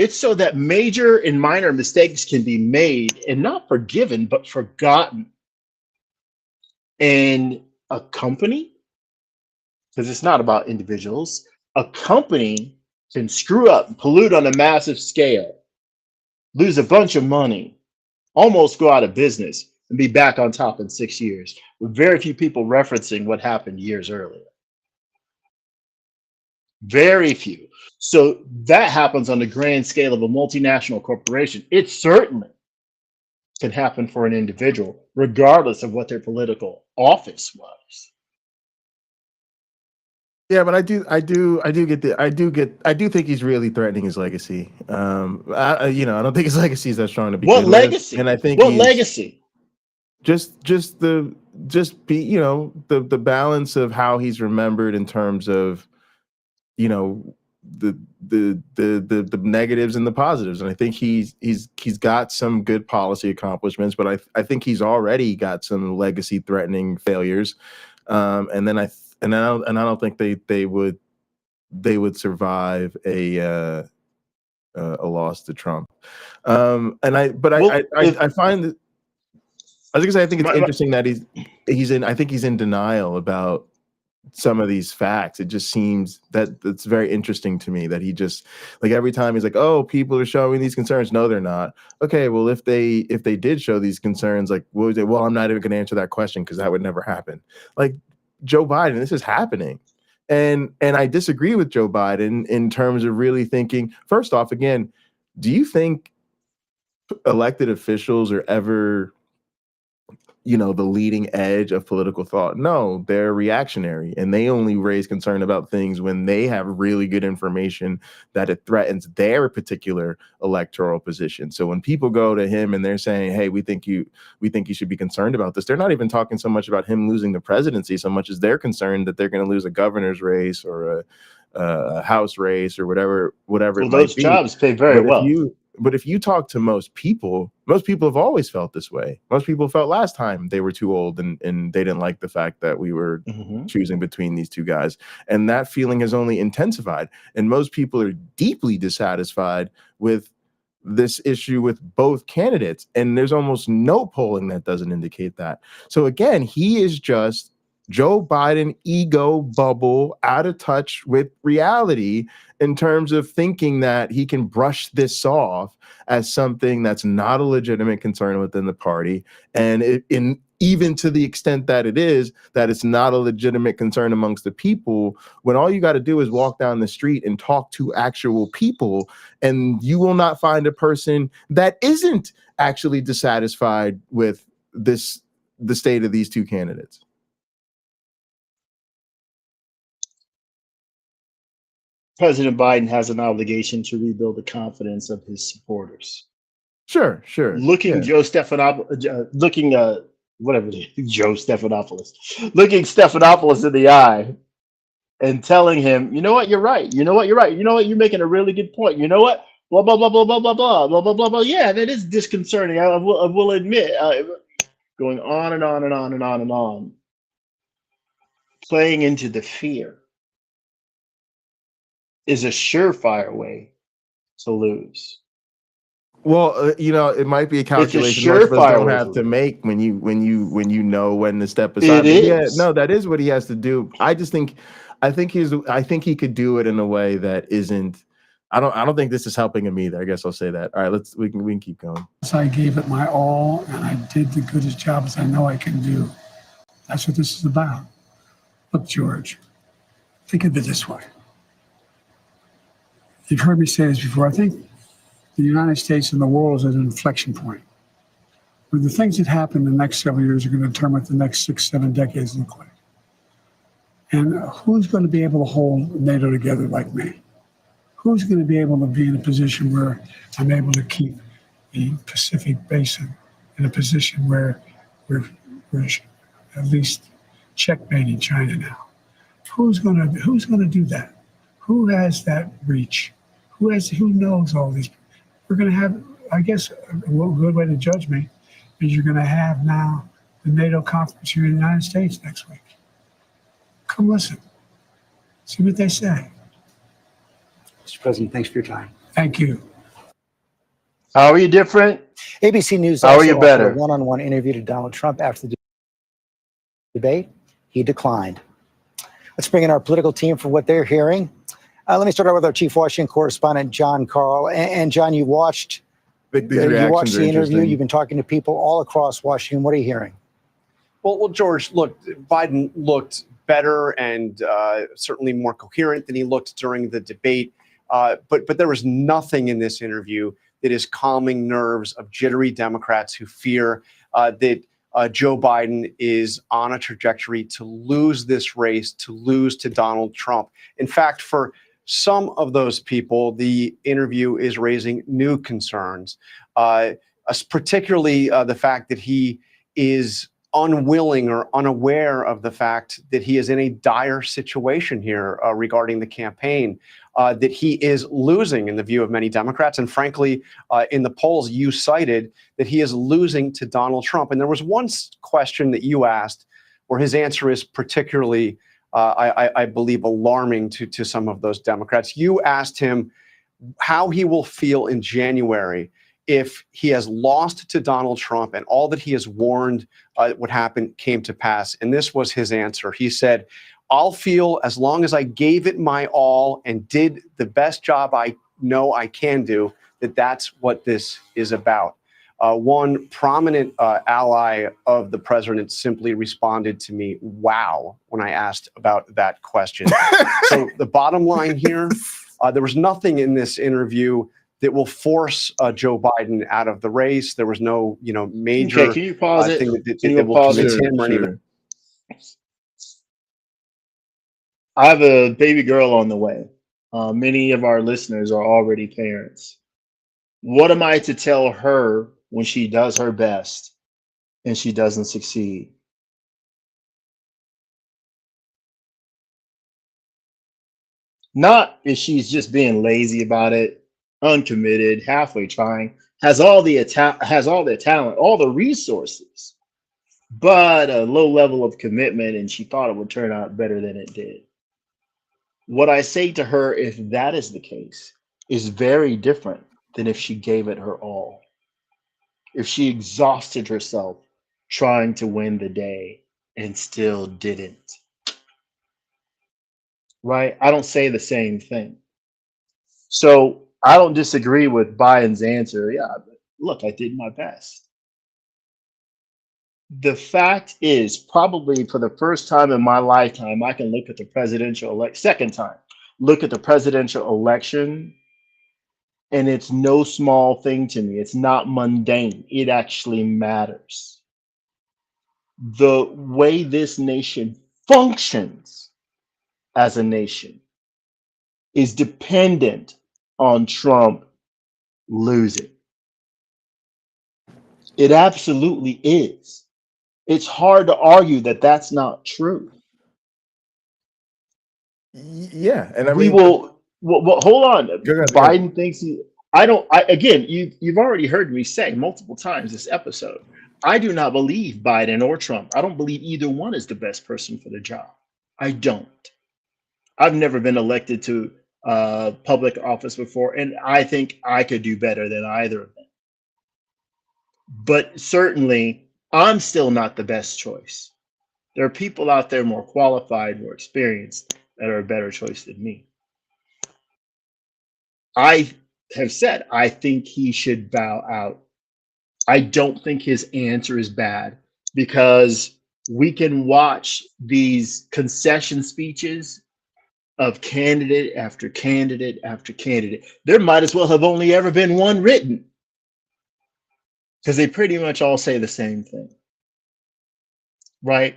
It's so that major and minor mistakes can be made and not forgiven, but forgotten. And a company, because it's not about individuals, a company can screw up, pollute on a massive scale, lose a bunch of money, almost go out of business, and be back on top in 6 years, with very few people referencing what happened years earlier. Very few. So that happens on the grand scale of a multinational corporation. It certainly can happen for an individual, regardless of what their political office was. Yeah, but I do think he's really threatening his legacy. I don't think his legacy is that strong to begin What with, legacy? and I think What legacy? just the balance of how he's remembered in terms of the negatives and the positives. And I think he's got some good policy accomplishments, but I think he's already got some legacy threatening failures. And I don't think they would survive a loss to Trump. I find that I think it's interesting that he's in denial about some of these facts. It just seems that it's very interesting to me that he just, like, every time he's like, oh, people are showing these concerns. No, they're not. Okay, well, if they did show these concerns, like, what would they? Well, I'm not even going to answer that question because that would never happen. Like, Joe Biden, this is happening. And I disagree with Joe Biden in terms of really thinking, first off, again, do you think elected officials are ever the leading edge of political thought? No, they're reactionary, and they only raise concern about things when they have really good information that it threatens their particular electoral position. So when people go to him and they're saying, hey, we think you should be concerned about this, they're not even talking so much about him losing the presidency so much as they're concerned that they're going to lose a governor's race or a House race or whatever Well, it might those be. jobs pay very well. But if you talk to most people have always felt this way. Most people felt last time they were too old and they didn't like the fact that we were choosing between these two guys. And that feeling has only intensified. And most people are deeply dissatisfied with this issue with both candidates. And there's almost no polling that doesn't indicate that. So again, he is just Joe Biden ego bubble, out of touch with reality in terms of thinking that he can brush this off as something that's not a legitimate concern within the party. And even to the extent that it's not a legitimate concern amongst the people, when all you got to do is walk down the street and talk to actual people, and you will not find a person that isn't actually dissatisfied with the state of these two candidates. President Biden has an obligation to rebuild the confidence of his supporters. Sure. Looking yeah. Joe Stephanopoulos, Joe Stephanopoulos, looking Stephanopoulos in the eye and telling him, you know what, you're right. You know what, you're making a really good point. You know what, blah blah blah blah blah blah blah blah blah blah blah. Yeah, that is disconcerting. I will admit, going on and on and on and on and on, playing into the fear is a surefire way to lose. Well, it might be a calculation most of us don't have to make when you know when to step aside. Yeah, no, that is what he has to do. I think he could do it in a way that isn't. I don't think this is helping him either. I guess I'll say that. All right, we can keep going. So I gave it my all, and I did the goodest job as I know I can do. That's what this is about. Look, George, think of it this way. You've heard me say this before. I think the United States and the world is at an inflection point where the things that happen in the next several years are going to determine what the next 6-7 decades look like. And who's going to be able to hold NATO together like me? Who's going to be able to be in a position where I'm able to keep the Pacific Basin in a position where we're at least checkmating China now? Who's going to do that? Who has that reach? Who knows all these? We're going to have, I guess, a good way to judge me is you're going to have now the NATO conference here in the United States next week. Come listen. See what they say. Mr. President, thanks for your time. Thank you. How are you different? ABC News How are also you offered better? a one-on-one interview to Donald Trump after the debate. He declined. Let's bring in our political team for what they're hearing. Let me start out with our chief Washington correspondent, John Carl. And John, you watched These the reactions are interview. interesting. You've been talking to people all across Washington. What are you hearing? Well, George, look, Biden looked better and certainly more coherent than he looked during the debate. But there was nothing in this interview that is calming nerves of jittery Democrats who fear that Joe Biden is on a trajectory to lose this race, to lose to Donald Trump. In fact, for some of those people, the interview is raising new concerns, particularly the fact that he is unwilling or unaware of the fact that he is in a dire situation here regarding the campaign, that he is losing in the view of many Democrats. And frankly, in the polls you cited, that he is losing to Donald Trump. And there was one question that you asked where his answer is particularly, I believe, alarming to some of those Democrats. You asked him how he will feel in January if he has lost to Donald Trump and all that he has warned would happen came to pass. And this was his answer. He said, "I'll feel as long as I gave it my all and did the best job I know I can do, that's what this is about." One prominent ally of the president simply responded to me, "Wow," when I asked about that question. So the bottom line here, there was nothing in this interview that will force Joe Biden out of the race. There was no, major Okay, can you pause it? thing Can you that will pause convince it? him or anyone. I have a baby girl on the way. Many of our listeners are already parents. What am I to tell her when she does her best and she doesn't succeed? Not if she's just being lazy about it, uncommitted, halfway trying, has all the talent, all the resources, but a low level of commitment, and she thought it would turn out better than it did. What I say to her, if that is the case, is very different than if she gave it her all. If she exhausted herself trying to win the day and still didn't. Right? I don't say the same thing. So I don't disagree with Biden's answer. Yeah, but look, I did my best. The fact is, probably for the first time in my lifetime, I can look at the second time, look at the presidential election, and it's no small thing to me. It's not mundane. It actually matters. The way this nation functions as a nation is dependent on Trump losing. It absolutely is. It's hard to argue that that's not true. Yeah, and I We mean, will. Well, hold on. Go ahead. Biden thinks he. I don't. Again, you've already heard me say multiple times this episode. I do not believe Biden or Trump. I don't believe either one is the best person for the job. I don't. I've never been elected to public office before, and I think I could do better than either of them. But certainly, I'm still not the best choice. There are people out there more qualified, more experienced, that are a better choice than me. I have said I think he should bow out. I don't think his answer is bad, because we can watch these concession speeches of candidate after candidate after candidate. There might as well have only ever been one written, because they pretty much all say the same thing, right?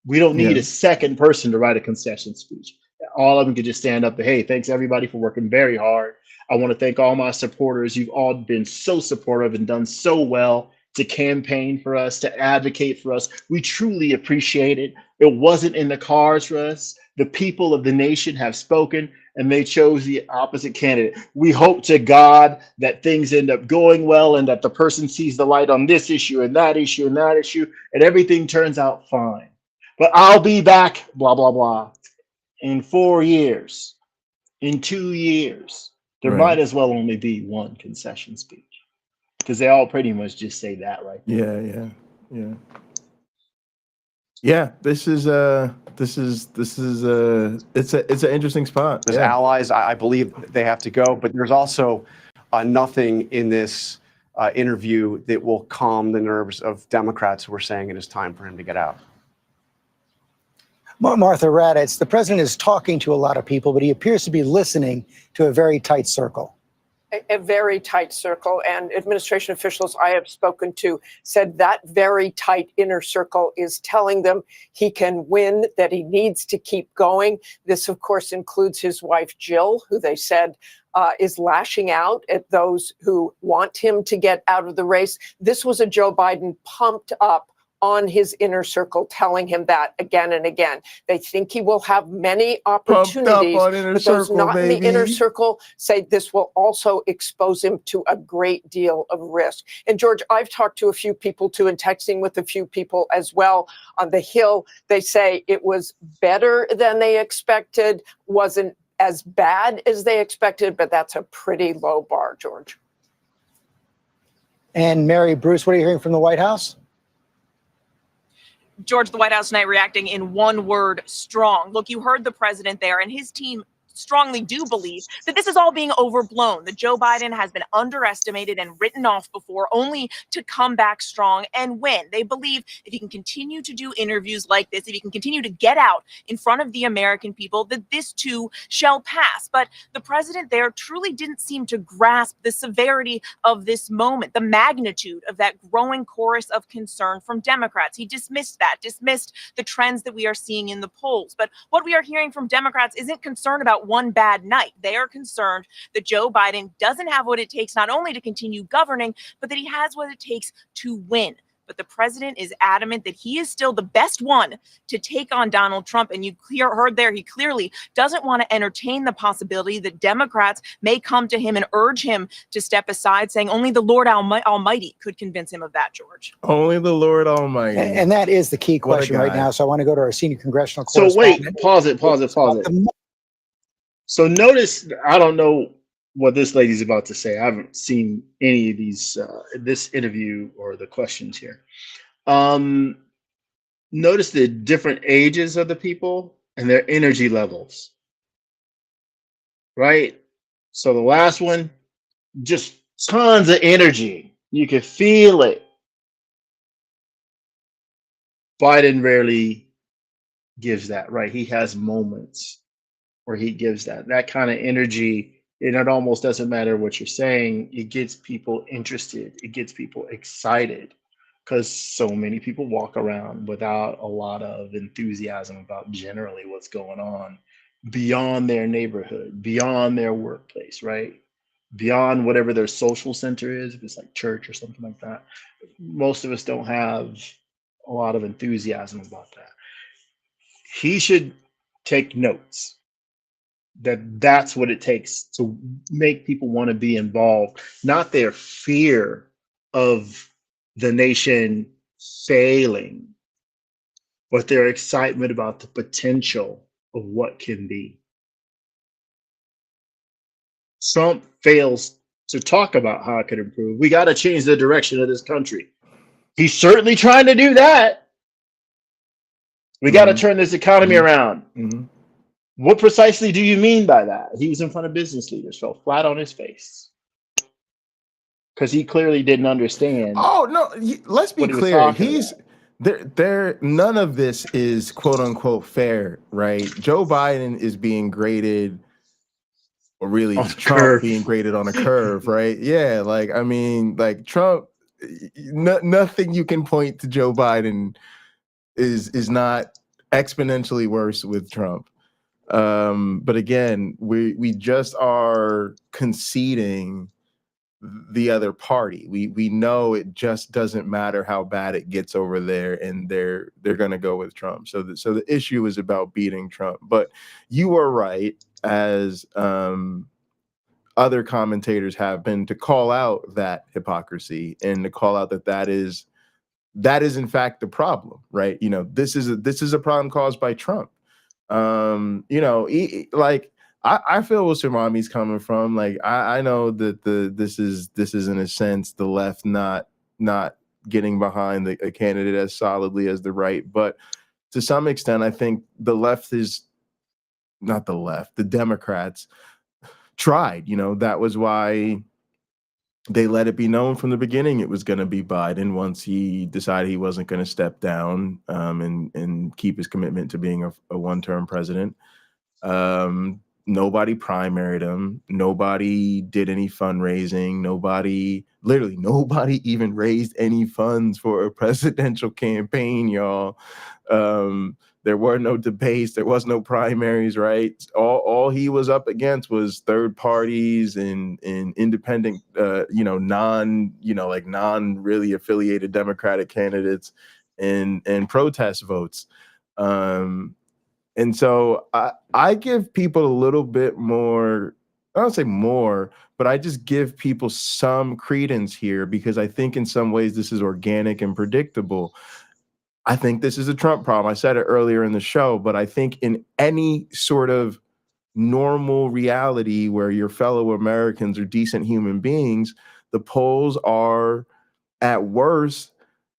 We don't need a second person to write a concession speech. All of them could just stand up and, "Hey, thanks everybody for working very hard. I want to thank all my supporters. You've all been so supportive and done so well to campaign for us, to advocate for us. We truly appreciate it. It wasn't in the cards for us. The people of the nation have spoken, and they chose the opposite candidate. We hope to God that things end up going well, and that the person sees the light on this issue and that issue and that issue, and everything turns out fine. But I'll be back, blah, blah, blah, in 4 years, in 2 years." There might as well only be one concession speech. because they all pretty much just say that right there. Yeah. This is it's an interesting spot. As allies, I believe they have to go, but there's also nothing in this interview that will calm the nerves of Democrats who are saying it is time for him to get out. Martha Raddatz, the president is talking to a lot of people, but he appears to be listening to a very tight circle. A very tight circle, and administration officials I have spoken to said that very tight inner circle is telling them he can win, that he needs to keep going. This, of course, includes his wife, Jill, who they said is lashing out at those who want him to get out of the race. This was a Joe Biden pumped up on his inner circle, telling him that again and again. They think he will have many opportunities, but those not in the inner circle say this will also expose him to a great deal of risk. And George, I've talked to a few people too, and texting with a few people as well on the Hill. They say it was better than they expected, wasn't as bad as they expected, but that's a pretty low bar, George. And Mary Bruce, what are you hearing from the White House? George, the White House tonight reacting in one word, strong. Look, you heard the president there, and his team strongly do believe that this is all being overblown, that Joe Biden has been underestimated and written off before, only to come back strong and win. They believe if he can continue to do interviews like this, if he can continue to get out in front of the American people, that this too shall pass. But the president there truly didn't seem to grasp the severity of this moment, the magnitude of that growing chorus of concern from Democrats. He dismissed the trends that we are seeing in the polls. But what we are hearing from Democrats isn't concern about one bad night. They are concerned that Joe Biden doesn't have what it takes not only to continue governing, but that he has what it takes to win. But the president is adamant that he is still the best one to take on Donald Trump. And you heard there, he clearly doesn't want to entertain the possibility that Democrats may come to him and urge him to step aside, saying only the Lord Almighty could convince him of that, George. Only the Lord Almighty. And that is the key question right now. So I want to go to our senior congressional So correspondent. wait, pause it. So notice, I don't know what this lady's about to say. I haven't seen any of these, this interview or the questions here. Notice the different ages of the people and their energy levels, right? So the last one, just tons of energy. You can feel it. Biden rarely gives that, right? He has moments where he gives that kind of energy, and it almost doesn't matter what you're saying. It gets people interested. It gets people excited because so many people walk around without a lot of enthusiasm about generally what's going on beyond their neighborhood, beyond their workplace, right? Beyond whatever their social center is, if it's like church or something like that. Most of us don't have a lot of enthusiasm about that. He should take notes. That's what it takes to make people want to be involved, not their fear of the nation failing, but their excitement about the potential of what can be. Trump fails to talk about how it could improve. We got to change the direction of this country. He's certainly trying to do that. We got to turn this economy around. What precisely do you mean by that? He was in front of business leaders, fell flat on his face because he clearly didn't understand. Oh no, let's be clear. He's there. None of this is quote unquote fair, right? Joe Biden is being graded, or really Trump being graded on a curve, right? Yeah, like I mean, like Trump. Nothing you can point to Joe Biden is not exponentially worse with Trump. But again, we just are conceding the other party. We know it just doesn't matter how bad it gets over there, and they're going to go with Trump. So the issue is about beating Trump. But you are right, as other commentators have been, to call out that hypocrisy and to call out that is in fact the problem, right? You know, this is a problem caused by Trump. You know, like I feel where Shamami's coming from. Like I know that this is in a sense the left not getting behind a candidate as solidly as the right, but to some extent, I think the left is not the left. The Democrats tried. That was why they let it be known from the beginning it was going to be Biden once he decided he wasn't going to step down and keep his commitment to being a one-term president. Nobody primaried him. Nobody did any fundraising. Literally nobody even raised any funds for a presidential campaign, y'all. There were no debates. There was no primaries, right? All he was up against was third parties and independent, non really affiliated Democratic candidates and protest votes. And so I give people a little bit more, I don't say more, but I just give people some credence here because I think in some ways this is organic and predictable. I think this is a Trump problem. I said it earlier in the show, but I think in any sort of normal reality where your fellow Americans are decent human beings, the polls are at worst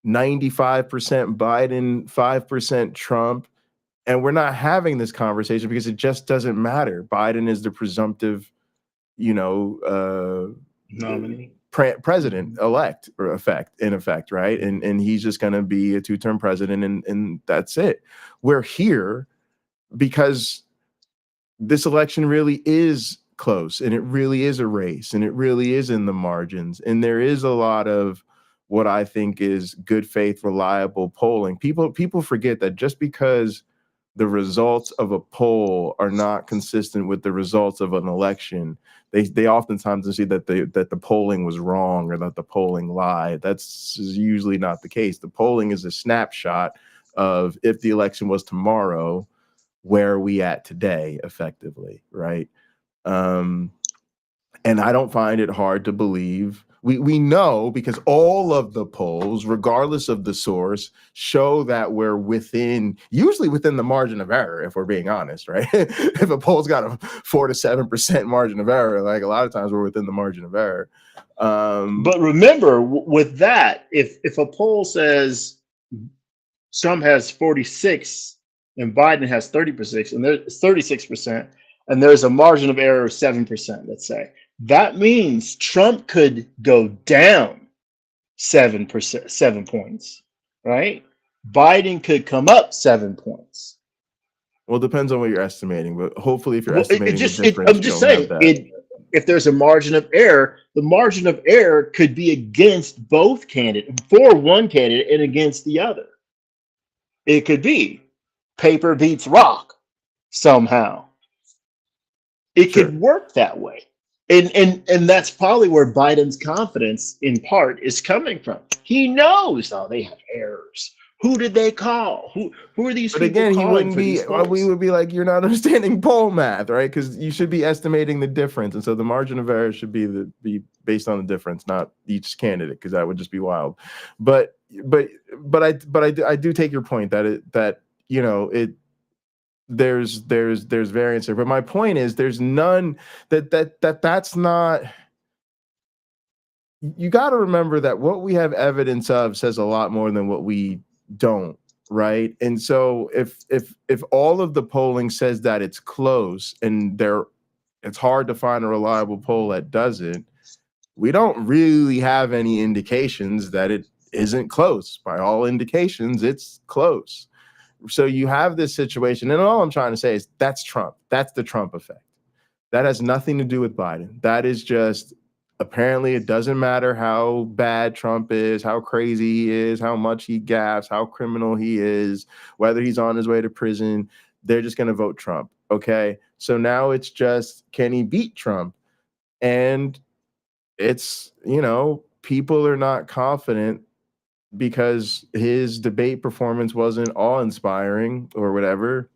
95% Biden, 5% Trump. And we're not having this conversation because it just doesn't matter. Biden is the presumptive, nominee, president-elect, in effect, right? And he's just going to be a two-term president, and that's it. We're here because this election really is close, and it really is a race, and it really is in the margins, and there is a lot of what I think is good faith, reliable polling. People forget that just because the results of a poll are not consistent with the results of an election, they oftentimes see that the polling was wrong or that the polling lied. That's usually not the case. The polling is a snapshot of if the election was tomorrow, where are we at today, effectively, right? And I don't find it hard to believe. We know because all of the polls, regardless of the source, show that we're usually within the margin of error, if we're being honest, right? If a poll's got a 4 to 7% margin of error, like a lot of times we're within the margin of error. But remember, with that, if a poll says Trump has 46 and Biden has 30%, and there's 36%, and there's a margin of error of 7%, let's say, that means Trump could go down 7 points, right? Biden could come up 7 points. Well, it depends on what you're estimating, but hopefully if you're estimating the difference, I'm just saying, if there's a margin of error, the margin of error could be against both candidates, for one candidate and against the other. It could be paper beats rock somehow. It could work that way. And that's probably where Biden's confidence in part is coming from. He knows, they have errors. Who did they call? Who are these people again, calling for these polls? We would be like, you're not understanding poll math, right? Because you should be estimating the difference. And so the margin of error should be based on the difference, not each candidate, because that would just be wild. But I do take your point that there's variance there. But my point is there's none that's not. You got to remember that what we have evidence of says a lot more than what we don't, right? And so if all of the polling says that it's close and it's hard to find a reliable poll that doesn't, we don't really have any indications that it isn't close. By all indications, it's close. So you have this situation, and all I'm trying to say is that's Trump. That's the Trump effect. That has nothing to do with Biden. That is just, apparently it doesn't matter how bad Trump is, how crazy he is, how much he gaffes, how criminal he is, whether he's on his way to prison, they're just going to vote Trump. Okay. So now it's just, can he beat Trump? And it's, people are not confident because his debate performance wasn't awe-inspiring or whatever.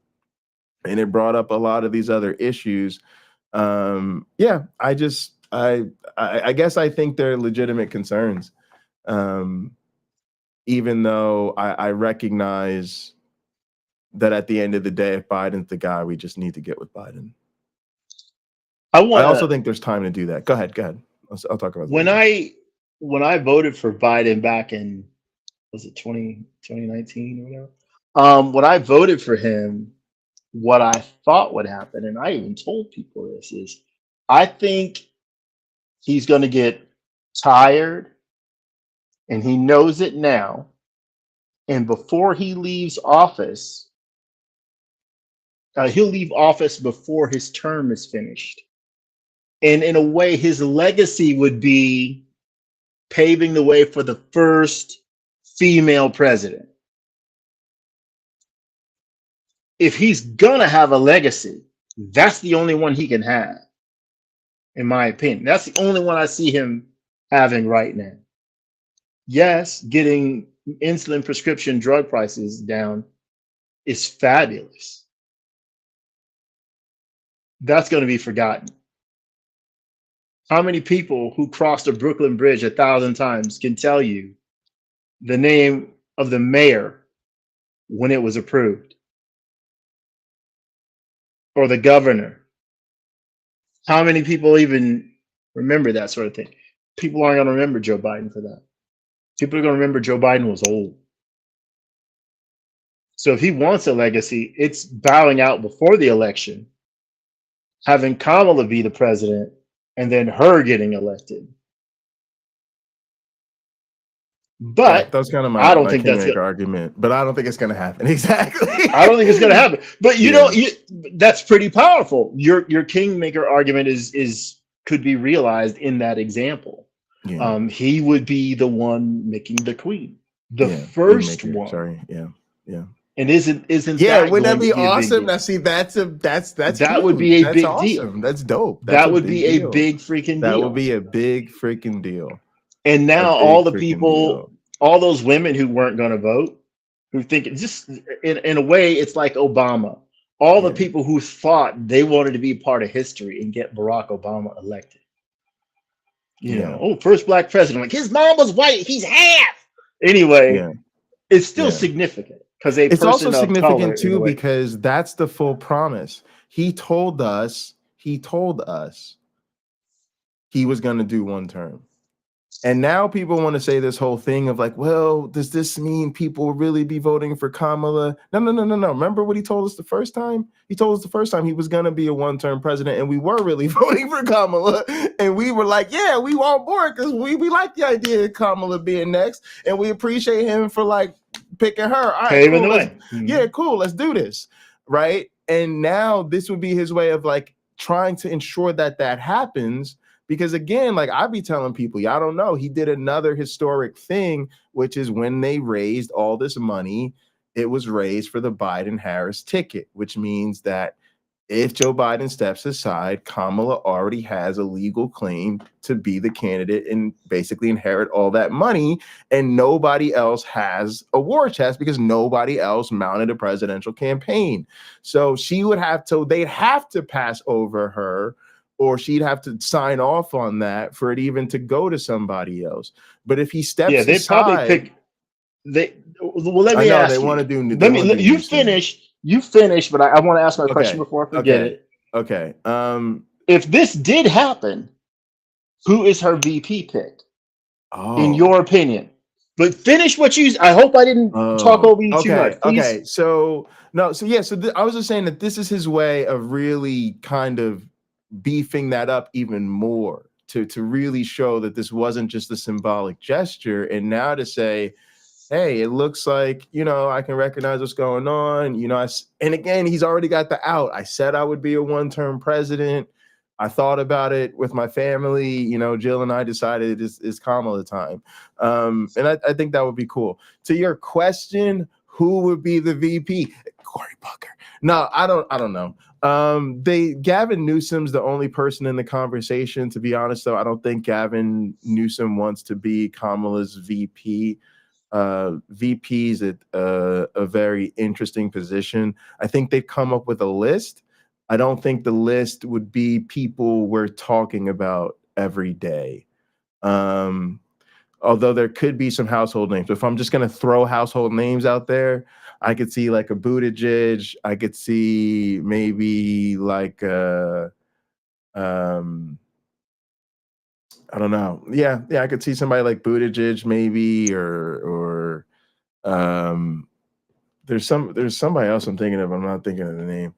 And it brought up a lot of these other issues. I guess I think they're legitimate concerns, even though I recognize that at the end of the day, if Biden's the guy, we just need to get with Biden. I also think there's time to do that. Go ahead. I'll talk about that. When I voted for Biden back in, was it 2019 or whatever? When I voted for him, what I thought would happen, and I even told people this, is I think he's going to get tired, and he knows it now. And before he leaves office, he'll leave office before his term is finished. And in a way, his legacy would be paving the way for the first female president. If he's gonna have a legacy, that's the only one he can have, in my opinion. That's the only one I see him having right now. Yes, getting insulin prescription drug prices down is fabulous. That's going to be forgotten. How many people who crossed the Brooklyn Bridge 1,000 times can tell you the name of the mayor when it was approved? Or the governor? How many people even remember that sort of thing? People aren't going to remember Joe Biden for that. People are going to remember Joe Biden was old. So if he wants a legacy, it's bowing out before the election, having Kamala be the president, and then her getting elected. But that's kind of I don't my think that's kingmaker argument, but I don't think it's going to happen. Exactly. I don't think it's going to happen. But you know, that's pretty powerful. Your kingmaker argument could be realized in that example. Yeah. He would be the one making the queen, the first one. Sorry, yeah. And isn't that wouldn't that be awesome? Now, see, that's that would be a big deal. That's dope. That would be a big freaking deal. That would be a big freaking deal. And now all the people, all those women who weren't going to vote, who think just in a way, it's like Obama. All the people who thought they wanted to be part of history and get Barack Obama elected. You know, first black president. Like, his mom was white. He's half. Anyway, it's still significant. Because it's also significant too, because that's the full promise. He told us he was going to do one term. And now people want to say this whole thing of like, well, does this mean people will really be voting for Kamala? No. Remember what he told us the first time? He told us the first time he was going to be a one-term president, and we were really voting for Kamala. And we were like, yeah, we want more because we like the idea of Kamala being next. And we appreciate him for like picking her. All right, paving the way. Yeah, cool. Let's do this. Right. And now this would be his way of like trying to ensure that happens. Because again, like I be telling people, y'all don't know, he did another historic thing, which is when they raised all this money, it was raised for the Biden-Harris ticket, which means that if Joe Biden steps aside, Kamala already has a legal claim to be the candidate and basically inherit all that money. And nobody else has a war chest because nobody else mounted a presidential campaign. So they'd have to pass over her, or she'd have to sign off on that for it even to go to somebody else. But if he steps aside, they probably pick. Well, let me ask they you. Want to do. You finish, but I want to ask my question before I forget it. Okay. If this did happen, who is her VP pick? In your opinion? But finish what you. I hope I didn't talk over you too much. Please. Okay. So I was just saying that this is his way of really kind of beefing that up even more to really show that this wasn't just a symbolic gesture, and now to say, hey, it looks like, I can recognize what's going on, and again, he's already got the out. I said I would be a one-term president. I thought about it with my family, Jill and I decided it's Kamala time. And I think that would be cool. To your question, who would be the VP? Cory Booker. No, I don't know. Gavin Newsom's the only person in the conversation. To be honest, though, I don't think Gavin Newsom wants to be Kamala's VP. VP is a very interesting position. I think they've come up with a list. I don't think the list would be people we're talking about every day. Although there could be some household names. If I'm just going to throw household names out there, I could see like a Buttigieg. I could see maybe like I don't know. Yeah, I could see somebody like Buttigieg maybe, or there's somebody else I'm thinking of. I'm not thinking of the name.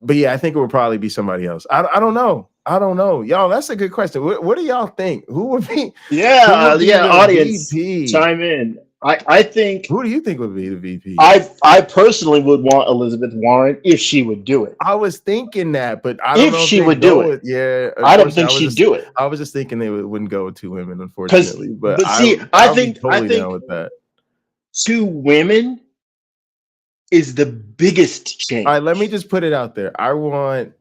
But yeah, I think it would probably be somebody else. I don't know. Y'all, that's a good question. What do y'all think? Who would be? Yeah, who would be the audience, VP? chime in. I think. Who do you think would be the VP? I personally would want Elizabeth Warren if she would do it. I was thinking that, but I don't know if she they would go do it. Yeah, I don't think she'd do it. I was just thinking they wouldn't go with 2 women, unfortunately. But see, I think down with that. 2 women is the biggest change. All right, let me just put it out there. I want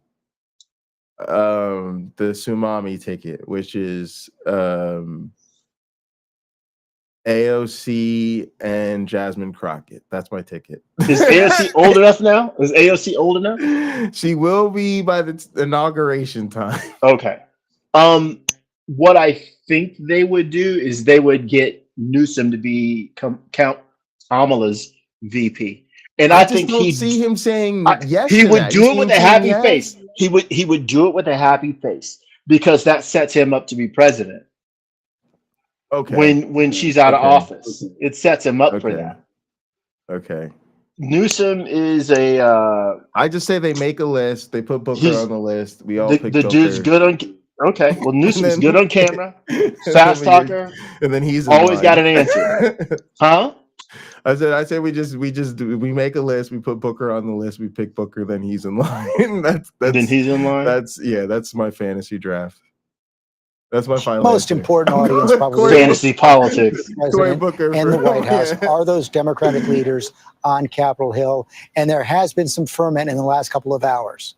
the Tsunami ticket, which is AOC and Jasmine Crockett. That's my ticket. Is AOC old enough now? Is AOC old enough? She will be by the inauguration time. Okay. What I think they would do is they would get Newsom to be Count Kamala's VP. And I think he'd see him saying yes. He would do it with a happy face. He would do it with a happy face because that sets him up to be president. Okay. When she's out of office, it sets him up for that. Okay. Newsom is a. I just say they make a list. They put Booker on the list. We all pick the Booker. dude's good on. Okay, well Newsom's good on camera, fast talker, and then he's always got an answer. Huh? I said we make a list. We put Booker on the list. We pick Booker. Then he's in line. That's then he's in line. That's my fantasy draft. That's my final most answer. Important audience probably fantasy politics. Booker and the White House are those Democratic leaders on Capitol Hill, and there has been some ferment in the last couple of hours.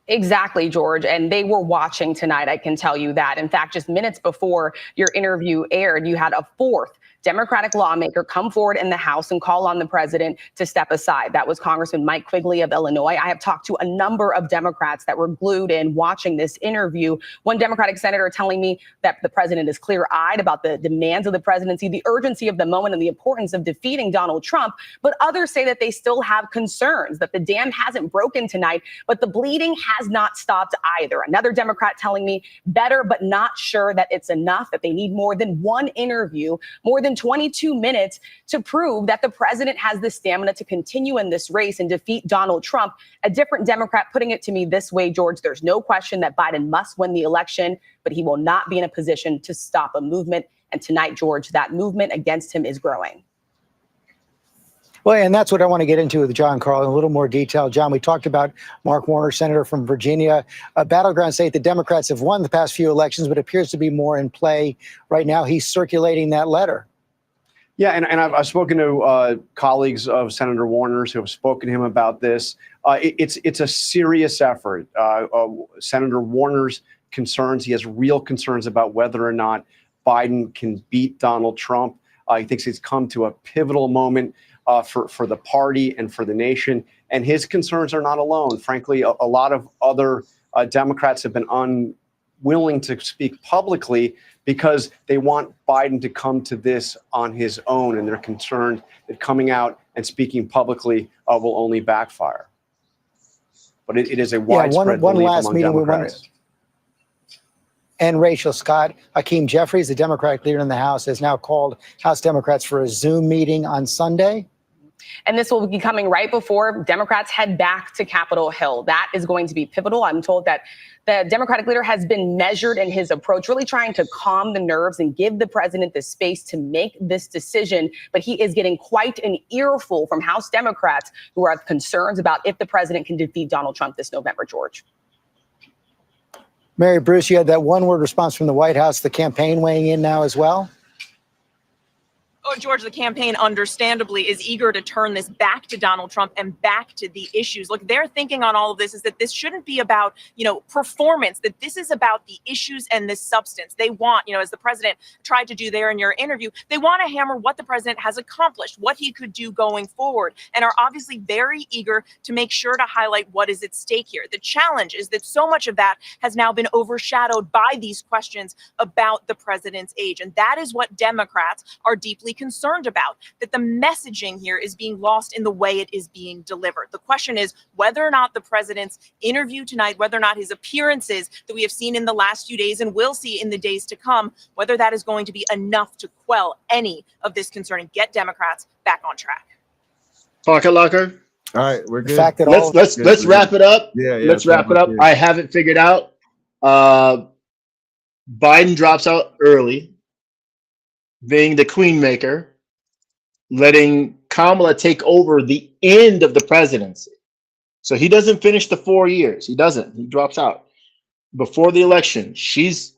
Exactly, George. And they were watching tonight. I can tell you that. In fact, just minutes before your interview aired, you had a 4th Democratic lawmaker come forward in the House and call on the president to step aside. That was Congressman Mike Quigley of Illinois. I have talked to a number of Democrats that were glued in watching this interview. One Democratic senator telling me that the president is clear-eyed about the demands of the presidency, the urgency of the moment, and the importance of defeating Donald Trump. But others say that they still have concerns, that the dam hasn't broken tonight, but the bleeding has not stopped either. Another Democrat telling me better, but not sure that it's enough, that they need more than one interview, more than 22 minutes to prove that the president has the stamina to continue in this race and defeat Donald Trump. A different Democrat putting it to me this way, George, there's no question that Biden must win the election, but he will not be in a position to stop a movement. And tonight, George, that movement against him is growing. Well, and that's what I want to get into with John Carl in a little more detail. John, we talked about Mark Warner, senator from Virginia, a battleground state. The Democrats have won the past few elections, but appears to be more in play right now. He's circulating that letter. Yeah, and I've spoken to colleagues of Senator Warner's who have spoken to him about this. It's a serious effort. Senator Warner's concerns, he has real concerns about whether or not Biden can beat Donald Trump. He thinks he's come to a pivotal moment for the party and for the nation. And his concerns are not alone. Frankly, a lot of other Democrats have been unwilling to speak publicly because they want Biden to come to this on his own, and they're concerned that coming out and speaking publicly will only backfire. But it is a widespread belief among Democrats. And Rachel Scott, Hakeem Jeffries, the Democratic leader in the House, has now called House Democrats for a Zoom meeting on Sunday. And this will be coming right before Democrats head back to Capitol Hill. That is going to be pivotal. I'm told that the Democratic leader has been measured in his approach, really trying to calm the nerves and give the president the space to make this decision. But he is getting quite an earful from House Democrats who have concerns about if the president can defeat Donald Trump this November, George. Mary Bruce, you had that one-word response from the White House, the campaign weighing in now as well. Oh, George, the campaign understandably is eager to turn this back to Donald Trump and back to the issues. Look, their thinking on all of this is that this shouldn't be about, performance, that this is about the issues and the substance. They want, as the president tried to do there in your interview, they want to hammer what the president has accomplished, what he could do going forward, and are obviously very eager to make sure to highlight what is at stake here. The challenge is that so much of that has now been overshadowed by these questions about the president's age. And that is what Democrats are deeply concerned about, that the messaging here is being lost in the way it is being delivered. The question is whether or not the president's interview tonight, whether or not his appearances that we have seen in the last few days and will see in the days to come, whether that is going to be enough to quell any of this concern and get Democrats back on track. Pocket locker. All right, we're The good. fact that Let's wrap it up. Yeah, Let's wrap it up. I haven't figured out. Biden drops out early, being the queen maker, letting Kamala take over the end of the presidency. So he doesn't finish the 4 years. He doesn't. He drops out before the election. She's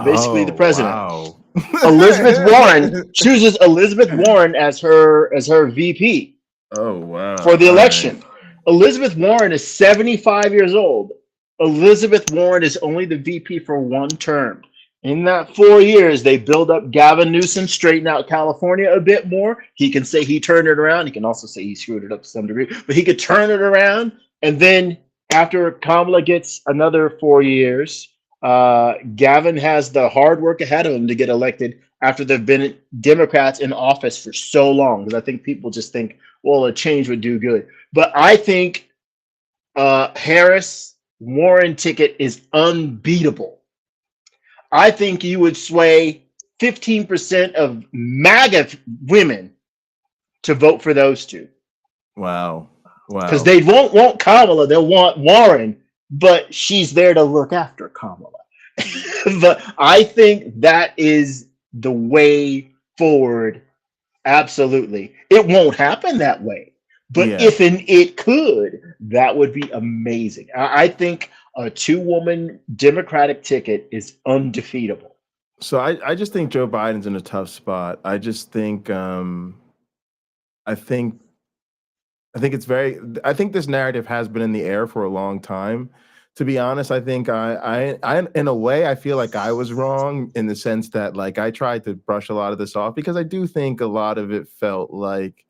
basically the president. Wow. Elizabeth Warren chooses Elizabeth Warren as her VP. Oh, wow. For the election. Elizabeth Warren is 75 years old. Elizabeth Warren is only the VP for one term. In that 4 years, they build up Gavin Newsom, straighten out California a bit more. He can say he turned it around. He can also say he screwed it up to some degree, but he could turn it around. And then after Kamala gets another 4 years, Gavin has the hard work ahead of him to get elected after there've been Democrats in office for so long. Because I think people just think, well, a change would do good. But I think Harris Warren ticket is unbeatable. I think you would sway 15% of MAGA women to vote for those two. Wow. Because they won't want Kamala, they'll want Warren, but she's there to look after Kamala. But I think that is the way forward. Absolutely. It won't happen that way. But if it could, that would be amazing. I think a two-woman Democratic ticket is undefeatable. So I just think Joe Biden's in a tough spot. I just think I think this narrative has been in the air for a long time. To be honest, I think I in a way I feel like I was wrong in the sense that like I tried to brush a lot of this off because I do think a lot of it felt like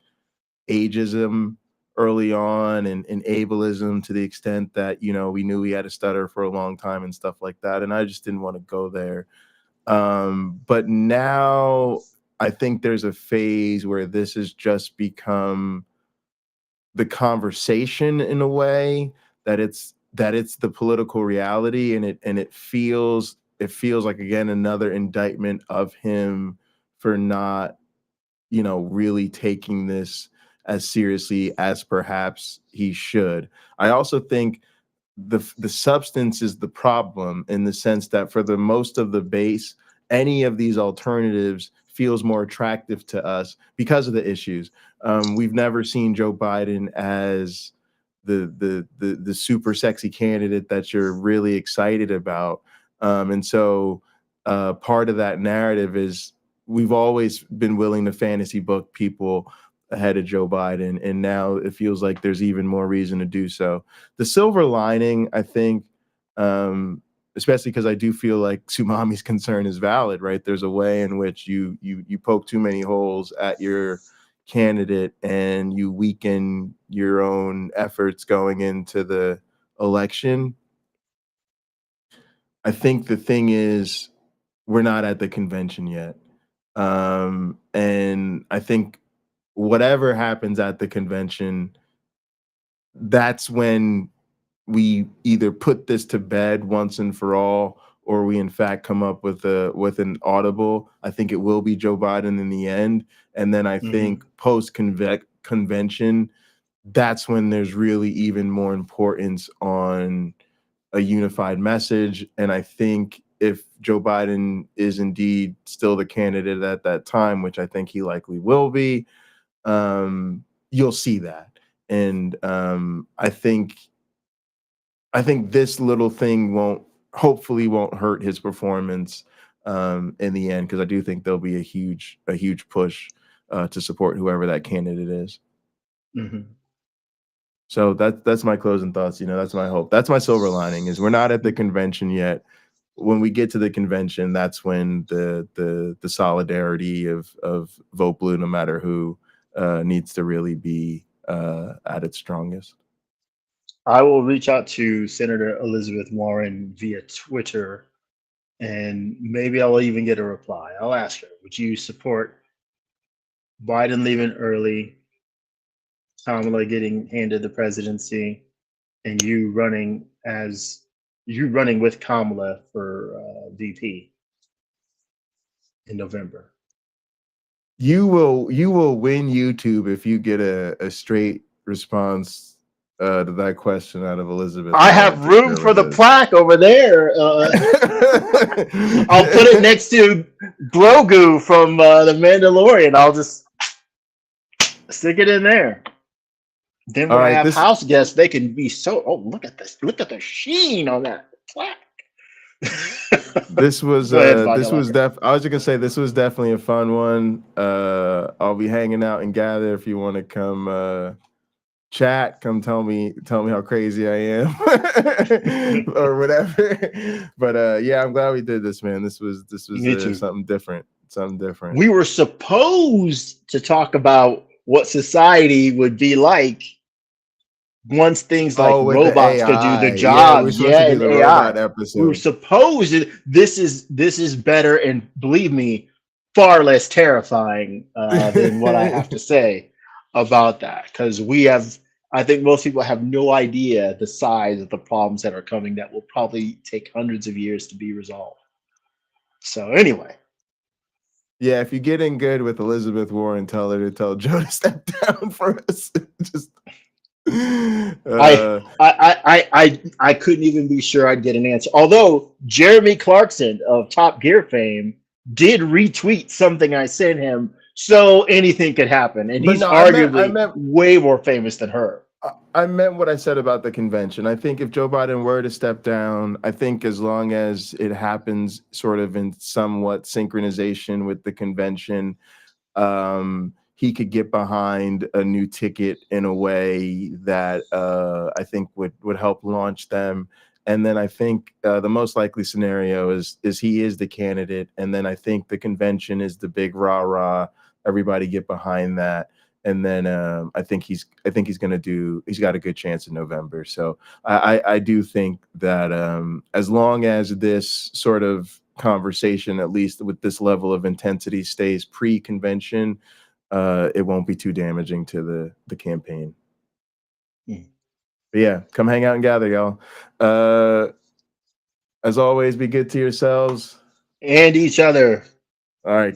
ageism early on and ableism to the extent that, you know, we knew he had a stutter for a long time and stuff like that. And I just didn't want to go there. But now I think there's a phase where this has just become the conversation in a way that it's the political reality, and it feels like, again, another indictment of him for not, you know, really taking this as seriously as perhaps he should. I also think the substance is the problem in the sense that for the most of the base, any of these alternatives feels more attractive to us because of the issues. We've never seen Joe Biden as the super sexy candidate that you're really excited about. And so part of that narrative is we've always been willing to fantasy book people ahead of Joe Biden, and now it feels like there's even more reason to do so. The silver lining, I think, especially because I do feel like Tsunami's concern is valid, right? There's a way in which you poke too many holes at your candidate and you weaken your own efforts going into the election. I think the thing is we're not at the convention yet. And I think whatever happens at the convention, that's when we either put this to bed once and for all, or we in fact come up with an audible. I think it will be Joe Biden in the end. And then I think post convention, that's when there's really even more importance on a unified message. And I think if Joe Biden is indeed still the candidate at that time, which I think he likely will be, you'll see that. And I think this little thing hopefully won't hurt his performance in the end, because I do think there'll be a huge push to support whoever that candidate is. So that's my closing thoughts. You know, that's my hope. That's my silver lining, is we're not at the convention yet. When we get to the convention, that's when the solidarity of vote blue, no matter who, needs to really be at its strongest. I will reach out to Senator Elizabeth Warren via Twitter, and maybe I'll even get a reply. I'll ask her, would you support Biden leaving early, Kamala getting handed the presidency, and you running with Kamala for VP in November. You will win YouTube if you get a straight response to that question out of Elizabeth. I have room for the plaque over there. I'll put it next to Grogu from The Mandalorian. I'll just stick it in there. Then when I have house guests, they can be so. Oh, look at this! Look at the sheen on that plaque. This was I was just gonna say this was definitely a fun one. I'll be hanging out and gather if you want to come chat. Come tell me how crazy I am or whatever. But yeah, I'm glad we did this, man. This was something different. Something different. We were supposed to talk about what society would be like once things like robots could do the jobs. Yeah, and AI. We were supposed to. This is better, and believe me, far less terrifying than what I have to say about that. Because I think most people have no idea the size of the problems that are coming that will probably take hundreds of years to be resolved. So anyway. Yeah, if you get in good with Elizabeth Warren, tell her to tell Joe to step down for us. Just I couldn't even be sure I'd get an answer. Although Jeremy Clarkson of Top Gear fame did retweet something I sent him, so anything could happen. And he's arguably way more famous than her. I meant what I said about the convention. I think if Joe Biden were to step down, I think as long as it happens sort of in somewhat synchronization with the convention, he could get behind a new ticket in a way that I think would help launch them. And then I think the most likely scenario is he is the candidate, and then I think the convention is the big rah-rah. Everybody get behind that. And then I think he's got a good chance in November. So I do think that as long as this sort of conversation, at least with this level of intensity, stays pre-convention, it won't be too damaging to the campaign. But yeah, come hang out and gather, y'all. As always, be good to yourselves and each other. All right.